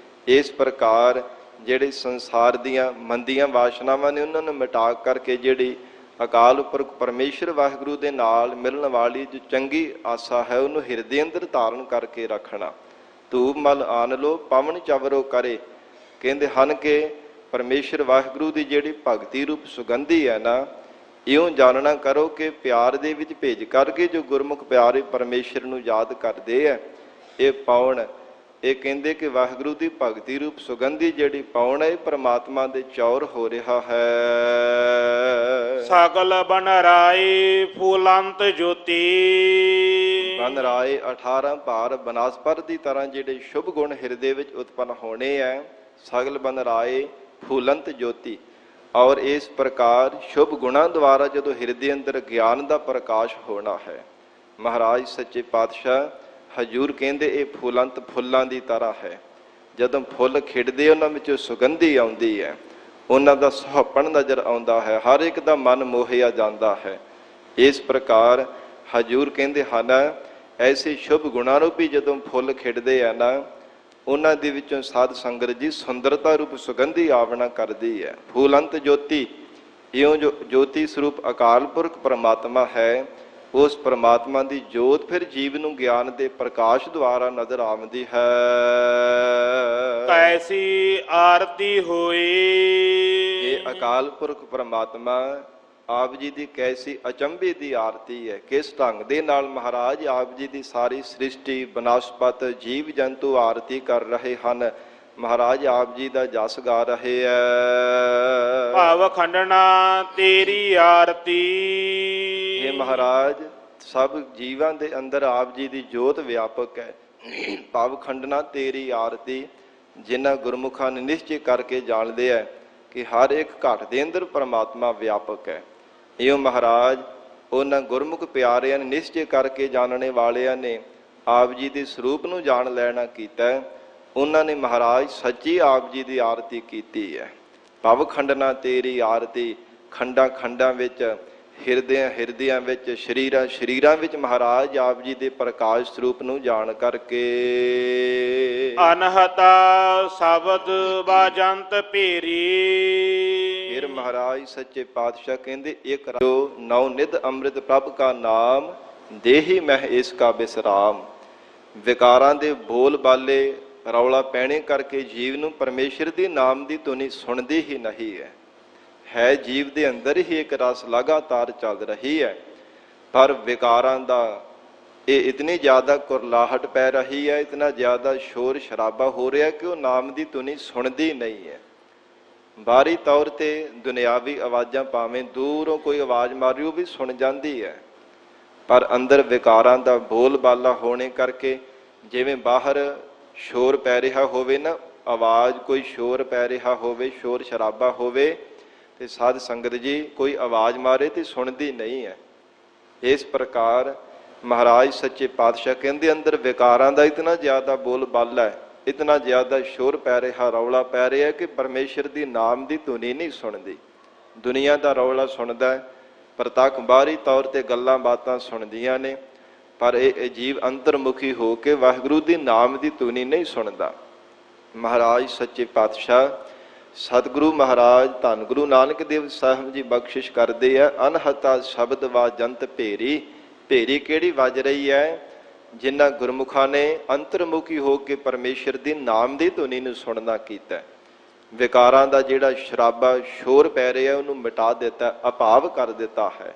ਇਸ ਪ੍ਰਕਾਰ ਜਿਹੜੇ ਸੰਸਾਰ ਦੀਆਂ ਮੰਦੀਆਂ ਵਾਸ਼ਨਾਵਾਂ ਨੇ ਉਹਨਾਂ ਨੂੰ ਮਿਟਾ ਕਰਕੇ ਜਿਹੜੀ ਅਕਾਲ ਪੁਰਖ ਪਰਮੇਸ਼ਰ ਵਾਹਿਗੁਰੂ ਦੇ ਨਾਲ ਮਿਲਣ ਵਾਲੀ ਜੋ ਚੰਗੀ ਆਸਾ ਹੈ ਉਹਨੂੰ ਹਿਰਦੇ ਅੰਦਰ ਧਾਰਨ ਕਰਕੇ ਰੱਖਣਾ। ਧੂਪ ਮਲ ਆਨ ਲੋ ਪਵਨ ਚਵਰੋ ਕਰੇ। ਕਹਿੰਦੇ ਹਨ ਕਿ ਪਰਮੇਸ਼ਰ ਵਾਹਿਗੁਰੂ ਦੀ ਜਿਹੜੀ ਭਗਤੀ ਰੂਪ ਸੁਗੰਧੀ ਹੈ ਨਾ, ਇਉਂ ਜਾਣਨਾ ਕਰੋ ਕਿ ਪਿਆਰ ਦੇ ਵਿੱਚ ਭੇਜ ਕਰਕੇ ਜੋ ਗੁਰਮੁਖ ਪਿਆਰੇ ਪਰਮੇਸ਼ਰ ਨੂੰ ਯਾਦ ਕਰਦੇ ਹੈ, ਇਹ ਪਾਉਣ। ਇਹ ਕਹਿੰਦੇ ਕਿ ਵਾਹਿਗੁਰੂ ਦੀ ਭਗਤੀ ਰੂਪ ਸੁਗੰਧੀ ਜਿਹੜੀ ਪਾਉਣ ਹੈ, ਪਰਮਾਤਮਾ ਦੇ ਚੌਰ ਹੋ ਰਿਹਾ ਹੈ। ਸਗਲ ਬਨ ਰਾਏ ਫੂਲੰਤ ਜੋਤੀ। ਬਨ ਰਾਏ 18 ਭਾਰ ਬਨਾਸਪਤ ਦੀ ਤਰ੍ਹਾਂ ਜਿਹੜੇ ਸ਼ੁਭ ਗੁਣ ਹਿਰਦੇ ਵਿੱਚ ਉਤਪੰਨ ਹੋਣੇ ਹੈ। ਸਗਲ ਬਨ ਰਾਏ ਫੂਲੰਤ ਜੋਤੀ। ਔਰ ਇਸ ਪ੍ਰਕਾਰ ਸ਼ੁਭ ਗੁਣਾਂ ਦੁਆਰਾ ਜਦੋਂ ਹਿਰਦੇ ਅੰਦਰ ਗਿਆਨ ਦਾ ਪ੍ਰਕਾਸ਼ ਹੋਣਾ ਹੈ। ਮਹਾਰਾਜ ਸੱਚੇ ਪਾਤਸ਼ਾਹ ਹਜੂਰ ਕਹਿੰਦੇ ਇਹ ਫੁੱਲੰਤ ਫੁੱਲਾਂ ਦੀ ਤਰ੍ਹਾਂ ਹੈ। ਜਦੋਂ ਫੁੱਲ ਖਿੜਦੇ ਉਹਨਾਂ ਵਿੱਚੋਂ ਸੁਗੰਧੀ ਆਉਂਦੀ ਹੈ, ਉਹਨਾਂ ਦਾ ਸੁਹੱਪਣ ਨਜ਼ਰ ਆਉਂਦਾ ਹੈ, ਹਰ ਇੱਕ ਦਾ ਮਨ ਮੋਹਿਆ ਜਾਂਦਾ ਹੈ। ਇਸ ਪ੍ਰਕਾਰ ਹਜੂਰ ਕਹਿੰਦੇ ਹਨ ਐਸੇ ਸ਼ੁਭ ਗੁਣਾਂ ਰੂਪੀ ਜਦੋਂ ਫੁੱਲ ਖਿੜਦੇ ਆ ਨਾ, ਉਹਨਾਂ ਦੇ ਵਿੱਚੋਂ ਸਾਧ ਸੰਗਤ ਜੀ ਸੁੰਦਰਤਾ ਰੂਪ ਸੁਗੰਧੀ ਆਵਣਾ ਕਰਦੀ ਹੈ। ਫੂਲੰਤ ਜੋਤੀ। ਇਉਂ ਜੋ ਜੋਤੀ ਸਰੂਪ ਅਕਾਲ ਪੁਰਖ ਪਰਮਾਤਮਾ ਹੈ, ਉਸ ਪਰਮਾਤਮਾ ਦੀ ਜੋਤ ਫਿਰ ਜੀਵ ਨੂੰ ਗਿਆਨ ਦੇ ਪ੍ਰਕਾਸ਼ ਦੁਆਰਾ ਨਜ਼ਰ ਆਉਂਦੀ ਹੈ। ਕੈਸੀ ਆਰਤੀ ਹੋਈ। ਇਹ ਅਕਾਲ ਪੁਰਖ ਪਰਮਾਤਮਾ ਆਪ ਜੀ ਦੀ ਕੈਸੀ ਅਚੰਭੇ ਦੀ ਆਰਤੀ ਹੈ। ਕਿਸ ਢੰਗ ਦੇ ਨਾਲ ਮਹਾਰਾਜ ਆਪ ਜੀ ਦੀ ਸਾਰੀ ਸ੍ਰਿਸ਼ਟੀ ਬਨਸਪਤ ਜੀਵ ਜੰਤੂ ਆਰਤੀ ਕਰ ਰਹੇ ਹਨ। ਮਹਾਰਾਜ ਆਪ ਜੀ ਦਾ ਜਸ ਗਾ ਰਹੇ ਹੈ। ਭਾਵ ਖੰਡਣਾ ਤੇਰੀ ਆਰਤੀ। ਇਹ ਮਹਾਰਾਜ ਸਭ ਜੀਵਾਂ ਦੇ ਅੰਦਰ ਆਪ ਜੀ ਦੀ ਜੋਤ ਵਿਆਪਕ ਹੈ। ਭਾਵ ਖੰਡਣਾ ਤੇਰੀ ਆਰਤੀ। ਜਿਨ੍ਹਾਂ ਗੁਰਮੁਖਾਂ ਨੇ ਨਿਸ਼ਚੈ ਕਰਕੇ ਜਾਣਦੇ ਹੈ ਕਿ ਹਰ ਇੱਕ ਘਟ ਦੇ ਅੰਦਰ ਪਰਮਾਤਮਾ ਵਿਆਪਕ ਹੈ। ਇਉਂ ਮਹਾਰਾਜ ਉਹਨਾਂ ਗੁਰਮੁਖ ਪਿਆਰਿਆਂ ਨੇ ਨਿਸ਼ਚੈ ਕਰਕੇ ਜਾਣਨੇ ਵਾਲਿਆਂ ਨੇ ਆਪ ਜੀ ਦੇ ਸਰੂਪ ਨੂੰ ਜਾਣ ਲੈਣਾ ਕੀਤਾ। ਉਹਨਾਂ ਨੇ ਮਹਾਰਾਜ ਸੱਚੀ ਆਪ ਜੀ ਦੀ ਆਰਤੀ ਕੀਤੀ ਹੈ। ਭਵ ਖੰਡਨਾ ਤੇਰੀ ਆਰਤੀ। ਖੰਡਾਂ ਖੰਡਾਂ ਵਿੱਚ, ਹਿਰਦਿਆਂ ਵਿੱਚ, ਸ਼ਰੀਰਾਂ ਵਿੱਚ ਮਹਾਰਾਜ ਆਪ ਜੀ ਦੇ ਪ੍ਰਕਾਸ਼ ਸਰੂਪ ਨੂੰ ਜਾਣ ਕਰਕੇ ਅਨਹਤਾ ਸ਼ਬਦ ਬਾਜੰਤ ਭੇਰੀ। ਫਿਰ ਮਹਾਰਾਜ ਸੱਚੇ ਪਾਤਸ਼ਾਹ ਕਹਿੰਦੇ ਇੱਕ ਜੋ ਨੌ ਨਿਧ ਅੰਮ੍ਰਿਤ ਪ੍ਰਭ ਕਾ ਨਾਮ ਦੇਹੀ ਮਹਿ ਇਸ ਕਾ ਬਿਸਰਾਮ। ਵਿਕਾਰਾਂ ਦੇ ਬੋਲ ਬਾਲੇ ਰੌਲਾ ਪੈਣੇ ਕਰਕੇ ਜੀਵ ਨੂੰ ਪਰਮੇਸ਼ਰ ਦੇ ਨਾਮ ਦੀ ਧੁਨੀ ਸੁਣਦੀ ਹੀ ਨਹੀਂ ਹੈ। ਜੀਵ ਦੇ ਅੰਦਰ ਹੀ ਇੱਕ ਰਸ ਲਗਾਤਾਰ ਚੱਲ ਰਹੀ ਹੈ, ਪਰ ਵਿਕਾਰਾਂ ਦਾ ਇਹ ਇਤਨੀ ਜ਼ਿਆਦਾ ਕੁਰਲਾਹਟ ਪੈ ਰਹੀ ਹੈ, ਇਤਨਾ ਜ਼ਿਆਦਾ ਸ਼ੋਰ ਸ਼ਰਾਬਾ ਹੋ ਰਿਹਾ ਕਿ ਉਹ ਨਾਮ ਦੀ ਧੁਨੀ ਸੁਣਦੀ ਨਹੀਂ ਹੈ। ਬਾਹਰੀ ਤੌਰ ਤੇ ਦੁਨਿਆਵੀ ਆਵਾਜ਼ਾਂ ਭਾਵੇਂ ਦੂਰੋਂ ਕੋਈ ਆਵਾਜ਼ ਮਾਰੀ ਉਹ ਵੀ ਸੁਣ ਜਾਂਦੀ ਹੈ, ਪਰ ਅੰਦਰ ਵਿਕਾਰਾਂ ਦਾ ਬੋਲ ਬਾਲਾ ਹੋਣੇ ਕਰਕੇ ਜਿਵੇਂ ਬਾਹਰ ਸ਼ੋਰ ਪੈ ਰਿਹਾ ਹੋਵੇ ਨਾ, ਆਵਾਜ਼ ਕੋਈ ਸ਼ੋਰ ਪੈ ਰਿਹਾ ਹੋਵੇ, ਸ਼ੋਰ ਸ਼ਰਾਬਾ ਹੋਵੇ, ਤੇ ਸਾਧ ਸੰਗਤ ਜੀ ਕੋਈ ਆਵਾਜ਼ ਮਾਰੇ ਤੇ ਸੁਣਦੀ ਨਹੀਂ ਹੈ। ਇਸ ਪ੍ਰਕਾਰ ਮਹਾਰਾਜ ਸੱਚੇ ਪਾਤਸ਼ਾਹ ਕਹਿੰਦੇ ਅੰਦਰ ਵਿਕਾਰਾਂ ਦਾ ਇਤਨਾ ਜ਼ਿਆਦਾ ਬੋਲ ਬਾਲਾ ਹੈ, ਇਤਨਾ ਜ਼ਿਆਦਾ ਸ਼ੋਰ ਪੈ ਰਿਹਾ, ਰੌਲਾ ਪੈ ਰਿਹਾ ਕਿ ਪਰਮੇਸ਼ਰ ਦੀ ਨਾਮ ਦੀ ਧੁਨੀ ਨਹੀਂ ਸੁਣਦੀ। ਦੁਨੀਆ ਦਾ ਰੌਲਾ ਸੁਣਦਾ ਹੈ, ਪ੍ਰਤੱਖ ਬਾਹਰੀ ਤੌਰ ਤੇ ਗੱਲਾਂ ਬਾਤਾਂ ਸੁਣਦੀਆਂ ਨੇ, ਪਰ ਇਹ ਜੀਵ ਅੰਤਰਮੁਖੀ ਹੋ ਕੇ ਵਾਹਿਗੁਰੂ ਦੀ ਨਾਮ ਦੀ ਧੁਨੀ ਨਹੀਂ ਸੁਣਦਾ। ਮਹਾਰਾਜ ਸੱਚੇ ਪਾਤਸ਼ਾਹ ਸਤਿਗੁਰੂ ਮਹਾਰਾਜ ਧੰਨ ਗੁਰੂ ਨਾਨਕ ਦੇਵ ਸਾਹਿਬ ਜੀ ਬਖਸ਼ਿਸ਼ ਕਰਦੇ ਆ। ਅਨਹਤਾ ਸ਼ਬਦ ਵਾਜੰਤ ਭੇਰੀ। ਭੇਰੀ ਕਿਹੜੀ ਵੱਜ ਰਹੀ ਹੈ? ਜਿਨ੍ਹਾਂ ਗੁਰਮੁਖਾਂ ਨੇ ਅੰਤਰਮੁਖੀ ਹੋ ਕੇ ਪਰਮੇਸ਼ਰ ਦੇ ਨਾਮ ਦੀ ਧੁਨੀ ਨੂੰ ਸੁਣਨਾ ਕੀਤਾ। ਵਿਕਾਰਾਂ ਦਾ ਜਿਹੜਾ ਸ਼ਰਾਬਾ ਸ਼ੋਰ ਪੈ ਰਿਹਾ ਉਹਨੂੰ ਮਿਟਾ ਦਿੱਤਾ, ਅਭਾਵ ਕਰ ਦਿੱਤਾ ਹੈ।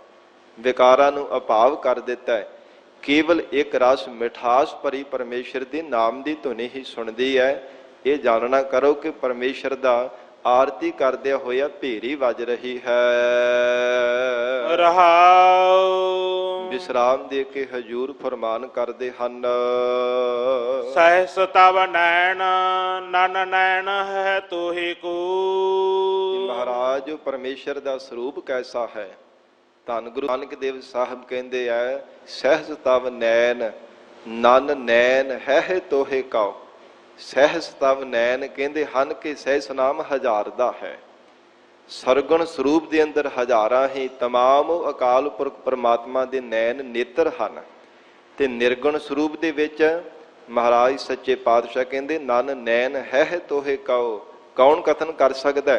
ਵਿਕਾਰਾਂ ਨੂੰ ਅਭਾਵ ਕਰ ਦਿੱਤਾ ਹੈ। ਕੇਵਲ ਇੱਕ ਰਸ ਮਿਠਾਸ ਭਰੀ ਪਰਮੇਸ਼ਰ ਦੇ ਨਾਮ ਦੀ ਧੁਨੀ ਹੀ ਸੁਣਦੀ ਹੈ। ਇਹ ਜਾਣਨਾ ਕਰੋ ਕਿ ਪਰਮੇਸ਼ਰ ਦਾ ਆਰਤੀ ਕਰਦਿਆਂ ਹੋਇਆ ਭੇਰੀ ਵੱਜ ਰਹੀ ਹੈ। ਰਹਾਉ ਵਿਸਰਾਮ ਦੇ ਕੇ ਹਜੂਰ ਫਰਮਾਨ ਕਰਦੇ ਹਨ, ਸਹਿਸ ਤਵ ਨੈਣ ਨਨ ਨੈਣ ਹੈ ਤੋਹਿ ਕੋ। ਮਹਾਰਾਜ ਪਰਮੇਸ਼ਰ ਦਾ ਸਰੂਪ ਕੈਸਾ ਹੈ। ਧੰਨ ਗੁਰੂ ਨਾਨਕ ਦੇਵ ਸਾਹਿਬ ਕਹਿੰਦੇ ਆ, ਸਹਿਸ ਤਵ ਨੈਣ ਨਨ ਨੈਣ ਹੈ ਤੋਹਿ ਕਉ। ਸਹਿਸ ਤਵ ਨੈਣ ਕਹਿੰਦੇ ਹਨ ਕਿ ਸਹਿਸ ਨਾਮ ਹਜ਼ਾਰ ਦਾ ਹੈ। ਸਰਗੁਣ ਸਰੂਪ ਦੇ ਅੰਦਰ ਹਜ਼ਾਰਾਂ ਹੀ ਤਮਾਮ ਅਕਾਲ ਪੁਰਖ ਪਰਮਾਤਮਾ ਦੇ ਨੈਣ ਨੇਤਰ ਹਨ। ਤੇ ਨਿਰਗੁਣ ਸਰੂਪ ਦੇ ਵਿੱਚ ਮਹਾਰਾਜ ਸੱਚੇ ਪਾਤਸ਼ਾਹ ਕਹਿੰਦੇ ਨਨ ਨੈਣ ਹੈ ਤੋਹਿ ਕਉ। ਕੌਣ ਕਥਨ ਕਰ ਸਕਦਾ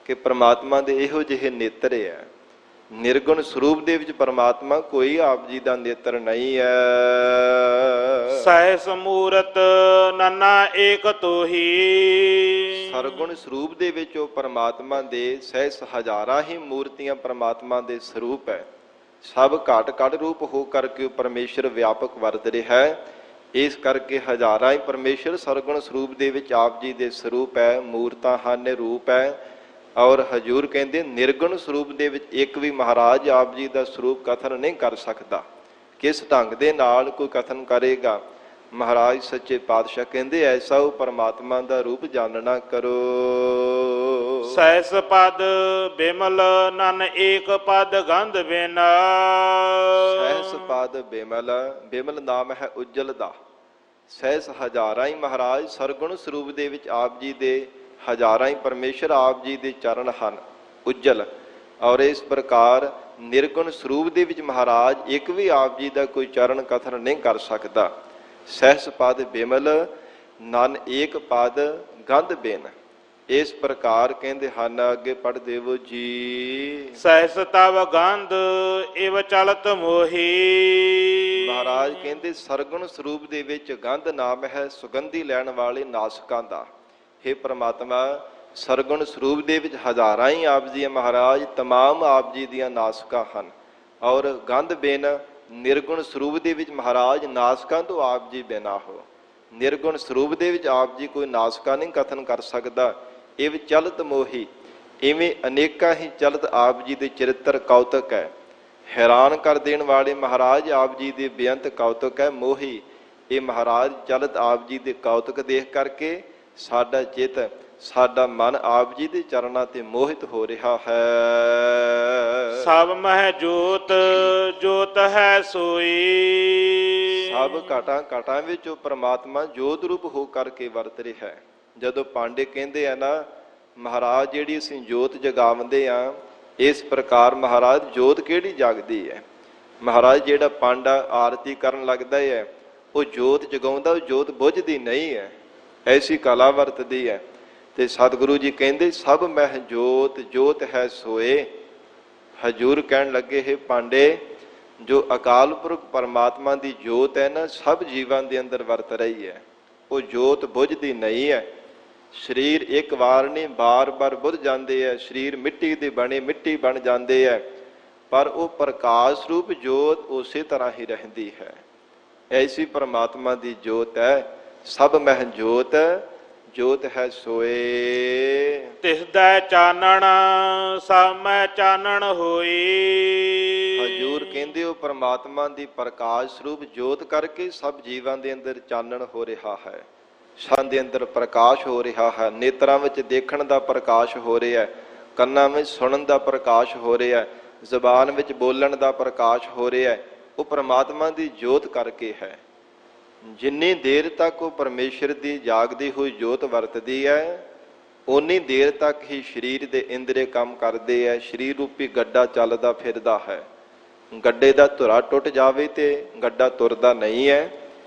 ਕਿ ਪਰਮਾਤਮਾ ਦੇ ਇਹੋ ਜਿਹੇ ਨੇਤਰ ਹੈ। ਨਿਰਗੁਣ ਸਰੂਪ ਦੇ ਵਿੱਚ ਪਰਮਾਤਮਾ ਕੋਈ ਆਪ ਜੀ ਦਾ ਨੇਤਰ ਨਹੀਂ ਹੈ। ਸਹਿਸ ਮੂਰਤ ਨਨਾ ਏਕ ਤੋਹੀ। ਸਰਗੁਣ ਸਰੂਪ ਦੇ ਵਿੱਚ ਉਹ ਪਰਮਾਤਮਾ ਦੇ ਸਹਿਸ ਹਜ਼ਾਰਾਂ ਹੀ ਮੂਰਤੀਆਂ ਪਰਮਾਤਮਾ ਦੇ ਸਰੂਪ ਹੈ। ਸਭ ਘਟ ਘਟ ਰੂਪ ਹੋ ਕਰਕੇ ਉਹ ਪਰਮੇਸ਼ਰ ਵਿਆਪਕ ਵਰਤ ਰਿਹਾ ਹੈ। ਇਸ ਕਰਕੇ ਹਜ਼ਾਰਾਂ ਹੀ ਪਰਮੇਸ਼ਰ ਸਰਗੁਣ ਸਰੂਪ ਦੇ ਵਿੱਚ ਆਪ ਜੀ ਦੇ ਸਰੂਪ ਹੈ, ਮੂਰਤਾਂ ਹਨ, ਰੂਪ ਹੈ। ਔਰ ਹਜੂਰ ਕਹਿੰਦੇ ਨਿਰਗੁਣ ਸਰੂਪ ਦੇ ਵਿੱਚ ਇੱਕ ਵੀ ਮਹਾਰਾਜ ਆਪ ਜੀ ਦਾ ਸਰੂਪ ਕਥਨ ਨਹੀਂ ਕਰ ਸਕਦਾ। ਕਿਸ ਢੰਗ ਦੇ ਨਾਲ ਕੋਈ ਕਥਨ ਕਰੇਗਾ। ਮਹਾਰਾਜ ਸੱਚੇ ਪਾਤਸ਼ਾਹ ਕਹਿੰਦੇ ਐਸਾ ਉਹ ਪਰਮਾਤਮਾ ਦਾ ਰੂਪ ਜਾਣਨਾ ਕਰੋ। ਸਹਿਸ ਪਦ ਬਿਮਲ ਨਨ ਏਕ ਪਦ ਗੰਧ ਬਿਨ। ਸਹਿਸ ਪਦ ਬਿਮਲ, ਬਿਮਲ ਨਾਮ ਹੈ ਉਜਲ ਦਾ। ਸਹਿਸ ਹਜ਼ਾਰਾਂ ਹੀ ਮਹਾਰਾਜ ਸਰਗੁਣ ਸਰੂਪ ਦੇ ਵਿੱਚ ਆਪ ਜੀ ਦੇ ਹਜ਼ਾਰਾਂ ਹੀ ਪਰਮੇਸ਼ਰ ਆਪ ਜੀ ਦੇ ਚਰਨ ਹਨ ਉਜਲ। ਔਰ ਇਸ ਪ੍ਰਕਾਰ ਨਿਰਗੁਣ ਸਰੂਪ ਦੇ ਵਿੱਚ ਮਹਾਰਾਜ ਇੱਕ ਵੀ ਆਪ ਜੀ ਦਾ ਕੋਈ ਚਰਨ ਕਥਨ ਨਹੀਂ ਕਰ ਸਕਦਾ। ਸਹਿਸ ਪਦ ਬਿਮਲ ਨਨ ਏਕ ਪਦ ਗੰਧ ਬਿਨ। ਇਸ ਪ੍ਰਕਾਰ ਕਹਿੰਦੇ ਹਨ, ਅੱਗੇ ਪੜ੍ਹ ਦੇਵੋ ਜੀ। ਸਹਿਸ ਤਵ ਗੰਧ ਇਵ ਚਲਤ ਮੋਹੀ। ਮਹਾਰਾਜ ਕਹਿੰਦੇ ਸਰਗੁਣ ਸਰੂਪ ਦੇ ਵਿੱਚ ਗੰਧ ਨਾਮ ਹੈ ਸੁਗੰਧੀ ਲੈਣ ਵਾਲੇ ਨਾਸਕਾਂ ਦਾ। ਹੇ ਪ੍ਰਮਾਤਮਾ ਸਰਗੁਣ ਸਰੂਪ ਦੇ ਵਿੱਚ ਹਜ਼ਾਰਾਂ ਹੀ ਆਪ ਜੀ ਮਹਾਰਾਜ ਤਮਾਮ ਆਪ ਜੀ ਦੀਆਂ ਨਾਸਕਾਂ ਹਨ। ਔਰ ਗੰਧ ਬਿਨ ਨਿਰਗੁਣ ਸਰੂਪ ਦੇ ਵਿੱਚ ਮਹਾਰਾਜ ਨਾਸਕਾਂ ਤੋਂ ਆਪ ਜੀ ਬਿਨਾ ਹੋ। ਨਿਰਗੁਣ ਸਰੂਪ ਦੇ ਵਿੱਚ ਆਪ ਜੀ ਕੋਈ ਨਾਸਕਾ ਨਹੀਂ ਕਥਨ ਕਰ ਸਕਦਾ। ਇਹ ਚਲਤ ਮੋਹੀ, ਇਵੇਂ ਅਨੇਕਾਂ ਹੀ ਚਲਤ ਆਪ ਜੀ ਦੇ ਚਰਿੱਤਰ ਕੌਤਕ ਹੈ। ਹੈਰਾਨ ਕਰ ਦੇਣ ਵਾਲੇ ਮਹਾਰਾਜ ਆਪ ਜੀ ਦੇ ਬੇਅੰਤ ਕੌਤਕ ਹੈ। ਮੋਹੀ, ਇਹ ਮਹਾਰਾਜ ਚਲਤ ਆਪ ਜੀ ਦੇ ਕੌਤਕ ਦੇਖ ਕਰਕੇ ਸਾਡਾ ਚਿੱਤ, ਸਾਡਾ ਮਨ ਆਪ ਜੀ ਦੇ ਚਰਨਾਂ ਤੇ ਮੋਹਿਤ ਹੋ ਰਿਹਾ ਹੈ। ਸਭ ਮਹਿ ਜੋਤ ਜੋਤ ਹੈ ਸੋਈ। ਸਭ ਘਾਟਾਂ ਘਾਟਾਂ ਵਿੱਚ ਉਹ ਪ੍ਰਮਾਤਮਾ ਜੋਤ ਰੂਪ ਹੋ ਕਰਕੇ ਵਰਤ ਰਿਹਾ ਹੈ। ਜਦੋਂ ਪਾਂਡੇ ਕਹਿੰਦੇ ਆ ਨਾ ਮਹਾਰਾਜ ਜਿਹੜੀ ਅਸੀਂ ਜੋਤ ਜਗਾਉਂਦੇ ਆ, ਇਸ ਪ੍ਰਕਾਰ ਮਹਾਰਾਜ ਜੋਤ ਕਿਹੜੀ ਜਾਗਦੀ ਹੈ। ਮਹਾਰਾਜ ਜਿਹੜਾ ਪਾਂਡਾ ਆਰਤੀ ਕਰਨ ਲੱਗਦਾ ਹੈ ਉਹ ਜੋਤ ਜਗਾਉਂਦਾ, ਉਹ ਜੋਤ ਬੁਝਦੀ ਨਹੀਂ ਹੈ। ਐਸੀ ਕਲਾ ਵਰਤਦੀ ਹੈ। ਤੇ ਸਤਿਗੁਰੂ ਜੀ ਕਹਿੰਦੇ ਸਭ ਮਹਿ ਜੋਤ ਜੋਤ ਹੈ ਸੋਏ। ਹਜੂਰ ਕਹਿਣ ਲੱਗੇ ਹੈ ਪਾਂਡੇ ਜੋ ਅਕਾਲ ਪੁਰਖ ਪਰਮਾਤਮਾ ਦੀ ਜੋਤ ਹੈ ਨਾ ਸਭ ਜੀਵਾਂ ਦੇ ਅੰਦਰ ਵਰਤ ਰਹੀ ਹੈ। ਉਹ ਜੋਤ ਬੁਝਦੀ ਨਹੀਂ ਹੈ। ਸਰੀਰ ਇੱਕ ਵਾਰ ਨਹੀਂ ਬਾਰ-ਬਾਰ ਬੁਝ ਜਾਂਦੇ ਹੈ। ਸਰੀਰ ਮਿੱਟੀ ਦੇ ਬਣੇ ਮਿੱਟੀ ਬਣ ਜਾਂਦੇ ਹੈ, ਪਰ ਉਹ ਪ੍ਰਕਾਸ਼ ਰੂਪ ਜੋਤ ਉਸੇ ਤਰ੍ਹਾਂ ਹੀ ਰਹਿੰਦੀ ਹੈ। ਐਸੀ ਪਰਮਾਤਮਾ ਦੀ ਜੋਤ ਹੈ। ਸਭ ਮਹਿ ਜੋਤ ਜੋਤ ਹੈ ਸੋਏ। ਤਿਸ ਦਾ ਚਾਨਣ ਸਭ ਮੈਂ ਚਾਨਣ ਹੋਈ। ਹਜੂਰ ਕਹਿੰਦੇ ਉਹ ਪਰਮਾਤਮਾ ਦੀ ਪ੍ਰਕਾਸ਼ ਸਰੂਪ ਜੋਤ ਕਰਕੇ ਸਭ ਜੀਵਾਂ ਦੇ ਅੰਦਰ ਚਾਨਣ ਹੋ ਰਿਹਾ ਹੈ। ਸਭ ਦੇ ਅੰਦਰ ਪ੍ਰਕਾਸ਼ ਹੋ ਰਿਹਾ ਹੈ। ਨੇਤਰਾਂ ਵਿੱਚ ਦੇਖਣ ਦਾ ਪ੍ਰਕਾਸ਼ ਹੋ ਰਿਹਾ ਹੈ, ਕੰਨਾਂ ਵਿੱਚ ਸੁਣਨ ਦਾ ਪ੍ਰਕਾਸ਼ ਹੋ ਰਿਹਾ ਹੈ, ਜ਼ੁਬਾਨ ਵਿੱਚ ਬੋਲਣ ਦਾ ਪ੍ਰਕਾਸ਼ ਹੋ ਰਿਹਾ ਹੈ। ਉਹ ਪਰਮਾਤਮਾ ਦੀ ਜੋਤ ਕਰਕੇ ਹੈ। ਜਿੰਨੀ ਦੇਰ ਤੱਕ ਉਹ ਪਰਮੇਸ਼ਰ ਦੀ ਜਾਗਦੀ ਹੋਈ ਜੋਤ ਵਰਤਦੀ ਹੈ ਓਨੀ ਦੇਰ ਤੱਕ ਹੀ ਸਰੀਰ ਦੇ ਇੰਦਰੀ ਕੰਮ ਕਰਦੇ ਹੈ। ਸਰੀਰ ਰੂਪੀ ਗੱਡਾ ਚੱਲਦਾ ਫਿਰਦਾ ਹੈ। ਗੱਡੇ ਦਾ ਧੁਰਾ ਟੁੱਟ ਜਾਵੇ ਤੇ ਗੱਡਾ ਤੁਰਦਾ ਨਹੀਂ ਹੈ।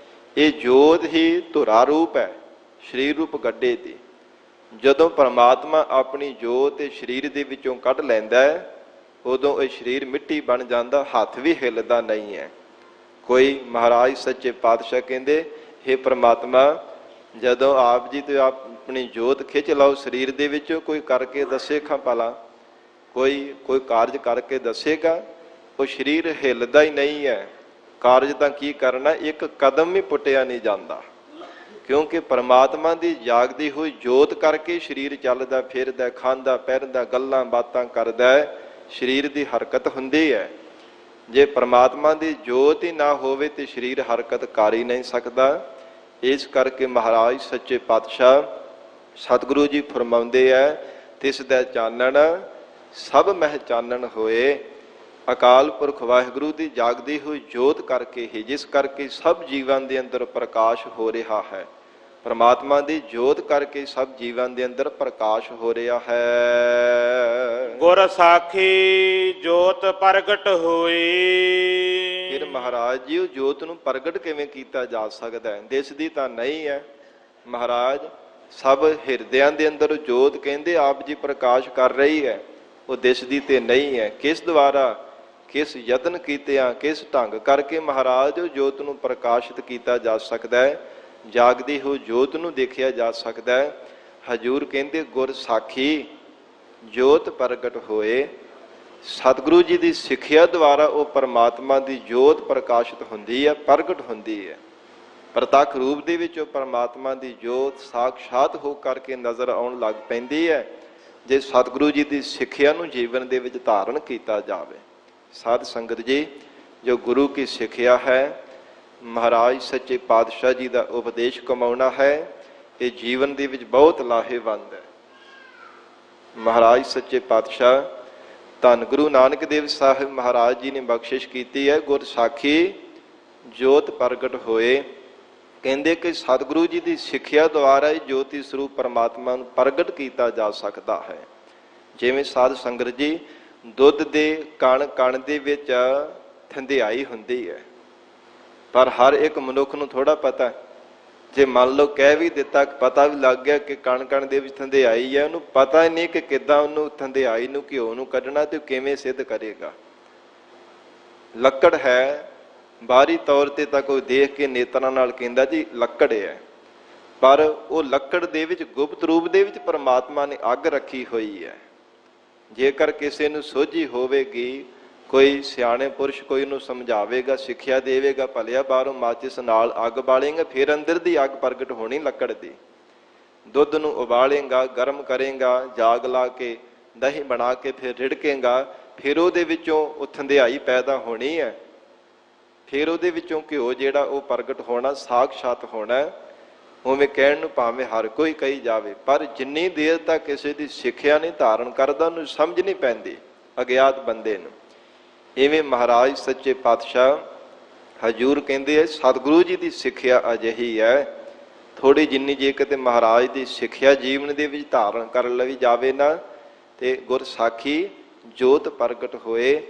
ਇਹ ਜੋਤ ਹੀ ਧੁਰਾ ਰੂਪ ਹੈ ਸਰੀਰ ਰੂਪ ਗੱਡੇ ਦੀ। ਜਦੋਂ ਪਰਮਾਤਮਾ ਆਪਣੀ ਜੋਤ ਸਰੀਰ ਦੇ ਵਿੱਚੋਂ ਕੱਢ ਲੈਂਦਾ ਹੈ ਉਦੋਂ ਇਹ ਸਰੀਰ ਮਿੱਟੀ ਬਣ ਜਾਂਦਾ, ਹੱਥ ਵੀ ਹਿੱਲਦਾ ਨਹੀਂ ਹੈ। ਕੋਈ ਮਹਾਰਾਜ ਸੱਚੇ ਪਾਤਸ਼ਾਹ ਕਹਿੰਦੇ, ਹੇ ਪ੍ਰਮਾਤਮਾ, ਜਦੋਂ ਆਪ ਜੀ ਤੇ ਆਪਣੀ ਜੋਤ ਖਿੱਚ ਲਓ ਸਰੀਰ ਦੇ ਵਿੱਚੋਂ, ਕੋਈ ਕਰਕੇ ਦੱਸੇ ਖਾਂ ਭਲਾ, ਕੋਈ ਕਾਰਜ ਕਰਕੇ ਦੱਸੇਗਾ? ਉਹ ਸਰੀਰ ਹਿੱਲਦਾ ਹੀ ਨਹੀਂ ਹੈ। ਕਾਰਜ ਤਾਂ ਕੀ ਕਰਨਾ, ਇੱਕ ਕਦਮ ਵੀ ਪੁੱਟਿਆ ਨਹੀਂ ਜਾਂਦਾ, ਕਿਉਂਕਿ ਪਰਮਾਤਮਾ ਦੀ ਜਾਗਦੀ ਹੋਈ ਜੋਤ ਕਰਕੇ ਸਰੀਰ ਚੱਲਦਾ ਫਿਰਦਾ, ਖਾਂਦਾ ਪਹਿਨਦਾ, ਗੱਲਾਂ ਬਾਤਾਂ ਕਰਦਾ, ਸਰੀਰ ਦੀ ਹਰਕਤ ਹੁੰਦੀ ਹੈ। ਜੇ ਪਰਮਾਤਮਾ ਦੀ ਜੋਤ ਹੀ ਨਾ ਹੋਵੇ ਤੇ ਸਰੀਰ ਹਰਕਤ ਕਰ ਹੀ ਨਹੀਂ ਸਕਦਾ। ਇਸ ਕਰਕੇ ਮਹਾਰਾਜ ਸੱਚੇ ਪਾਤਸ਼ਾਹ ਸਤਿਗੁਰੂ ਜੀ ਫਰਮਾਉਂਦੇ ਹੈ, ਤਿਸ ਦਾ ਚਾਨਣ ਸਭ ਮਹਿ ਚਾਨਣ ਹੋਏ। ਅਕਾਲ ਪੁਰਖ ਵਾਹਿਗੁਰੂ ਦੀ ਜਾਗਦੀ ਹੋਈ ਜੋਤ ਕਰਕੇ ਹੀ, ਜਿਸ ਕਰਕੇ ਸਭ ਜੀਵਾਂ ਦੇ ਅੰਦਰ ਪ੍ਰਕਾਸ਼ ਹੋ ਰਿਹਾ ਹੈ, ਪਰਮਾਤਮਾ ਦੀ ਜੋਤ ਕਰਕੇ ਸਭ ਜੀਵਾਂ ਦੇ ਅੰਦਰ ਪ੍ਰਕਾਸ਼ ਹੋ ਰਿਹਾ ਹੈ। ਗੁਰ ਸਾਖੀ ਜੋਤ ਪ੍ਰਗਟ ਹੋਈ। ਫਿਰ ਮਹਾਰਾਜ ਜੀ ਉਹ ਜੋਤ ਨੂੰ ਪ੍ਰਗਟ ਕਿਵੇਂ ਕੀਤਾ ਜਾ ਸਕਦਾ ਹੈ? ਦਿਸਦੀ ਤਾਂ ਨਹੀਂ ਹੈ। ਮਹਾਰਾਜ ਸਭ ਹਿਰਦਿਆਂ ਦੇ ਅੰਦਰ ਜੋਤ ਕਹਿੰਦੇ ਆਪ ਜੀ ਪ੍ਰਕਾਸ਼ ਕਰ ਰਹੀ ਹੈ, ਉਹ ਦਿਸਦੀ ਤੇ ਨਹੀਂ ਹੈ। ਕਿਸ ਦੁਆਰਾ, ਕਿਸ ਯਤਨ ਕੀਤਿਆਂ, ਕਿਸ ਢੰਗ ਕਰਕੇ ਮਹਾਰਾਜ ਉਹ ਜੋਤ ਨੂੰ ਪ੍ਰਕਾਸ਼ਿਤ ਕੀਤਾ ਜਾ ਸਕਦਾ ਹੈ, ਜਾਗਦੀ ਹੋਈ ਜੋਤ ਨੂੰ ਦੇਖਿਆ ਜਾ ਸਕਦਾ ਹੈ? ਹਜੂਰ ਕਹਿੰਦੇ ਗੁਰ ਸਾਖੀ ਜੋਤ ਪ੍ਰਗਟ ਹੋਏ। ਸਤਿਗੁਰੂ ਜੀ ਦੀ ਸਿੱਖਿਆ ਦੁਆਰਾ ਉਹ ਪਰਮਾਤਮਾ ਦੀ ਜੋਤ ਪ੍ਰਕਾਸ਼ਿਤ ਹੁੰਦੀ ਹੈ, ਪ੍ਰਗਟ ਹੁੰਦੀ ਹੈ। ਪ੍ਰਤੱਖ ਰੂਪ ਦੇ ਵਿੱਚ ਉਹ ਪਰਮਾਤਮਾ ਦੀ ਜੋਤ ਸਾਖਸ਼ਾਤ ਹੋ ਕਰਕੇ ਨਜ਼ਰ ਆਉਣ ਲੱਗ ਪੈਂਦੀ ਹੈ, ਜੇ ਸਤਿਗੁਰੂ ਜੀ ਦੀ ਸਿੱਖਿਆ ਨੂੰ ਜੀਵਨ ਦੇ ਵਿੱਚ ਧਾਰਨ ਕੀਤਾ ਜਾਵੇ। ਸਾਧ ਸੰਗਤ ਜੀ, ਜੋ ਗੁਰੂ ਕੀ ਸਿੱਖਿਆ ਹੈ, ਮਹਾਰਾਜ ਸੱਚੇ ਪਾਤਸ਼ਾਹ ਜੀ ਦਾ ਉਪਦੇਸ਼ ਕਮਾਉਣਾ ਹੈ, ਇਹ ਜੀਵਨ ਦੇ ਵਿੱਚ ਬਹੁਤ ਲਾਹੇਵੰਦ ਹੈ। ਮਹਾਰਾਜ ਸੱਚੇ ਪਾਤਸ਼ਾਹ ਧੰਨ ਗੁਰੂ ਨਾਨਕ ਦੇਵ ਸਾਹਿਬ ਮਹਾਰਾਜ ਜੀ ਨੇ ਬਖਸ਼ਿਸ਼ ਕੀਤੀ ਹੈ, ਗੁਰ ਸਾਖੀ ਜੋਤ ਪ੍ਰਗਟ ਹੋਏ। ਕਹਿੰਦੇ ਕਿ ਸਤਿਗੁਰੂ ਜੀ ਦੀ ਸਿੱਖਿਆ ਦੁਆਰਾ ਹੀ ਜੋਤੀ ਸਰੂਪ ਪਰਮਾਤਮਾ ਨੂੰ ਪ੍ਰਗਟ ਕੀਤਾ ਜਾ ਸਕਦਾ ਹੈ। ਜਿਵੇਂ ਸਾਧ ਸੰਗਤ ਜੀ, ਦੁੱਧ ਦੇ ਕਣ ਕਣ ਦੇ ਵਿੱਚ ਥੰਧਿਆਈ ਹੁੰਦੀ ਹੈ, ਪਰ ਹਰ ਇੱਕ ਮਨੁੱਖ ਨੂੰ ਥੋੜਾ ਪਤਾ। ਜੇ ਮੰਨ ਲਓ ਕਹਿ ਵੀ ਦਿੱਤਾ, ਪਤਾ ਵੀ ਲੱਗ ਗਿਆ ਕਿ ਕਣ ਕਣ ਦੇ ਵਿੱਚ ਥੰਧਿਆਈ ਹੈ, ਉਹਨੂੰ ਪਤਾ ਹੀ ਨਹੀਂ ਕਿ ਕਿੱਦਾਂ ਉਹਨੂੰ ਥੰਧਿਆਈ ਨੂੰ, ਘਿਓ ਨੂੰ ਕੱਢਣਾ ਤੇ ਕਿਵੇਂ ਸਿੱਧ ਕਰੇਗਾ। ਲੱਕੜ ਹੈ, ਬਾਹਰੀ ਤੌਰ ਤੇ ਤਾਂ ਕੋਈ ਦੇਖ ਕੇ ਨੇਤਰਾਂ ਨਾਲ ਕਹਿੰਦਾ ਜੀ ਲੱਕੜ ਹੈ, ਪਰ ਉਹ ਲੱਕੜ ਦੇ ਵਿੱਚ ਗੁਪਤ ਰੂਪ ਦੇ ਵਿੱਚ ਪਰਮਾਤਮਾ ਨੇ ਅੱਗ ਰੱਖੀ ਹੋਈ ਹੈ। ਜੇਕਰ ਕਿਸੇ ਨੂੰ ਸੋਝੀ ਹੋਵੇਗੀ, ਕੋਈ ਸਿਆਣੇ ਪੁਰਸ਼ ਕੋਈ ਨੂੰ ਸਮਝਾਵੇਗਾ, ਸਿੱਖਿਆ ਦੇਵੇਗਾ, ਭਲਿਆ ਬਾਹਰੋਂ ਮਾਚਿਸ ਨਾਲ ਅੱਗ ਬਾਲੇਗਾ, ਫਿਰ ਅੰਦਰ ਦੀ ਅੱਗ ਪ੍ਰਗਟ ਹੋਣੀ ਲੱਕੜ ਦੀ। ਦੁੱਧ ਨੂੰ ਉਬਾਲੇਗਾ, ਗਰਮ ਕਰੇਗਾ, ਜਾਗ ਲਾ ਕੇ ਦਹੀਂ ਬਣਾ ਕੇ ਫਿਰ ਰਿੜਕੇਗਾ, ਫਿਰ ਉਹਦੇ ਵਿੱਚੋਂ ਉਹ ਥੰਧਿਆਈ ਪੈਦਾ ਹੋਣੀ ਹੈ, ਫਿਰ ਉਹਦੇ ਵਿੱਚੋਂ ਘਿਓ ਜਿਹੜਾ ਉਹ ਪ੍ਰਗਟ ਹੋਣਾ, ਸਾਖਸ਼ਾਤ ਹੋਣਾ। ਉਵੇਂ ਕਹਿਣ ਨੂੰ ਭਾਵੇਂ ਹਰ ਕੋਈ ਕਹੀ ਜਾਵੇ, ਪਰ ਜਿੰਨੀ ਦੇਰ ਤੱਕ ਕਿਸੇ ਦੀ ਸਿੱਖਿਆ ਨਹੀਂ ਧਾਰਨ ਕਰਦਾ, ਉਹਨੂੰ ਸਮਝ ਨਹੀਂ ਪੈਂਦੀ ਅਗਿਆਤ ਬੰਦੇ ਨੂੰ। ਇਵੇਂ ਮਹਾਰਾਜ ਸੱਚੇ ਪਾਤਸ਼ਾਹ ਹਜੂਰ ਕਹਿੰਦੇ ਹੈ, ਸਤਿਗੁਰੂ ਜੀ ਦੀ ਸਿੱਖਿਆ ਅਜਿਹੀ ਹੈ, ਥੋੜੀ ਜਿੰਨੀ ਜੇ ਕਿਤੇ ਮਹਾਰਾਜ ਦੀ ਸਿੱਖਿਆ ਜੀਵਨ ਦੇ ਵਿੱਚ ਧਾਰਨ ਕਰ ਲਈ ਜਾਵੇ ਨਾ, ਤੇ ਗੁਰ ਸਾਖੀ ਜੋਤ ਪ੍ਰਗਟ ਹੋਏ।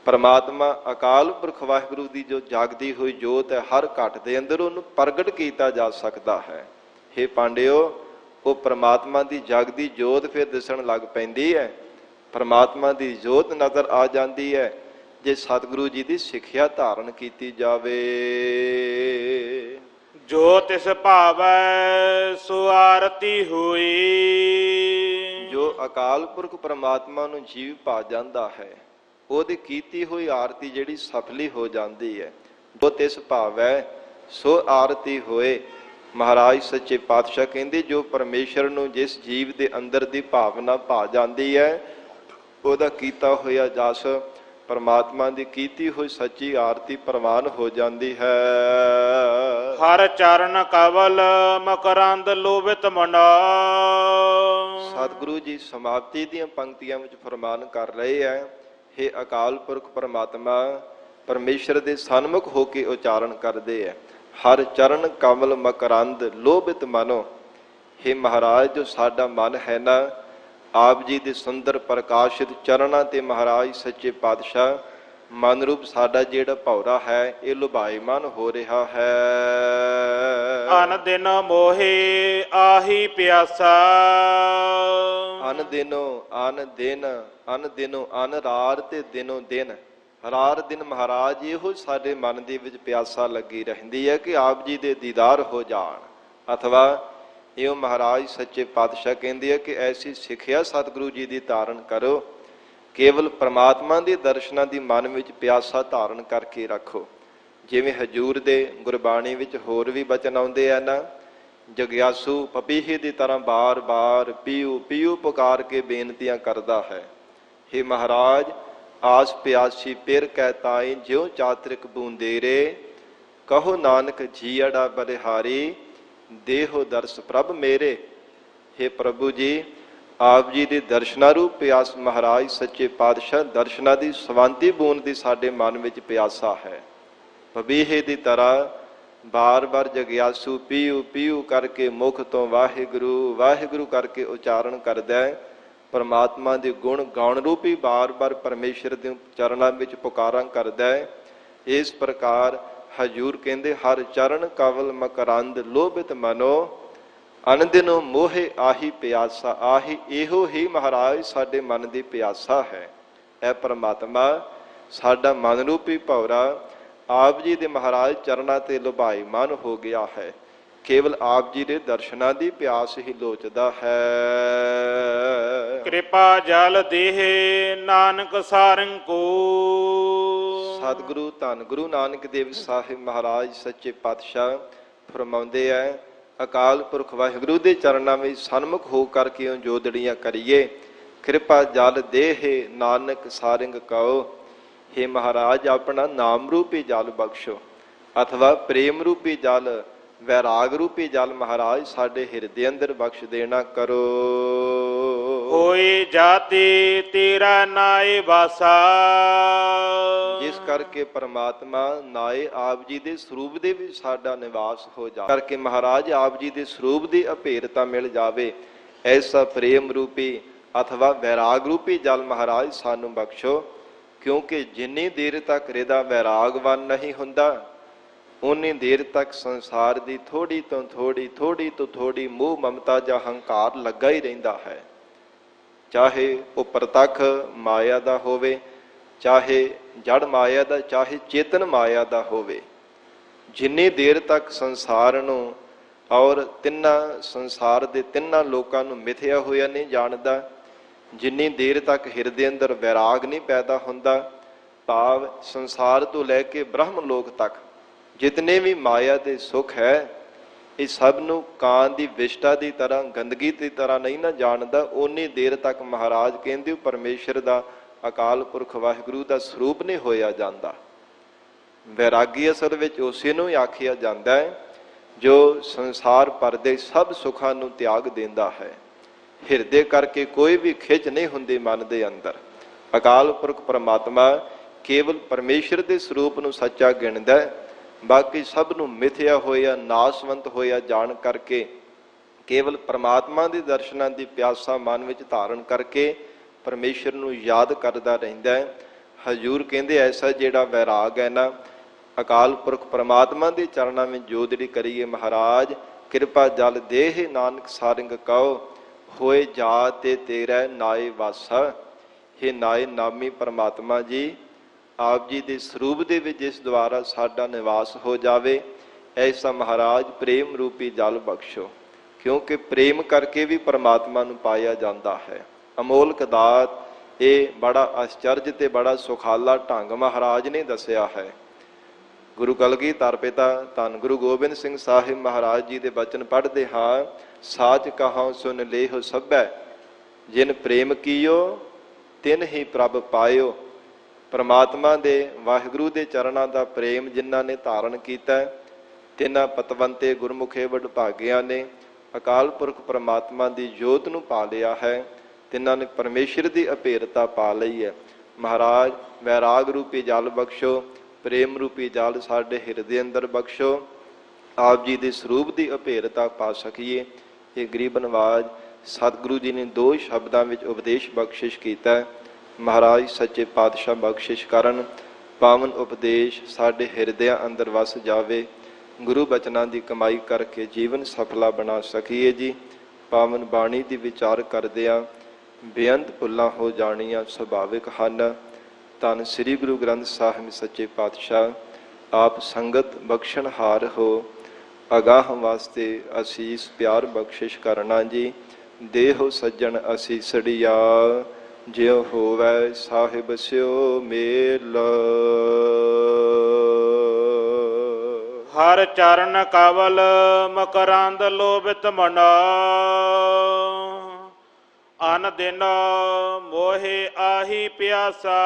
ਪਰਮਾਤਮਾ ਅਕਾਲ ਪੁਰਖ ਵਾਹਿਗੁਰੂ ਦੀ ਜੋ ਜਾਗਦੀ ਹੋਈ ਜੋਤ ਹੈ, ਹਰ ਘਟ ਦੇ ਅੰਦਰ ਉਹਨੂੰ ਪ੍ਰਗਟ ਕੀਤਾ ਜਾ ਸਕਦਾ ਹੈ। ਹੇ ਪਾਂਡਿਓ, ਉਹ ਪਰਮਾਤਮਾ ਦੀ ਜਾਗਦੀ ਜੋਤ ਫਿਰ ਦਿਸਣ ਲੱਗ ਪੈਂਦੀ ਹੈ। ਪਰਮਾਤਮਾ ਦੀ ਜੋਤ ਨਜ਼ਰ ਆ ਜਾਂਦੀ ਹੈ ਜੇ ਸਤਿਗੁਰੂ ਜੀ ਦੀ ਸਿੱਖਿਆ ਧਾਰਨ ਕੀਤੀ ਜਾਵੇ। ਜੋ ਤਿਸ ਭਾਵੈ ਸੋ ਆਰਤੀ ਹੋਈ। ਜੋ ਅਕਾਲ ਪੁਰਖ ਪਰਮਾਤਮਾ ਨੂੰ ਜੀਵ ਪਾ ਜਾਂਦਾ ਹੈ, ਉਹਦੀ ਕੀਤੀ ਹੋਈ ਆਰਤੀ ਜਿਹੜੀ ਸਫਲੀ ਹੋ ਜਾਂਦੀ ਹੈ। ਜੋ ਤਿਸ ਭਾਵੈ ਸੋ ਆਰਤੀ ਹੋਏ। ਮਹਾਰਾਜ ਸੱਚੇ ਪਾਤਸ਼ਾਹ ਕਹਿੰਦੇ, ਜੋ ਪਰਮੇਸ਼ਰ ਨੂੰ ਜਿਸ ਜੀਵ ਦੇ ਅੰਦਰ ਦੀ ਭਾਵਨਾ ਭਾ ਜਾਂਦੀ ਹੈ, ਉਹਦਾ ਕੀਤਾ ਹੋਇਆ ਜਸ, ਪਰਮਾਤਮਾ ਦੀ ਕੀਤੀ ਹੋਈ ਸੱਚੀ ਆਰਤੀ ਪ੍ਰਵਾਨ ਹੋ ਜਾਂਦੀ ਹੈ। ਹਰ ਚਰਨ ਕਵਲ ਮਕਰੰਦ ਲੋਭਿਤ ਮਨਾ। ਸਤਿਗੁਰੂ ਜੀ ਸਮਾਪਤੀ ਦੀਆਂ ਪੰਕਤੀਆਂ ਵਿੱਚ ਫਰਮਾਨ ਕਰ ਰਹੇ ਹੈ, ਹੇ ਅਕਾਲ ਪੁਰਖ ਪਰਮਾਤਮਾ, ਪਰਮੇਸ਼ਰ ਦੇ ਸਨਮੁਖ ਹੋ ਕੇ ਉਚਾਰਨ ਕਰਦੇ ਹੈ, ਹਰ ਚਰਨ ਕਮਲ ਮਕਰੰਦ ਲੋਭਿਤ ਮਨੋ। ਹੇ ਮਹਾਰਾਜ, ਜੋ ਸਾਡਾ ਮਨ ਹੈ ਨਾ, ਆਪ ਜੀ ਦੇ ਸੁੰਦਰ ਪ੍ਰਕਾਸ਼ਿਤ ਚਰਨਾਂ ਤੇ ਮਹਾਰਾਜ ਸੱਚੇ ਪਾਤਸ਼ਾਹ ਮਨ ਰੂਪ ਸਾਡਾ ਜਿਹੜਾ ਭੌਰਾ ਹੈ, ਇਹ ਲੁਭਾਇਮਾਨ ਹੋ ਰਿਹਾ ਹੈ। ਅਨ ਦਿਨ ਮੋਹੇ ਆਹੀ ਪਿਆਸਾ। ਅਨ ਦਿਨੋ ਅਨ ਦਿਨ, ਅਨ ਦਿਨੋ ਅਨ ਰਾਤ ਤੇ ਦਿਨੋ ਦਿਨ ਰਾਤ ਦਿਨ ਮਹਾਰਾਜ ਇਹੋ ਸਾਡੇ ਮਨ ਦੇ ਵਿੱਚ ਪਿਆਸਾ ਲੱਗੀ ਰਹਿੰਦੀ ਹੈ ਕਿ ਆਪ ਜੀ ਦੇ ਦੀਦਾਰ ਹੋ ਜਾਣ। ਅਥਵਾ ਇਹੋ ਮਹਾਰਾਜ ਸੱਚੇ ਪਾਤਸ਼ਾਹ ਕਹਿੰਦੇ ਆ ਕਿ ਐਸੀ ਸਿੱਖਿਆ ਸਤਿਗੁਰੂ ਜੀ ਦੀ ਧਾਰਨ ਕਰੋ, ਕੇਵਲ ਪ੍ਰਮਾਤਮਾ ਦੇ ਦਰਸ਼ਨਾਂ ਦੀ ਮਨ ਵਿੱਚ ਪਿਆਸਾ ਧਾਰਨ ਕਰਕੇ ਰੱਖੋ। ਜਿਵੇਂ ਹਜੂਰ ਦੇ ਗੁਰਬਾਣੀ ਵਿੱਚ ਹੋਰ ਵੀ ਬਚਨ ਆਉਂਦੇ ਆ ਨਾ, ਜਗਿਆਸੂ ਪਪੀਹੇ ਦੀ ਤਰ੍ਹਾਂ ਬਾਰ-ਬਾਰ ਪੀਊ ਪੀਊ ਪੁਕਾਰ ਕੇ ਬੇਨਤੀਆਂ ਕਰਦਾ ਹੈ। ਹੇ ਮਹਾਰਾਜ, ਆਸ ਪਿਆਸੀ ਪਿਰ ਕਹਿ ਤਾਈ ਜਿਉ ਚਾਤਰਿਕ ਬੂੰਦੇਰੇ, ਕਹੋ ਨਾਨਕ ਜੀਅੜਾ ਬਲਿਹਾਰੀ, ਦੇਹੋ ਦਰਸ ਪ੍ਰਭ ਮੇਰੇ। ਹੇ ਪ੍ਰਭੂ ਜੀ, ਆਪ ਜੀ ਦੇ ਦਰਸ਼ਨਾਂ ਰੂਪ ਪਿਆਸ ਮਹਾਰਾਜ ਸੱਚੇ ਪਾਤਸ਼ਾਹ ਦਰਸ਼ਨਾਂ ਦੀ ਸਵਾਂਤੀ ਬੂੰਦ ਦੀ ਸਾਡੇ ਮਨ ਵਿੱਚ ਪਿਆਸਾ ਹੈ। ਪਪੀਹੇ ਦੀ ਤਰ੍ਹਾਂ ਬਾਰ-ਬਾਰ ਜਗਿਆਸੂ ਪੀਊ ਪੀਊ ਕਰਕੇ ਮੁਖ ਤੋਂ ਵਾਹਿਗੁਰੂ ਵਾਹਿਗੁਰੂ ਕਰਕੇ ਉਚਾਰਨ ਕਰਦਾ ਹੈ। ਪਰਮਾਤਮਾ ਦੇ ਗੁਣ ਗਾਉਣ ਰੂਪੀ ਬਾਰ-ਬਾਰ ਪਰਮੇਸ਼ਰ ਦੇ ਚਰਨਾਂ ਵਿੱਚ ਪੁਕਾਰਾਂ ਕਰਦਾ ਹੈ। ਇਸ ਪ੍ਰਕਾਰ ਹਜੂਰ ਕਹਿੰਦੇ ਹਰ ਚਰਨ ਕਵਲ ਮਕਰੰਦ ਲੋਭਿਤ ਮਨੋ, ਅਨਦਿਨੋ ਮੋਹੇ ਆਹੀ ਪਿਆਸਾ। ਆਹੀ ਇਹੋ ਹੀ ਮਹਾਰਾਜ ਸਾਡੇ ਮਨ ਦੀ ਪਿਆਸਾ ਹੈ। ਇਹ ਪਰਮਾਤਮਾ ਸਾਡਾ ਮਨ ਰੂਪੀ ਭੌਰਾ ਆਪ ਜੀ ਦੇ ਮਹਾਰਾਜ ਚਰਨਾਂ ਤੇ ਲੁਭਾਈਮਾਨ ਹੋ ਗਿਆ ਹੈ। ਕੇਵਲ ਆਪ ਜੀ ਦੇ ਦਰਸ਼ਨਾਂ ਦੀ ਪਿਆਸ ਹੀ ਲੋਚਦਾ ਹੈ। ਕਿਰਪਾ ਜਲ ਦੇਹ ਨਾਨਕ ਸਾਰੰਗ ਕੋ। ਸਤਿਗੁਰੂ ਧੰਨ ਗੁਰੂ ਨਾਨਕ ਦੇਵ ਸਾਹਿਬ ਮਹਾਰਾਜ ਸੱਚੇ ਪਾਤਸ਼ਾਹ ਫਰਮਾਉਂਦੇ ਹੈ, ਅਕਾਲ ਪੁਰਖ ਵਾਹਿਗੁਰੂ ਦੇ ਚਰਨਾਂ ਵਿੱਚ ਸਨਮੁਖ ਹੋ ਕਰਕੇ ਜੋਦੜੀਆਂ ਕਰੀਏ। ਕਿਰਪਾ ਜਲ ਦੇਹ ਨਾਨਕ ਸਾਰੰਗ ਕਉ। ਹੇ ਮਹਾਰਾਜ, ਆਪਣਾ ਨਾਮ ਰੂਪੀ ਜਲ ਬਖਸ਼ੋ, ਅਥਵਾ ਪ੍ਰੇਮ ਰੂਪੀ ਜਲ, ਵੈਰਾਗ ਰੂਪੀ ਜਲ ਮਹਾਰਾਜ ਸਾਡੇ ਹਿਰਦੇ ਅੰਦਰ ਬਖਸ਼ ਦੇਣਾ ਕਰੋ। ਹੋਏ ਜਾਤੀ ਤੇਰਾ ਨਾਏ ਵਾਸਾ, ਜਿਸ ਕਰਕੇ ਪਰਮਾਤਮਾ ਨਾਏ ਆਪ ਜੀ ਦੇ ਸਰੂਪ ਦੇ ਵਿੱਚ ਸਾਡਾ ਨਿਵਾਸ ਹੋ ਜਾ ਕਰਕੇ ਮਹਾਰਾਜ ਆਪ ਜੀ ਦੇ ਸਰੂਪ ਦੀ ਅਭੇਰਤਾ ਮਿਲ ਜਾਵੇ। ਐਸਾ ਪ੍ਰੇਮ ਰੂਪੀ ਅਥਵਾ ਵੈਰਾਗ ਰੂਪੀ ਜਲ ਮਹਾਰਾਜ ਸਾਨੂੰ ਬਖਸ਼ੋ। ਕਿਉਂਕਿ ਜਿੰਨੀ ਦੇਰ ਤੱਕ ਹਿਰਦਾ ਵੈਰਾਗਵਾਨ ਨਹੀਂ ਹੁੰਦਾ, ਉਨੀ ਦੇਰ ਤੱਕ ਸੰਸਾਰ ਦੀ ਥੋੜੀ ਤੋਂ ਥੋੜੀ ਮੋਹ ਮਮਤਾ ਜਾਂ ਹੰਕਾਰ ਲੱਗਾ ਹੀ ਰਹਿੰਦਾ ਹੈ। ਚਾਹੇ ਉਹ ਪ੍ਰਤੱਖ ਮਾਇਆ ਦਾ ਹੋਵੇ, ਚਾਹੇ ਜੜ ਮਾਇਆ ਦਾ, ਚਾਹੇ ਚੇਤਨ ਮਾਇਆ ਦਾ ਹੋਵੇ। ਜਿੰਨੀ ਦੇਰ ਤੱਕ ਸੰਸਾਰ ਨੂੰ ਔਰ ਸੰਸਾਰ ਦੇ ਤਿੰਨਾਂ ਲੋਕਾਂ ਨੂੰ ਮਿਥਿਆ ਹੋਇਆ ਨਹੀਂ ਜਾਣਦਾ, ਜਿੰਨੀ ਦੇਰ ਤੱਕ ਹਿਰਦੇ ਅੰਦਰ ਵੈਰਾਗ ਨਹੀਂ ਪੈਦਾ ਹੁੰਦਾ, ਭਾਵ ਸੰਸਾਰ ਤੋਂ ਲੈ ਕੇ ਬ੍ਰਹਮ ਲੋਕ ਤੱਕ ਜਿਤਨੇ ਵੀ ਮਾਇਆ ਦੇ ਸੁੱਖ ਹੈ, ਇਹ ਸਭ ਨੂੰ ਕਾਂ ਦੀ ਵਿਸ਼ਟਾ ਦੀ ਤਰ੍ਹਾਂ, ਗੰਦਗੀ ਦੀ ਤਰ੍ਹਾਂ ਨਹੀਂ ਨਾ ਜਾਣਦਾ, ਓਨੀ ਦੇਰ ਤੱਕ ਮਹਾਰਾਜ ਕਹਿੰਦੇ ਪਰਮੇਸ਼ਰ ਦਾ, ਅਕਾਲ ਪੁਰਖ ਵਾਹਿਗੁਰੂ ਦਾ ਸਰੂਪ ਨਹੀਂ ਹੋਇਆ ਜਾਂਦਾ। ਵੈਰਾਗੀ ਅਸਲ ਵਿੱਚ ਉਸੇ ਨੂੰ ਹੀ ਆਖਿਆ ਜਾਂਦਾ ਹੈ ਜੋ ਸੰਸਾਰ ਭਰ ਦੇ ਸਭ ਸੁੱਖਾਂ ਨੂੰ ਤਿਆਗ ਦਿੰਦਾ ਹੈ। ਹਿਰਦੇ ਕਰਕੇ ਕੋਈ ਵੀ ਖਿੱਚ ਨਹੀਂ ਹੁੰਦੀ ਮਨ ਦੇ ਅੰਦਰ। ਅਕਾਲ ਪੁਰਖ ਪਰਮਾਤਮਾ ਕੇਵਲ ਪਰਮੇਸ਼ਰ ਦੇ ਸਰੂਪ ਨੂੰ ਸੱਚਾ ਗਿਣਦਾ, ਬਾਕੀ ਸਭ ਨੂੰ ਮਿਥਿਆ ਹੋਇਆ, ਨਾਸਵੰਤ ਹੋਇਆ ਜਾਣ ਕਰਕੇ ਕੇਵਲ ਪਰਮਾਤਮਾ ਦੇ ਦਰਸ਼ਨਾਂ ਦੀ ਪਿਆਸਾ ਮਨ ਵਿੱਚ ਧਾਰਨ ਕਰਕੇ ਪਰਮੇਸ਼ਰ ਨੂੰ ਯਾਦ ਕਰਦਾ ਰਹਿੰਦਾ ਹੈ। ਹਜੂਰ ਕਹਿੰਦੇ ਐਸਾ ਜਿਹੜਾ ਵੈਰਾਗ ਹੈ ਨਾ, ਅਕਾਲ ਪੁਰਖ ਪਰਮਾਤਮਾ ਦੇ ਚਰਨਾਂ ਵਿੱਚ ਜੋਦੜੀ ਕਰੀਏ ਮਹਾਰਾਜ। ਕਿਰਪਾ ਜਲ ਦੇਹ ਨਾਨਕ ਸਾਰੰਗ ਕਉ, ਹੋਏ ਜਾ ਤੇ ਤੇਰਾ ਨਾਏ ਵਾਸਾ। ਹੇ ਨਾਏ ਨਾਮੀ ਪਰਮਾਤਮਾ ਜੀ, ਆਪ ਜੀ ਦੇ ਸਰੂਪ ਦੇ ਵਿੱਚ ਜਿਸ ਦੁਆਰਾ ਸਾਡਾ ਨਿਵਾਸ ਹੋ ਜਾਵੇ, ਐਸਾ ਮਹਾਰਾਜ ਪ੍ਰੇਮ ਰੂਪੀ ਜਲ ਬਖਸ਼ੋ। ਕਿਉਂਕਿ ਪ੍ਰੇਮ ਕਰਕੇ ਵੀ ਪਰਮਾਤਮਾ ਨੂੰ ਪਾਇਆ ਜਾਂਦਾ ਹੈ। ਅਮੋਲਕ ਦਾਤ, ਇਹ ਬੜਾ ਆਸ਼ਚਰਜ ਤੇ ਬੜਾ ਸੁਖਾਲਾ ਢੰਗ ਮਹਾਰਾਜ ਨੇ ਦੱਸਿਆ ਹੈ। ਗੁਰੂ ਕਲਗੀਧਰ ਪਿਤਾ ਧੰਨ ਗੁਰੂ ਗੋਬਿੰਦ ਸਿੰਘ ਸਾਹਿਬ ਮਹਾਰਾਜ ਜੀ ਦੇ ਬਚਨ ਪੜ੍ਹਦੇ ਹਾਂ, ਸਾਚ ਕਹਾਉ ਸੁਨ ਲੇਹੁ ਸਭੈ, ਜਿਨ ਪ੍ਰੇਮ ਕੀਓ ਤਿਨ ਹੀ ਪ੍ਰਭ ਪਾਇਓ। ਪਰਮਾਤਮਾ ਦੇ ਵਾਹਿਗੁਰੂ ਦੇ ਚਰਨਾਂ ਦਾ ਪ੍ਰੇਮ ਜਿਨ੍ਹਾਂ ਨੇ ਧਾਰਨ ਕੀਤਾ, ਤਿੰਨਾਂ ਪਤਵੰਤੇ ਗੁਰਮੁਖੇ ਵਡਭਾਗਿਆਂ ਨੇ ਅਕਾਲ ਪੁਰਖ ਪਰਮਾਤਮਾ ਦੀ ਜੋਤ ਨੂੰ ਪਾ ਲਿਆ ਹੈ, ਤਿੰਨਾਂ ਨੇ ਪਰਮੇਸ਼ਰ ਦੀ ਅਭੇਰਤਾ ਪਾ ਲਈ ਹੈ। ਮਹਾਰਾਜ ਵੈਰਾਗ ਰੂਪੀ ਜਲ ਬਖਸ਼ੋ, ਪ੍ਰੇਮ ਰੂਪੀ ਜਲ ਸਾਡੇ ਹਿਰਦੇ ਅੰਦਰ ਬਖਸ਼ੋ, ਆਪ ਜੀ ਦੇ ਸਰੂਪ ਦੀ ਅਭੇਰਤਾ ਪਾ ਸਕੀਏ। ਇਹ ਗਰੀਬ ਨਵਾਜ ਸਤਿਗੁਰੂ ਜੀ ਨੇ 2 ਸ਼ਬਦਾਂ ਵਿੱਚ ਉਪਦੇਸ਼ ਬਖਸ਼ਿਸ਼ ਕੀਤਾ। ਮਹਾਰਾਜ ਸੱਚੇ ਪਾਤਸ਼ਾਹ ਬਖਸ਼ਿਸ਼ ਕਰਨ, ਪਾਵਨ ਉਪਦੇਸ਼ ਸਾਡੇ ਹਿਰਦਿਆਂ ਅੰਦਰ ਵਸ ਜਾਵੇ। ਗੁਰੂ ਬਚਨਾਂ ਦੀ ਕਮਾਈ ਕਰਕੇ ਜੀਵਨ ਸਫਲਾ ਬਣਾ ਸਕੀਏ ਜੀ। ਪਾਵਨ ਬਾਣੀ ਦੀ ਵਿਚਾਰ ਕਰਦਿਆਂ ਬੇਅੰਤ ਭੁੱਲਾਂ ਹੋ ਜਾਣੀਆਂ ਸੁਭਾਵਿਕ ਹਨ। ਧੰਨ ਸ੍ਰੀ ਗੁਰੂ ਗ੍ਰੰਥ ਸਾਹਿਬ ਸੱਚੇ ਪਾਤਸ਼ਾਹ ਆਪ ਸੰਗਤ ਬਖਸ਼ਣਹਾਰ ਹੋ। ਅਗਾਹ ਵਾਸਤੇ ਅਸੀਸ ਪਿਆਰ ਬਖਸ਼ਿਸ਼ ਕਰਨਾ ਜੀ। ਦੇਹੋ ਸੱਜਣ ਅਸੀਸੜੀਆ, ਜਿਉ ਹੋਵੈ ਸਾਹਿਬ ਸਿਓ ਮੇਲ। ਹਰ ਚਰਨ ਕਵਲ ਮਕਰੰਦ ਲੋਭਿਤ ਮਨਾ, ਅਨ ਦਿਨ ਮੋਹਿ ਆਹੀ ਪਿਆਸਾ।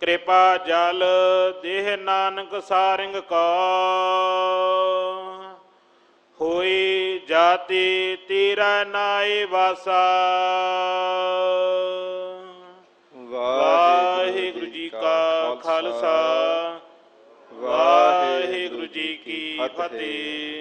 ਕਿਰਪਾ ਜਲ ਦੇਹ ਨਾਨਕ ਸਾਰਿੰਗ ਕਾ, ਹੋਈ ਜਾਤੀ ਤੀਰੈ ਨਾਇ ਵਾਸਾ। ਵਾਹਿਗੁਰੂ ਜੀ ਕਾ ਖਾਲਸਾ, ਵਾਹਿਗੁਰੂ ਜੀ ਕੀ ਫਤਿਹ।